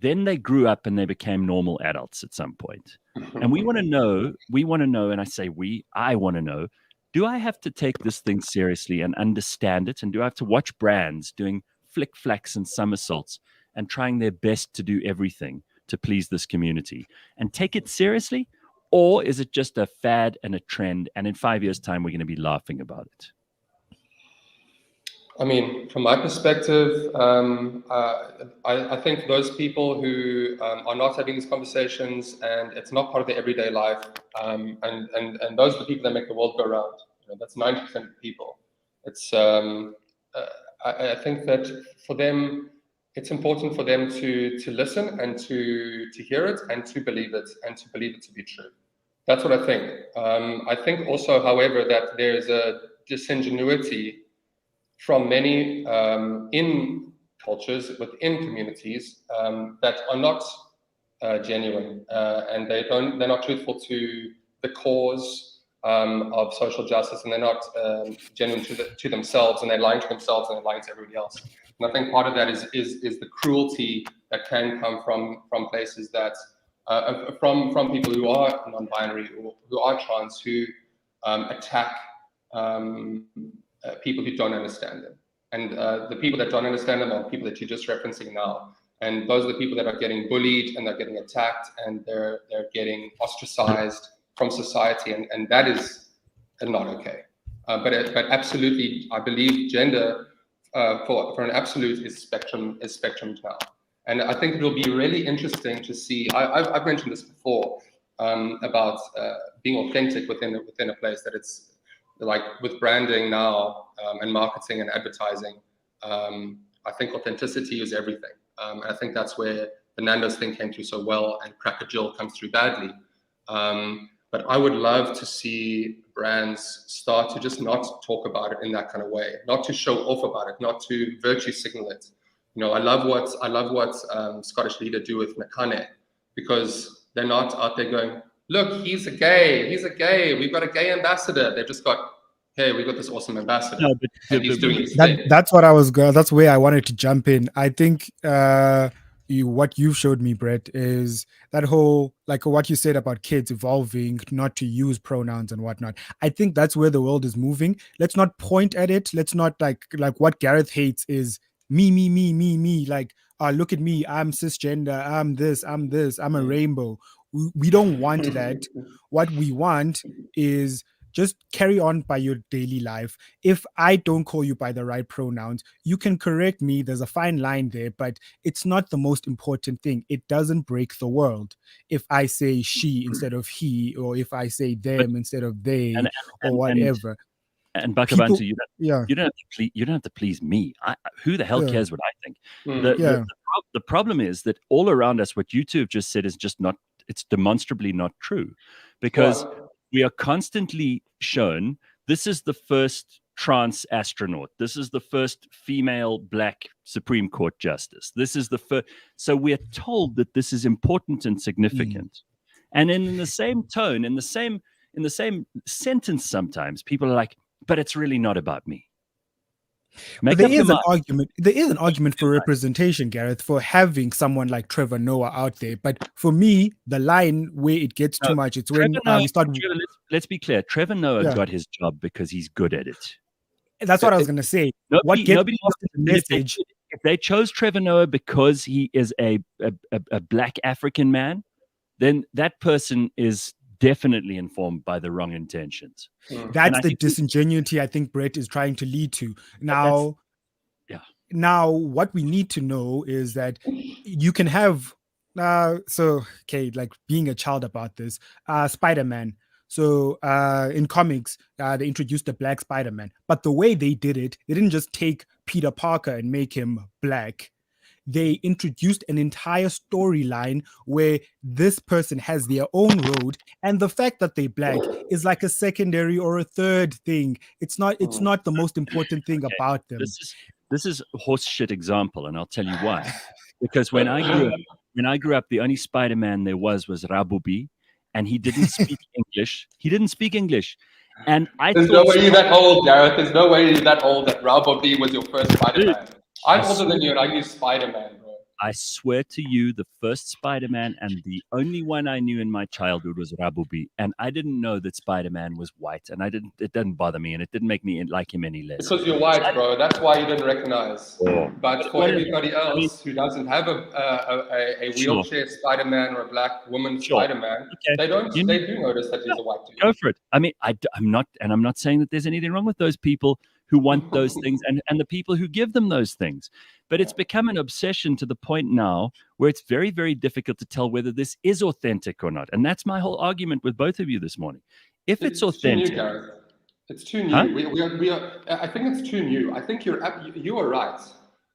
then they grew up and they became normal adults at some point. And we want to know, and I want to know, do I have to take this thing seriously and understand it? And do I have to watch brands doing flick flacks and somersaults and trying their best to do everything to please this community and take it seriously? Or is it just a fad and a trend? And in 5 years' time, we're going to be laughing about it. I mean, from my perspective, I think those people who are not having these conversations and it's not part of their everyday life, and those are the people that make the world go round. That's 90% of people. It's I think that for them, it's important for them to listen and to hear it and to believe it to be true. That's what I think. I think also, however, that there's a disingenuity from many in cultures, within communities that are not genuine, and they're not truthful to the cause of social justice, and they're not genuine to themselves, and they're lying to themselves and they're lying to everybody else. And I think part of that is the cruelty that can come from places that from people who are non-binary or who are trans, who attack people who don't understand them. And the people that don't understand them are people that you're just referencing now. And those are the people that are getting bullied and they're getting attacked and they're getting ostracized from society. And that is not okay. But absolutely, I believe gender for an absolute is spectrum now. And I think it will be really interesting to see, I've mentioned this before, about being authentic within a place, that it's like with branding now and marketing and advertising, I think authenticity is everything. And I think that's where the Nando's thing came through so well and Cracker Jill comes through badly. But I would love to see brands start to just not talk about it in that kind of way, not to show off about it, not to virtue signal it. I love what Scottish Leader do with Nakane, because they're not out there going, look, he's a gay, we've got a gay ambassador. They've just got, hey, we've got this awesome ambassador. No, but he's doing his thing. That's where I wanted to jump in. I think, what you've showed me, Brett, is that whole, like what you said about kids evolving not to use pronouns and whatnot. I think that's where the world is moving. Let's not point at it. Let's not like what Gareth hates is me. Like, look at me. I'm cisgender. I'm this. I'm a rainbow. We don't want that. What we want is just carry on by your daily life. If I don't call you by the right pronouns, you can correct me. There's a fine line there, but it's not the most important thing. It doesn't break the world. If I say she instead of he, or if I say them instead of they, or whatever. And Bakh'abantu, you don't have to please me. Who the hell cares what I think? The problem is that all around us, what you two have just said is just not. It's demonstrably not true, because we are constantly shown this is the first trans astronaut. This is the first female black Supreme Court justice. This is the first. So we're told that this is important and significant. And in the same tone, in the same sentence, sometimes people are like, but it's really not about me. There is an argument for representation, Gareth, for having someone like Trevor Noah out there. But for me, the line where it gets too much, it's when we start. Let's be clear. Trevor Noah got his job because he's good at it. That's what I was going to say. Nobody lost the message. If they chose Trevor Noah because he is a black African man, then that person is definitely informed by the wrong intentions. That's the disingenuity I think Brett is trying to lead to. Now, what we need to know is that you can have, like being a child about this, Spider-Man. So in comics, they introduced the black Spider-Man. But the way they did it, they didn't just take Peter Parker and make him black. They introduced an entire storyline where this person has their own road, and the fact that they're black is like a secondary or a third thing. It's not the most important thing about them. This is a horse shit example, and I'll tell you why. Because when I grew up, the only Spider-Man there was Rabubi, and he didn't speak English. And there's no way you're that old, Gareth. There's no way you're that old that Rabubi was your first Spider-Man. I'm older than you, and I knew Spider-Man, bro. I swear to you, the first Spider-Man and the only one I knew in my childhood was Rabubi, and I didn't know that Spider-Man was white, and it didn't bother me, and it didn't make me like him any less. Because you're white, bro. That's why you didn't recognize. But for everybody else who doesn't have a wheelchair Spider-Man or a black woman Spider-Man, they do notice that he's a white dude. Go for it. I mean, I'm not saying that there's anything wrong with those people who want those things and the people who give them those things. But it's become an obsession to the point now where it's very, very difficult to tell whether this is authentic or not. And that's my whole argument with both of you this morning. If it's authentic... Too new, Gareth. It's too new. Huh? I think it's too new. I think you are right.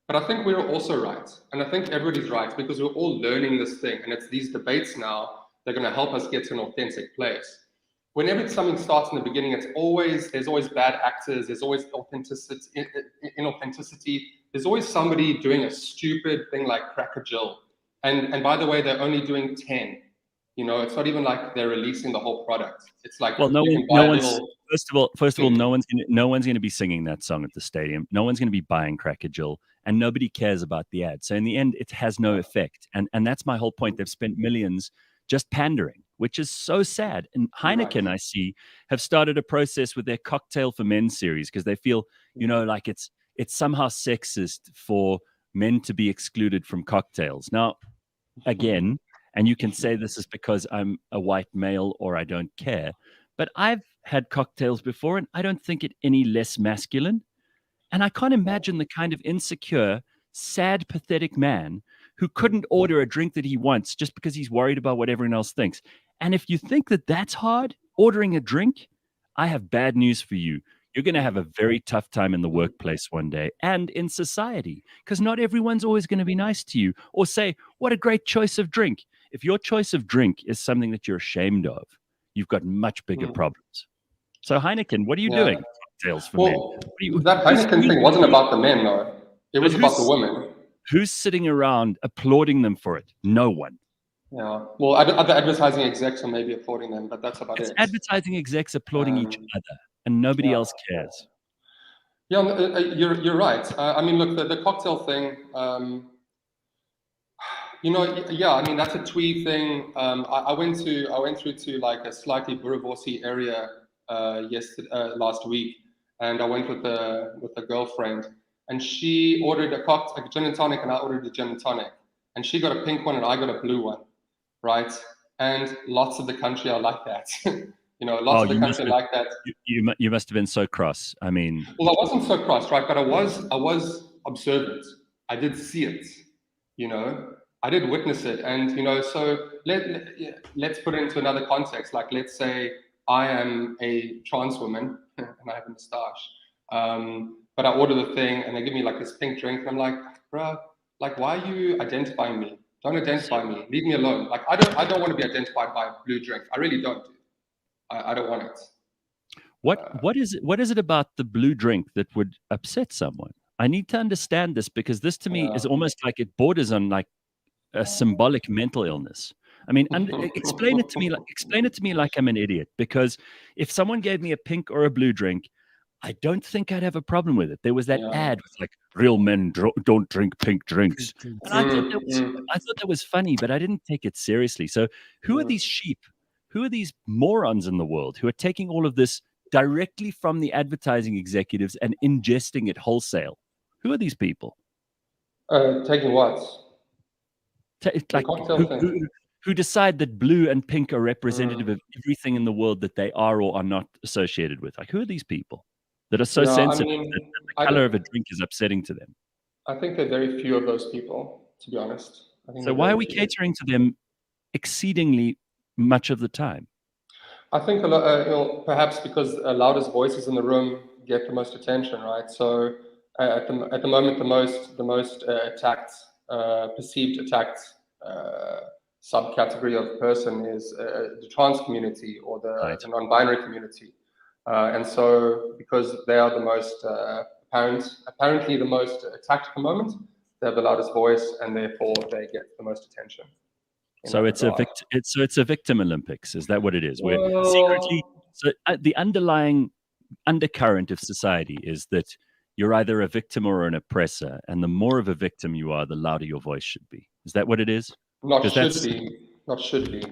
But I think we're also right. And I think everybody's right because we're all learning this thing. And it's these debates now that are going to help us get to an authentic place. Whenever something starts in the beginning, there's always bad actors, there's always inauthenticity, there's always somebody doing a stupid thing like crack a Jill. And by the way, they're only doing 10. It's not even like they're releasing the whole product. It's like, well, first of all, no one's going to be singing that song at the stadium. No one's going to be buying Crack a Jill, and nobody cares about the ad. So in the end, it has no effect. And that's my whole point. They've spent millions just pandering, which is so sad. And Heineken, I see, have started a process with their Cocktail for Men series because they feel, like it's somehow sexist for men to be excluded from cocktails. Now, again, and you can say this is because I'm a white male or I don't care, but I've had cocktails before and I don't think it any less masculine. And I can't imagine the kind of insecure, sad, pathetic man who couldn't order a drink that he wants just because he's worried about what everyone else thinks. And if you think that that's hard, ordering a drink, I have bad news for you. You're going to have a very tough time in the workplace one day and in society, because not everyone's always going to be nice to you or say, what a great choice of drink. If your choice of drink is something that you're ashamed of, you've got much bigger problems. So Heineken, what are you doing? Cocktails for men. That Heineken thing wasn't about the men, though. It was about the women. Who's sitting around applauding them for it? No one. Yeah. Well, other advertising execs are maybe applauding them, but that's about it. Advertising execs applauding each other, and nobody else cares. Yeah, you're right. I mean, look, the cocktail thing. Yeah, I mean, that's a twee thing. I went through to like a slightly bourgeoisie area last week, and I went with a girlfriend, and she ordered a cocktail, a gin and tonic, and I ordered a gin and tonic, and she got a pink one and I got a blue one, right? And lots of the country are like that. Lots of the country like that. You must have been so cross. I mean, well, I wasn't so cross, right? But I was observant. I did see it. I did witness it, and so let's put it into another context. Like, let's say I am a trans woman and I have a moustache, but I order the thing and they give me like this pink drink, and I'm like, bro, like, why are you identifying me? Don't identify me. Leave me alone. Like, I don't want to be identified by a blue drink. I really don't. I don't want it. What is it about the blue drink that would upset someone? I need to understand this, because this to me is almost like it borders on like a symbolic mental illness. I mean, explain it to me like I'm an idiot, because if someone gave me a pink or a blue drink, I don't think I'd have a problem with it. There was that ad with like, real men don't drink pink drinks. And I thought that was funny, but I didn't take it seriously. So who are these sheep? Who are these morons in the world who are taking all of this directly from the advertising executives and ingesting it wholesale? Who are these people? Taking what? Like who decide that blue and pink are representative of everything in the world that they are or are not associated with? Like, who are these people that are so sensitive that the color of a drink is upsetting to them? I think there are very few of those people, to be honest. So why are we catering to them exceedingly much of the time? I think a lot, perhaps because Loudest Voices in the room get the most attention, right? So at the moment, the most attacked, perceived attacked subcategory of person is the trans community or the non-binary community, and so because they are the most apparently the most attacked at the moment, they have the loudest voice, and therefore they get the most attention. So it's a victim Olympics. Is that what it is? Where secretly, the underlying undercurrent of society is that you're either a victim or an oppressor, and the more of a victim you are, the louder your voice should be. Is that what it is? Not should be.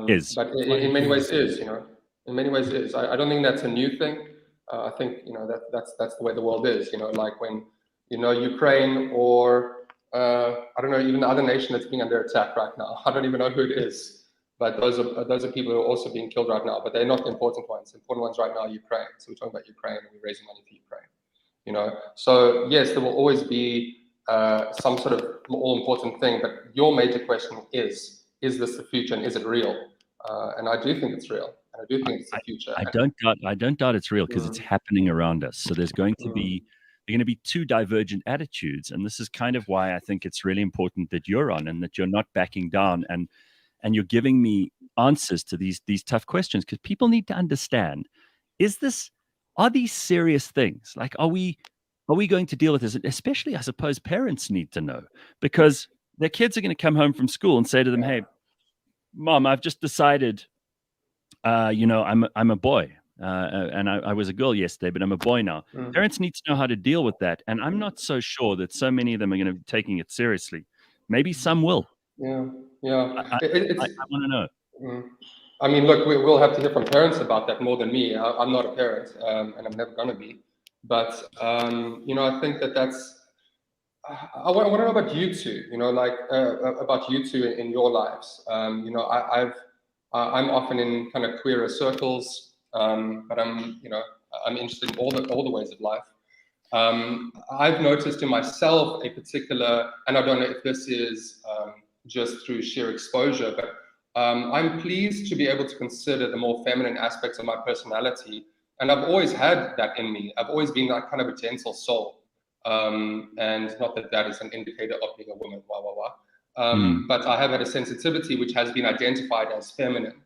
Is. But in many ways is. In many ways is. I don't think that's a new thing. I think that's the way the world is. Like when Ukraine or I don't know, even the other nation that's being under attack right now. I don't even know who it is, but those are people who are also being killed right now. But they're not the important ones. The important ones right now are Ukraine. So we're talking about Ukraine, and we're raising money for Ukraine. So yes, there will always be some sort of all-important thing. But your major question is this the future, and is it real? And I do think it's real, and I do think it's the future. I don't doubt it's real, because it's happening around us. So there's going to be two divergent attitudes, and this is kind of why I think it's really important that you're on, and that you're not backing down, and you're giving me answers to these tough questions, because people need to understand: are these serious things? Like, are we going to deal with this? Especially, I suppose, parents need to know, because their kids are going to come home from school and say to them, "Hey, Mom, I've just decided, I'm a boy." And I was a girl yesterday, but I'm a boy now. Parents need to know how to deal with that. And I'm not so sure that so many of them are going to be taking it seriously. Maybe some will. Yeah. I want to know. I mean, look, we'll have to hear from parents about that more than me. I'm not a parent, and I'm never going to be. But, I think that's... I want to know about you two, about you two in your lives. I'm often in kind of queerer circles. But I'm interested in all the ways of life. I've noticed in myself a particular, and I don't know if this is just through sheer exposure, but I'm pleased to be able to consider the more feminine aspects of my personality. And I've always had that in me. I've always been that kind of a gentle soul. And not that is an indicator of being a woman, but I have had a sensitivity which has been identified as feminine.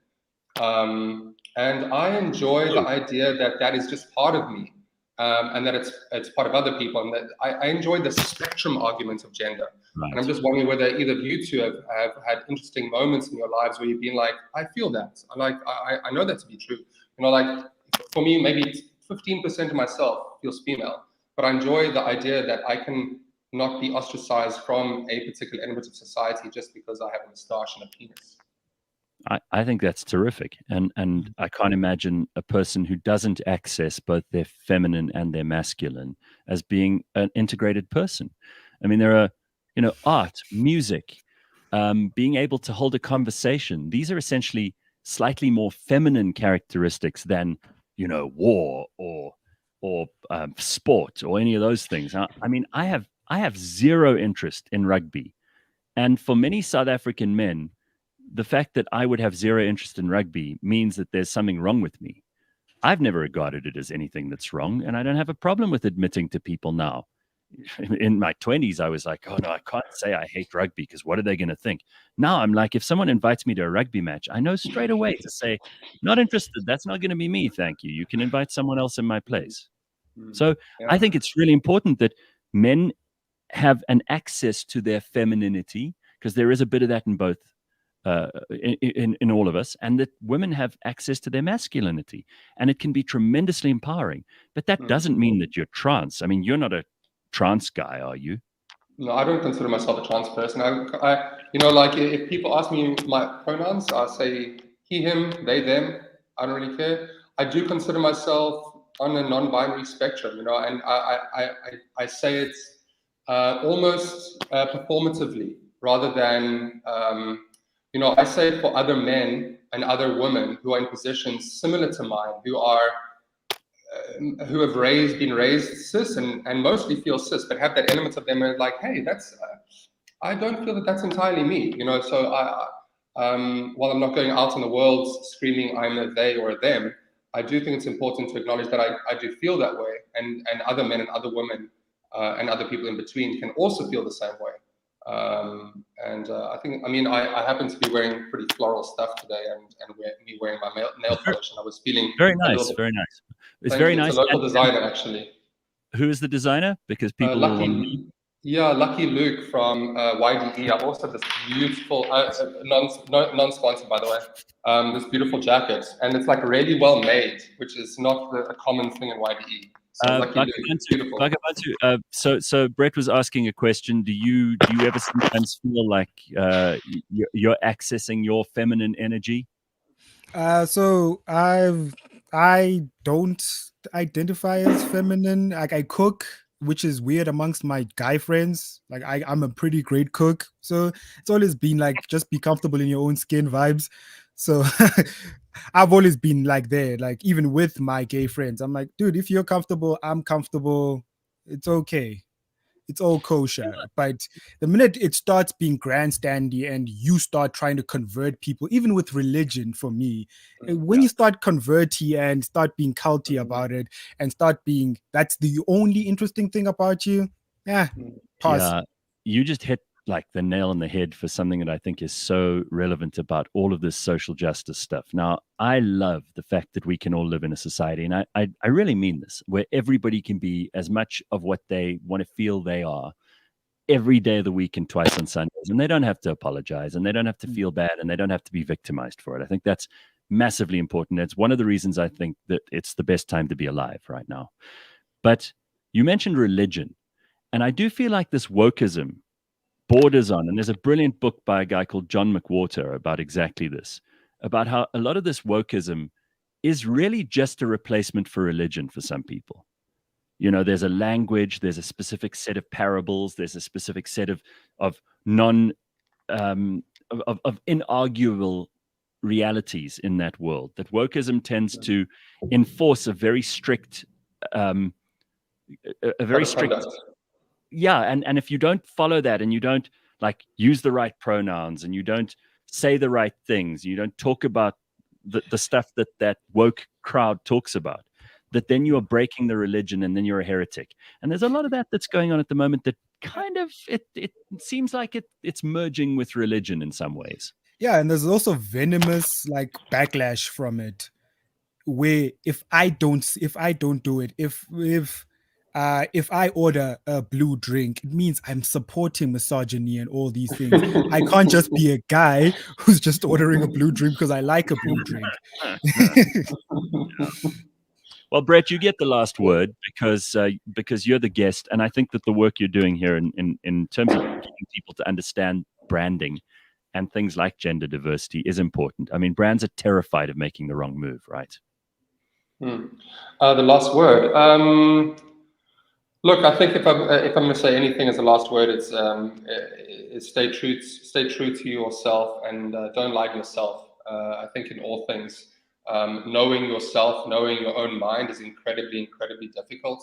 And I enjoy the idea that is just part of me, and that it's part of other people, and that I enjoy the spectrum arguments of gender. Right. And I'm just wondering whether either of you two have had interesting moments in your lives where you've been like, I feel that. I know that to be true. Like for me, maybe 15% of myself feels female, but I enjoy the idea that I can not be ostracized from a particular element of society just because I have a moustache and a penis. I think that's terrific. And I can't imagine a person who doesn't access both their feminine and their masculine as being an integrated person. I mean, there are, art, music, being able to hold a conversation. These are essentially slightly more feminine characteristics than, war or sport or any of those things. I mean, I have zero interest in rugby. And for many South African men, the fact that I would have zero interest in rugby means that there's something wrong with me. I've never regarded it as anything that's wrong, and I don't have a problem with admitting to people now. In my 20s, I was like, oh no, I can't say I hate rugby because what are they going to think? Now I'm like, if someone invites me to a rugby match, I know straight away to say, not interested. That's not going to be me. Thank you. You can invite someone else in my place. So I think it's really important that men have an access to their femininity, because there is a bit of that in both, in all of us, and that women have access to their masculinity, and it can be tremendously empowering. But that doesn't mean that you're trans. I mean, you're not a trans guy, are you? No, I don't consider myself a trans person. I like if people ask me my pronouns, I say he, him, they, them. I don't really care. I do consider myself on a non-binary spectrum, and I say it almost performatively rather than. I say for other men and other women who are in positions similar to mine, who have been raised cis and mostly feel cis, but have that element of them like, hey, that's I don't feel that that's entirely me, So while I'm not going out in the world screaming I'm a they or a them, I do think it's important to acknowledge that I do feel that way, and other men and other women and other people in between can also feel the same way. I happen to be wearing pretty floral stuff today, and me wearing my nail polish, and I was feeling very nice. It's very nice. It's a local designer, actually. Who is the designer? Because people Lucky Luke from YDE. I've also this beautiful, non-sponsored by the way, this beautiful jacket, and it's like really well made, which is not a common thing in YDE. Bakh'abantu, so Brett was asking a question. Do you ever sometimes feel like you're accessing your feminine energy? So I don't identify as feminine. Like, I cook, which is weird amongst my guy friends. Like, I'm a pretty great cook, so it's always been like, just be comfortable in your own skin vibes. So I've always been like there, like even with my gay friends, I'm like, dude, if you're comfortable, I'm comfortable. It's okay. It's all kosher. But the minute it starts being grandstandy and you start trying to convert people, even with religion, for me, when you start converting and start being culty about it and start being, that's the only interesting thing about you. Pause. Yeah, you just hit like the nail on the head for something that I think is so relevant about all of this social justice stuff. Now, I love the fact that we can all live in a society, and I really mean this, where everybody can be as much of what they want to feel they are every day of the week and twice on Sundays, and they don't have to apologize, and they don't have to feel bad, and they don't have to be victimized for it. I think that's massively important. It's one of the reasons I think that it's the best time to be alive right now. But you mentioned religion, and I do feel like this wokism borders on, and there's a brilliant book by a guy called John McWhorter about exactly this, about how a lot of this wokism is really just a replacement for religion for some people. There's a language, there's a specific set of parables, there's a specific set of inarguable realities in that world that wokism tends to enforce a very strict and if you don't follow that, and you don't like use the right pronouns, and you don't say the right things, you don't talk about the stuff that woke crowd talks about, that then you are breaking the religion, and then you're a heretic. And there's a lot of that that's going on at the moment that kind of it seems like it's merging with religion in some ways. Yeah, and there's also venomous like backlash from it, where if I don't do it, if I order a blue drink, it means I'm supporting misogyny and all these things. I can't just be a guy who's just ordering a blue drink because I like a blue drink. Well, Brett, you get the last word because you're the guest, and I think that the work you're doing here in terms of getting people to understand branding and things like gender diversity is important. I mean, brands are terrified of making the wrong move, right? The last word. Look, I think if I'm going to say anything as the last word, it's stay true to yourself and don't lie to yourself. I think in all things, knowing yourself, knowing your own mind is incredibly difficult.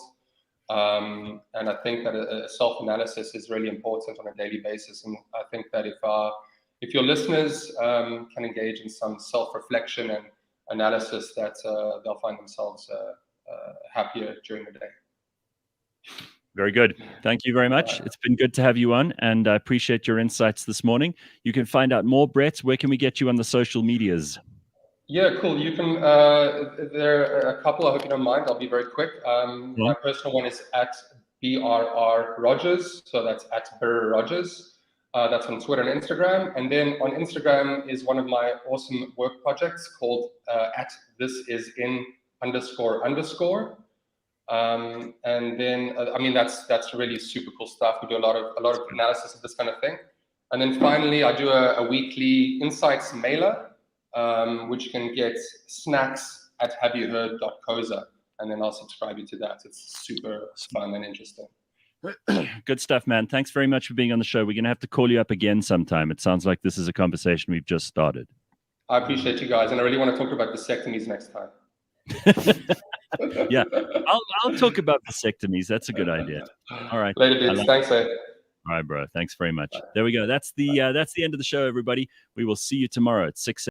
And I think that a self-analysis is really important on a daily basis. And I think that if your listeners can engage in some self-reflection and analysis, that they'll find themselves happier during the day. Very good. Thank you very much. It's been good to have you on, and I appreciate your insights this morning. You can find out more, Brett. Where can we get you on the social medias? Yeah, cool. You can. There are a couple. I hope you don't mind. I'll be very quick. My personal one is at BRR Rogers. So that's at Burr Rogers. That's on Twitter and Instagram. And then on Instagram is one of my awesome work projects called at @thisin__. And then I mean that's really super cool stuff. We do a lot of analysis of this kind of thing. And then finally, I do a weekly insights mailer. Which you can get snacks at haveyouheard.coza, and then I'll subscribe you to that. It's super fun and interesting. Good stuff, man. Thanks very much for being on the show. We're going to have to call you up again sometime. It sounds like this is a conversation we've just started. I appreciate you guys, and I really want to talk about vasectomies next time. Yeah, I'll talk about vasectomies. That's a good idea. All right. Later, dudes. Thanks, eh? All right, bro. Thanks very much. There we go. That's the end of the show, everybody. We will see you tomorrow at 6